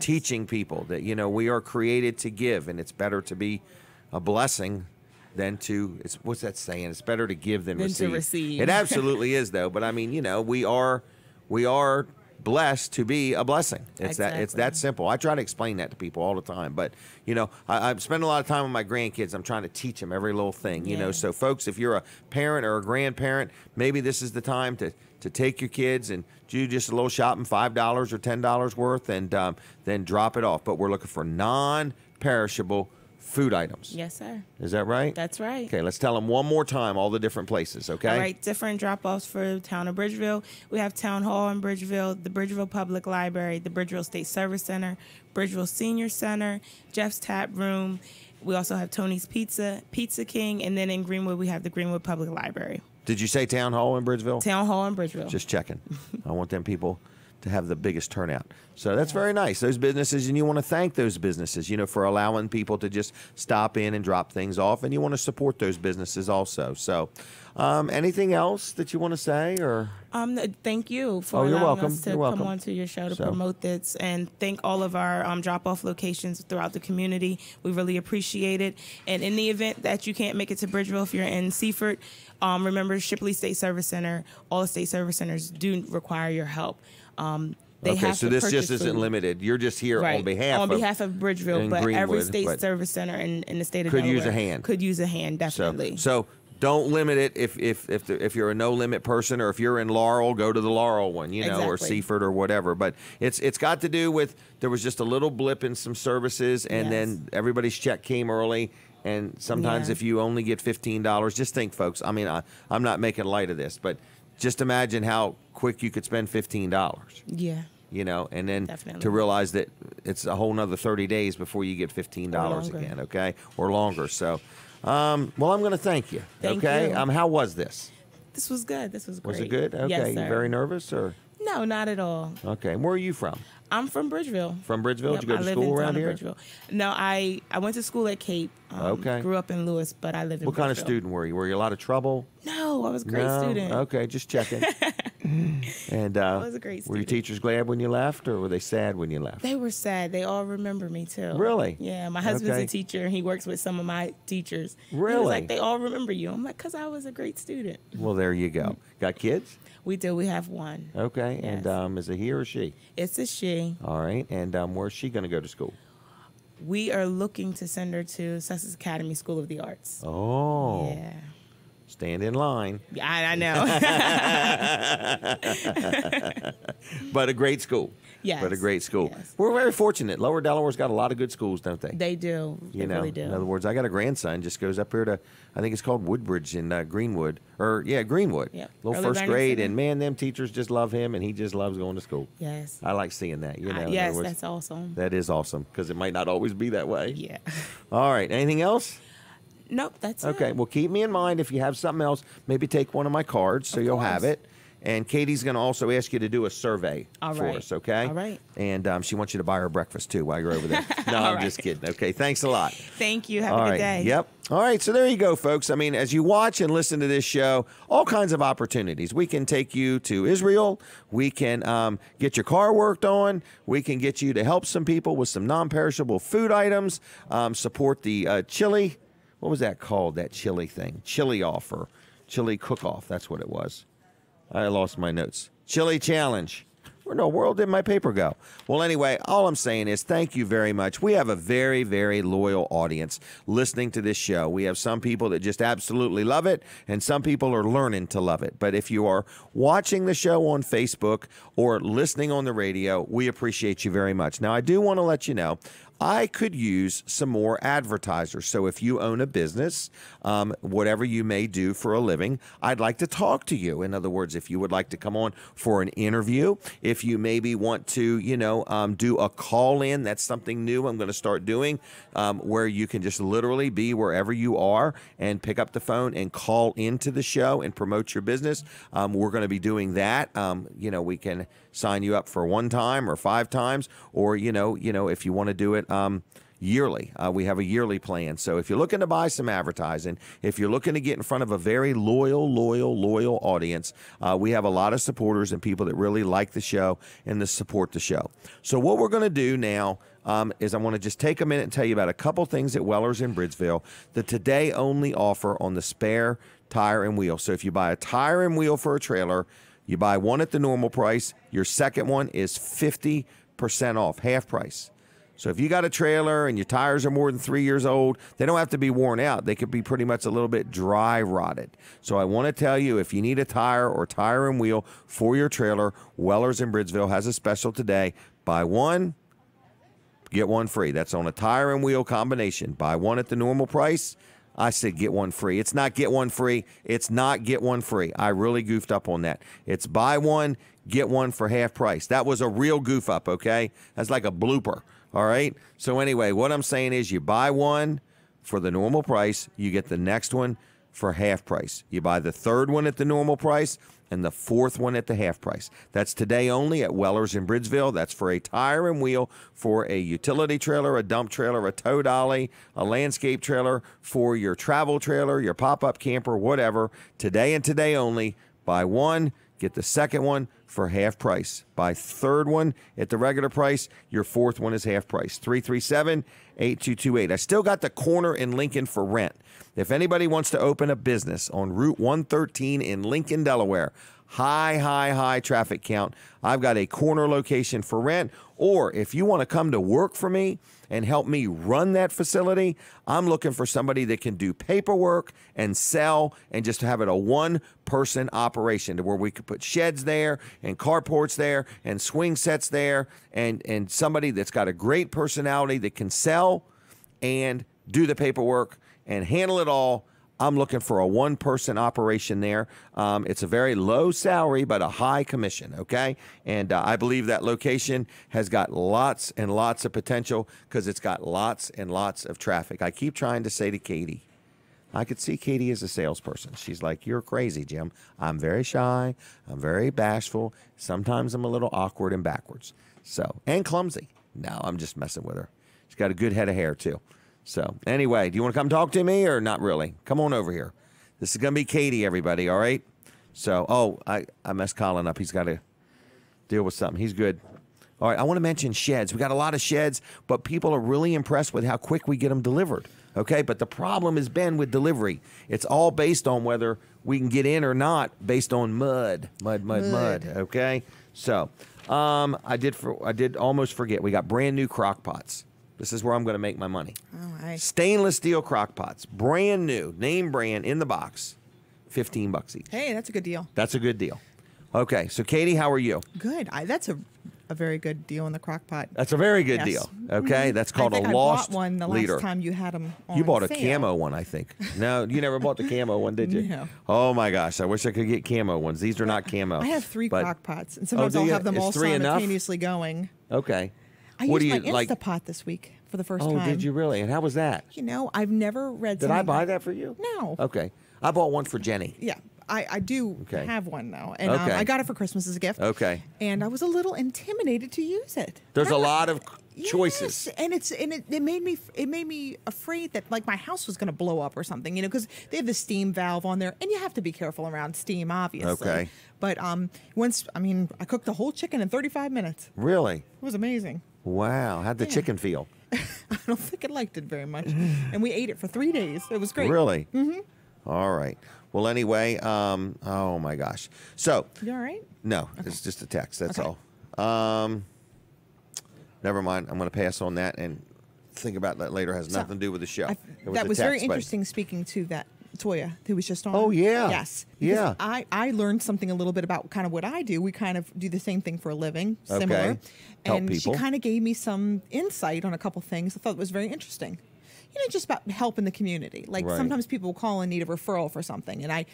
teaching people that, we are created to give, and it's better to be a blessing than to, what's that saying? It's better to give than receive. It absolutely is, though. But I mean, we are blessed to be a blessing. It's that simple. I try to explain that to people all the time. But I spend a lot of time with my grandkids. I'm trying to teach them every little thing. So folks, if you're a parent or a grandparent, maybe this is the time to take your kids and do just a little shopping, $5 or $10 worth, and then drop it off. But we're looking for non-perishable food items. Yes, sir. Is that right? That's right. Okay, let's tell them one more time all the different places, okay? All right, different drop-offs for the town of Bridgeville. We have Town Hall in Bridgeville, the Bridgeville Public Library, the Bridgeville State Service Center, Bridgeville Senior Center, Jeff's Tap Room. We also have Tony's Pizza, Pizza King, and then in Greenwood, we have the Greenwood Public Library. Did you say Town Hall in Bridgeville? Town Hall in Bridgeville. Just checking. I want them people to have the biggest turnout. So that's very nice. Those businesses, and you want to thank those businesses, for allowing people to just stop in and drop things off, and you want to support those businesses also. So anything else that you want to say? Or thank you for allowing us to come on to your show to promote this, and thank all of our drop-off locations throughout the community. We really appreciate it. And in the event that you can't make it to Bridgeville, if you're in Seaford, remember Shipley State Service Center. All the state service centers do require your help. So this just isn't limited. You're just here on behalf of Bridgeville, but Greenwood, every state service center in the state of could Delaware use a hand. Could use a hand, definitely. So don't limit it. If you're a no limit person, or if you're in Laurel, go to the Laurel one, or Seaford or whatever. But it's got to do with, there was just a little blip in some services, and then everybody's check came early. And sometimes if you only get $15, just think, folks. I mean, I'm not making light of this, but just imagine how quick you could spend $15. Yeah. And then to realize that it's a whole nother 30 days before you get $15 again, okay, or longer. So, well, I'm going to thank you. Thank you. How was this? This was good. This was great. Was it good? Okay. Yes, sir. You very nervous, or? No, not at all. Okay. Where are you from? I'm from Bridgeville. From Bridgeville? Did you go to school around here? Bridgeville. No, I went to school at Cape. Grew up in Lewis, but I live in Bridgeville. What kind of student were you? Were you a lot of trouble? No, I was a great student. Okay, just checking. And I was a great student. Were your teachers glad when you left, or were they sad when you left? They were sad. They all remember me, too. Really? Yeah, my husband's a teacher, and he works with some of my teachers. Really? He was like, they all remember you. I'm like, because I was a great student. Well, there you go. Got kids? We do. We have one. Okay. Yes. And is it he or she? It's a she. All right. And where's she going to go to school? We are looking to send her to Sussex Academy School of the Arts. Oh. Yeah. Stand in line. Yeah, I know. But a great school. Yes. But a great school. Yes. We're very fortunate. Lower Delaware's got a lot of good schools, don't they? They do. They really do. In other words, I got a grandson, just goes up here to, I think it's called Woodbridge in Greenwood. Greenwood. Yep. Little first grade. And man, them teachers just love him, and he just loves going to school. Yes. I like seeing that. Yes, that's awesome. That is awesome, because it might not always be that way. Yeah. All right. Anything else? Nope, that's it. Okay. Well, keep me in mind if you have something else. Maybe take one of my cards so you'll have it. And Katie's going to also ask you to do a survey for us, okay? All right. And she wants you to buy her breakfast, too, while you're over there. No, I'm just kidding. Okay, thanks a lot. Thank you. Have a good day. Yep. All right, so there you go, folks. I mean, as you watch and listen to this show, all kinds of opportunities. We can take you to Israel. We can get your car worked on. We can get you to help some people with some non-perishable food items, support the chili. What was that called, that chili thing? Chili offer. Chili cook-off. That's what it was. I lost my notes. Chili challenge. Where in the world did my paper go? Well, anyway, all I'm saying is thank you very much. We have a very, very loyal audience listening to this show. We have some people that just absolutely love it, and some people are learning to love it. But if you are watching the show on Facebook or listening on the radio, we appreciate you very much. Now, I do want to let you know, I could use some more advertisers. So if you own a business, whatever you may do for a living, I'd like to talk to you. In other words, if you would like to come on for an interview, if you maybe want to, do a call in, that's something new I'm going to start doing, where you can just literally be wherever you are and pick up the phone and call into the show and promote your business. We're going to be doing that. We can sign you up for 1 time or 5 times, or, if you want to do it, yearly. We have a yearly plan. So if you're looking to buy some advertising, if you're looking to get in front of a very loyal audience, we have a lot of supporters and people that really like the show and to support the show. So what we're going to do now is I want to just take a minute and tell you about a couple things at Weller's in Bridgeville, the today only offer on the spare tire and wheel. So if you buy a tire and wheel for a trailer, you buy one at the normal price, your second one is 50% off, half price. So if you got a trailer and your tires are more than 3 years old, they don't have to be worn out. They could be pretty much a little bit dry rotted. So I want to tell you, if you need a tire or tire and wheel for your trailer, Weller's in Bridgeville has a special today. Buy one, get one free. That's on a tire and wheel combination. Buy one at the normal price. I said get one free. It's not get one free. It's not get one free. I really goofed up on that. It's buy one, get one for half price. That was a real goof up, okay? That's like a blooper. All right. So anyway, what I'm saying is you buy one for the normal price, you get the next one for half price. You buy the third one at the normal price and the fourth one at the half price. That's today only at Weller's in Bridgeville. That's for a tire and wheel, for a utility trailer, a dump trailer, a tow dolly, a landscape trailer, for your travel trailer, your pop-up camper, whatever. Today and today only. Buy one, get the second one for half price. Buy third one at the regular price. Your fourth one is half price. 337-8228. I still got the corner in Lincoln for rent. If anybody wants to open a business on Route 113 in Lincoln, Delaware, high traffic count, I've got a corner location for rent. Or if you want to come to work for me and help me run that facility, I'm looking for somebody that can do paperwork and sell and just have it a one-person operation to where we could put sheds there and carports there and swing sets there and somebody that's got a great personality that can sell and do the paperwork and handle it all. I'm looking for a one-person operation there. It's a very low salary, but a high commission, okay? And I believe that location has got lots and lots of potential because it's got lots and lots of traffic. I keep trying to say to Katie, I could see Katie as a salesperson. She's like, you're crazy, Jim. I'm very shy. I'm very bashful. Sometimes I'm a little awkward and backwards. So, and clumsy. No, I'm just messing with her. She's got a good head of hair, too. So anyway, do you want to come talk to me or not really? Come on over here. This is going to be Katie, everybody, all right? So, I messed Colin up. He's got to deal with something. He's good. All right, I want to mention sheds. We got a lot of sheds, but people are really impressed with how quick we get them delivered, okay? But the problem has been with delivery. It's all based on whether we can get in or not based on mud, okay? So I did almost forget. We got brand new crock pots. This is where I'm going to make my money. All right. Stainless steel crock pots, brand new, name brand, in the box, $15 each. Hey, that's a good deal. That's a good deal. Okay, so Katie, how are you? Good. That's a very good deal in the crock pot. That's a very good deal. Okay, that's called a lost I bought one the leader. last time you had them on You bought a sale. camo one, I think. No, you never bought the camo one, did you? No. Oh my gosh, I wish I could get camo ones. These are not camo. I have three crock pots, and sometimes I'll have them all simultaneously going. Okay. I used my Instapot this week for the first time. Oh, did you really? And how was that? You know, I've never read. Did I buy that for you? No. Okay, I bought one for Jenny. Yeah. I do have one now, and Okay. I got it for Christmas as a gift. Okay. And I was a little intimidated to use it. There's a lot of choices. Yes, and it made me afraid that like my house was going to blow up or something, you know, because they have the steam valve on there, and you have to be careful around steam, obviously. Okay. But I cooked the whole chicken in 35 minutes. Really? It was amazing. Wow. How'd the chicken feel? I don't think it liked it very much, and we ate it for 3 days. It was great. Really? Mm-hmm. All right. Well, anyway, oh my gosh. So. You all right? No, okay. It's just a text. That's all. Never mind. I'm going to pass on that and think about that later. It has nothing to do with the show. That was very interesting. Speaking to that Toya, who was just on. Oh yeah. Yes. Yeah. I learned something a little bit about kind of what I do. We kind of do the same thing for a living, similar. Okay. Help and people. She kind of gave me some insight on a couple things. I thought it was very interesting. You know, just about helping the community. Like sometimes people will call and need a referral for something, and I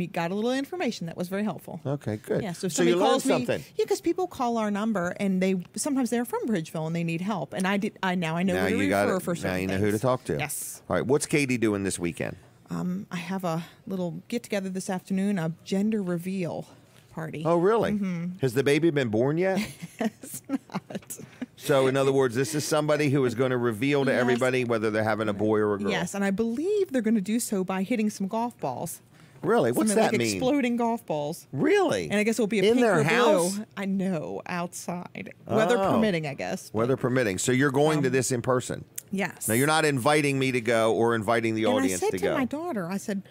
got a little information that was very helpful. Okay, good. Yeah, so you learned something. Yeah, because people call our number and sometimes they're from Bridgeville and they need help, and I know who to refer for certain Now you know things. who to talk to. Yes. All right. What's Katie doing this weekend? I have a little get together this afternoon, a gender reveal. party. Oh, really? Has the baby been born yet? It's not. So, in other words, this is somebody who is going to reveal to everybody whether they're having a boy or a girl. Yes, and I believe they're going to do so by hitting some golf balls. Really? What's that mean? Exploding golf balls. Really? And I guess it'll be a in pink their or house? blue. I know, outside. Weather permitting, I guess. Weather permitting. So you're going to this in person? Yes. Now, you're not inviting me to go or inviting the audience to go. I said to my daughter, I said,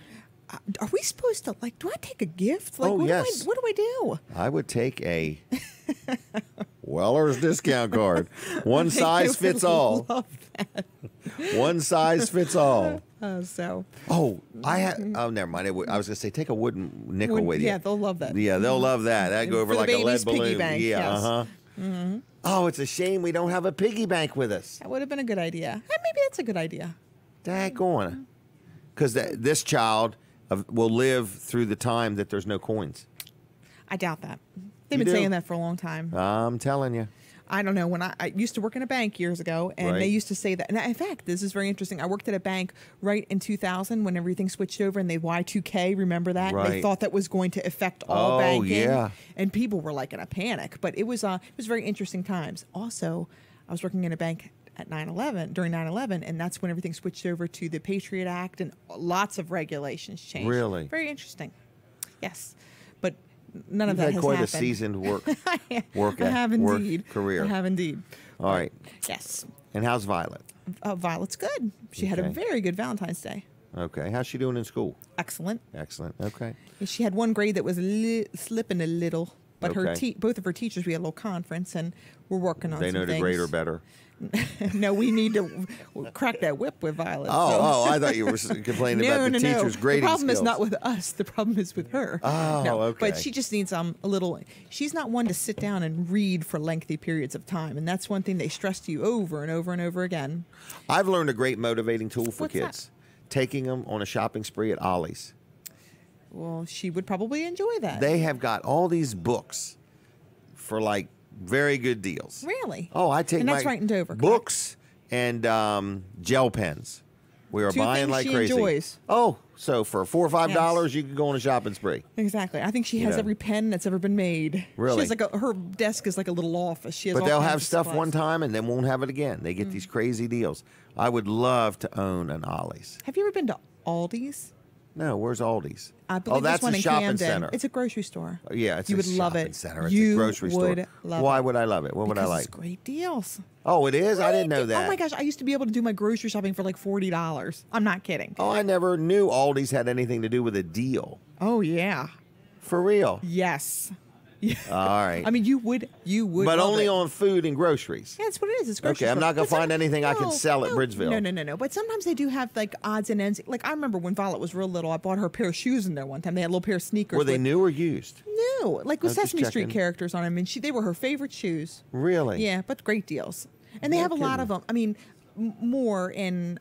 are we supposed to, like, do I take a gift? Like, yes. What do I do? I would take a Weller's discount card. One size fits all. Love that. One size fits all. I had. Oh, never mind. I was going to say, take a wooden nickel with you. Yeah, they'll love that. Yeah, they'll love that. That'd go over like a lead balloon. Bank, yeah. yes. Oh, it's a shame we don't have a piggy bank with us. That would have been a good idea. Maybe that's a good idea. Daggone. Because this child will live through the time that there's no coins. I doubt that. They've been saying that for a long time. I'm telling you. I don't know. When I used to work in a bank years ago, and they used to say that. And in fact, this is very interesting. I worked at a bank right in 2000 when everything switched over, and they Y2K. Remember that? Right. They thought that was going to affect all banking. Yeah. And people were like in a panic. But it was very interesting times. Also, I was working in a bank at 9/11 during 9/11, and that's when everything switched over to the Patriot Act, and lots of regulations changed. Really? Very interesting. Yes, but none of You've that had has quite happened. a seasoned work career. I have indeed. All right. Yes. And how's Violet? Violet's good. She had a very good Valentine's Day. Okay. How's she doing in school? Excellent. Excellent. Okay. She had one grade that was slipping a little, but both of her teachers, we had a little conference, and we're working on they some know things. to grade her better. No, we need to crack that whip with Violet. I thought you were complaining about the teacher's grading The problem skills. is not with us. The problem is with her. Okay. But she just needs a little. She's not one to sit down and read for lengthy periods of time, and that's one thing they stress to you over and over and over again. I've learned a great motivating tool for What's kids. that? Taking them on a shopping spree at Ollie's. Well, she would probably enjoy that. They have got all these books for like very good deals. Really? Oh, I take that's right in Dover. Books and gel pens. We are buying like crazy. Enjoys. Oh, so for $4 or $5, you can go on a shopping spree. Exactly. I think she has every pen that's ever been made. Really? She has her desk is like a little office. She has but all they'll kinds have of stuff supplies. one time and then won't have it again. They get these crazy deals. I would love to own an Ollie's. Have you ever been to Aldi's? No, where's Aldi's? I believe that's one a in shopping Camden. center. It's a grocery store. Yeah, it's you a would love shopping it. center. It's you a grocery store. would love Why it. would I love it? What would I Because like? it's great deals. Oh, it is? I didn't know that. Oh my gosh, I used to be able to do my grocery shopping for like $40. I'm not kidding. Oh, I never knew Aldi's had anything to do with a deal. Oh yeah. For real? Yes. Yeah. All right. I mean, you would. But love only it. on food and groceries. Yeah, that's what it is. It's grocery Okay, I'm store. not going to But find anything I can sell at Bridgeville. No. But sometimes they do have like odds and ends. Like I remember when Violet was real little, I bought her a pair of shoes in there one time. They had a little pair of sneakers. Were they new or used? New, like with I'm just Sesame Street checking. characters on them, and they were her favorite shoes. Really? Yeah, but great deals. And they have a lot of them. I mean, more in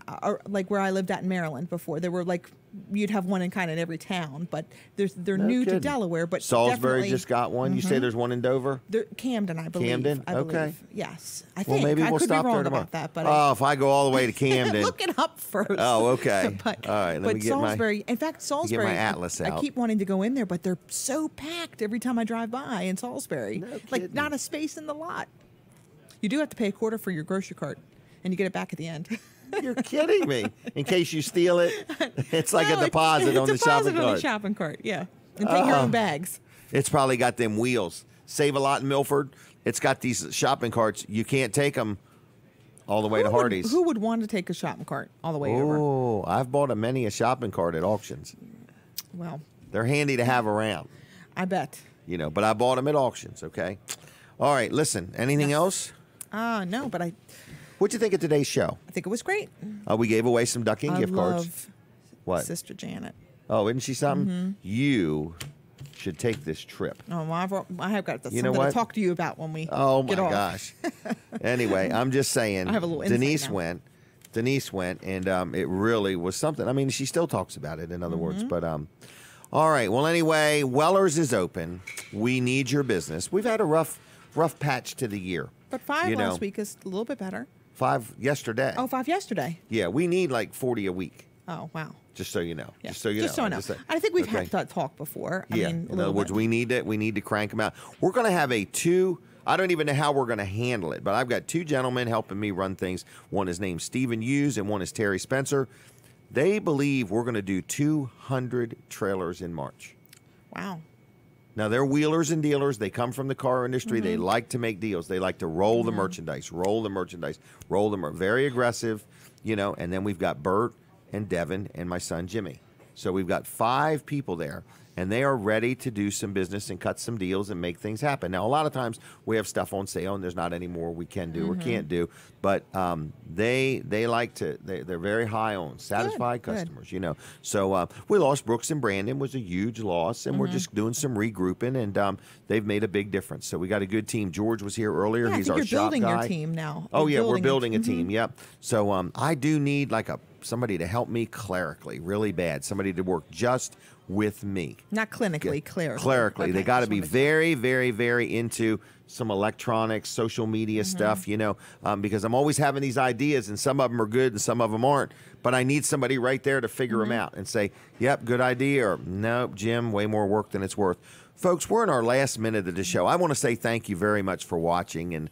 like where I lived at in Maryland before. There were like you'd have one in kind of every town, but they're new to Delaware. But Salisbury just got one. You say there's one in Dover? Camden, I believe. Camden? I believe. Okay. Yes, I Well, think. maybe I we'll could stop be wrong there tomorrow. about that, but if I go all the way to Camden. look it up first. Oh, okay. But, all right, let me get Salisbury, in fact, Salisbury. my atlas out. I keep wanting to go in there, but they're so packed every time I drive by in Salisbury. No like kidding. not a space in the lot. You do have to pay a quarter for your grocery cart, and you get it back at the end. You're kidding me. In case you steal it, it's like a deposit on the shopping on cart. the shopping cart, yeah. And take your own bags. It's probably got them wheels. Save a Lot in Milford. It's got these shopping carts. You can't take them all the way to Hardee's. Who would want to take a shopping cart all the way over? Oh, I've bought many a shopping cart at auctions. Well, They're handy to have around. I bet. But I bought them at auctions, okay? All right, listen, anything else? No, but I What'd you think of today's show? think it was great. We gave away some ducking gift cards. Love What? Sister Janet. Oh, isn't she something? Mm-hmm. You should take this trip. Oh, well, I have got You know something what? to talk to you about when we Oh, my get off. gosh. Anyway, I'm just saying. I have a little insight Denise went, and it really was something. I mean, she still talks about it, in other words. But, all right. Well, anyway, Weller's is open. We need your business. We've had a rough patch to the year. But 5 last week is a little bit better. 5 yesterday. Oh, 5 yesterday. Yeah, we need like 40 a week. Oh, wow. Just so you know. Yeah. Just so you know. I think we've had that talk before. I mean, in other words, we need to crank them out. We're going to have I don't even know how we're going to handle it, but I've got two gentlemen helping me run things. One is named Stephen Hughes and one is Terry Spencer. They believe we're going to do 200 trailers in March. Wow. Now, they're wheelers and dealers. They come from the car industry. They like to make deals. They like to roll the merchandise, very aggressive, and then we've got Bert and Devin and my son Jimmy. So we've got 5 people there, and they are ready to do some business and cut some deals and make things happen. Now, a lot of times we have stuff on sale, and there's not any more we can do or can't do. But they like to. They're very high on satisfied customers. So we lost Brooks and Brandon, was a huge loss, and we're just doing some regrouping, and they've made a big difference. So we got a good team. George was here earlier. Yeah, He's our shop guy. You're building your team now. We're building a team. Yep. So I do need somebody to help me clerically, really bad. Somebody to work just with me. Not clinically, clerically. Clerically. Okay, they got to be very, very, very into some electronics, social media stuff, because I'm always having these ideas, and some of them are good and some of them aren't. But I need somebody right there to figure them out and say, yep, good idea, or nope, Jim, way more work than it's worth. Folks, we're in our last minute of the show. I want to say thank you very much for watching and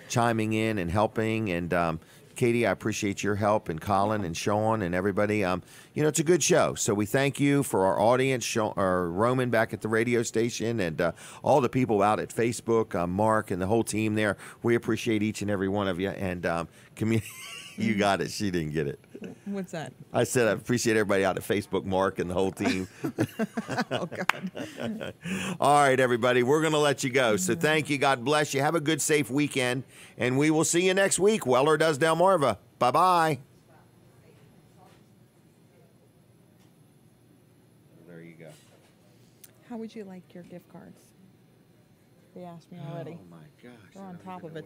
chiming in and helping. And Katie, I appreciate your help, and Colin and Sean and everybody. It's a good show. So we thank you for our audience, Roman back at the radio station, and all the people out at Facebook, Mark and the whole team there. We appreciate each and every one of you. And you got it. She didn't get it. What's that? I said I appreciate everybody out at Facebook, Mark and the whole team. Oh, God. All right, everybody. We're going to let you go. So thank you. God bless you. Have a good, safe weekend. And we will see you next week. Weller Does Delmarva. Bye-bye. There you go. How would you like your gift cards? They asked me already. Oh, my gosh. We're on top of it today.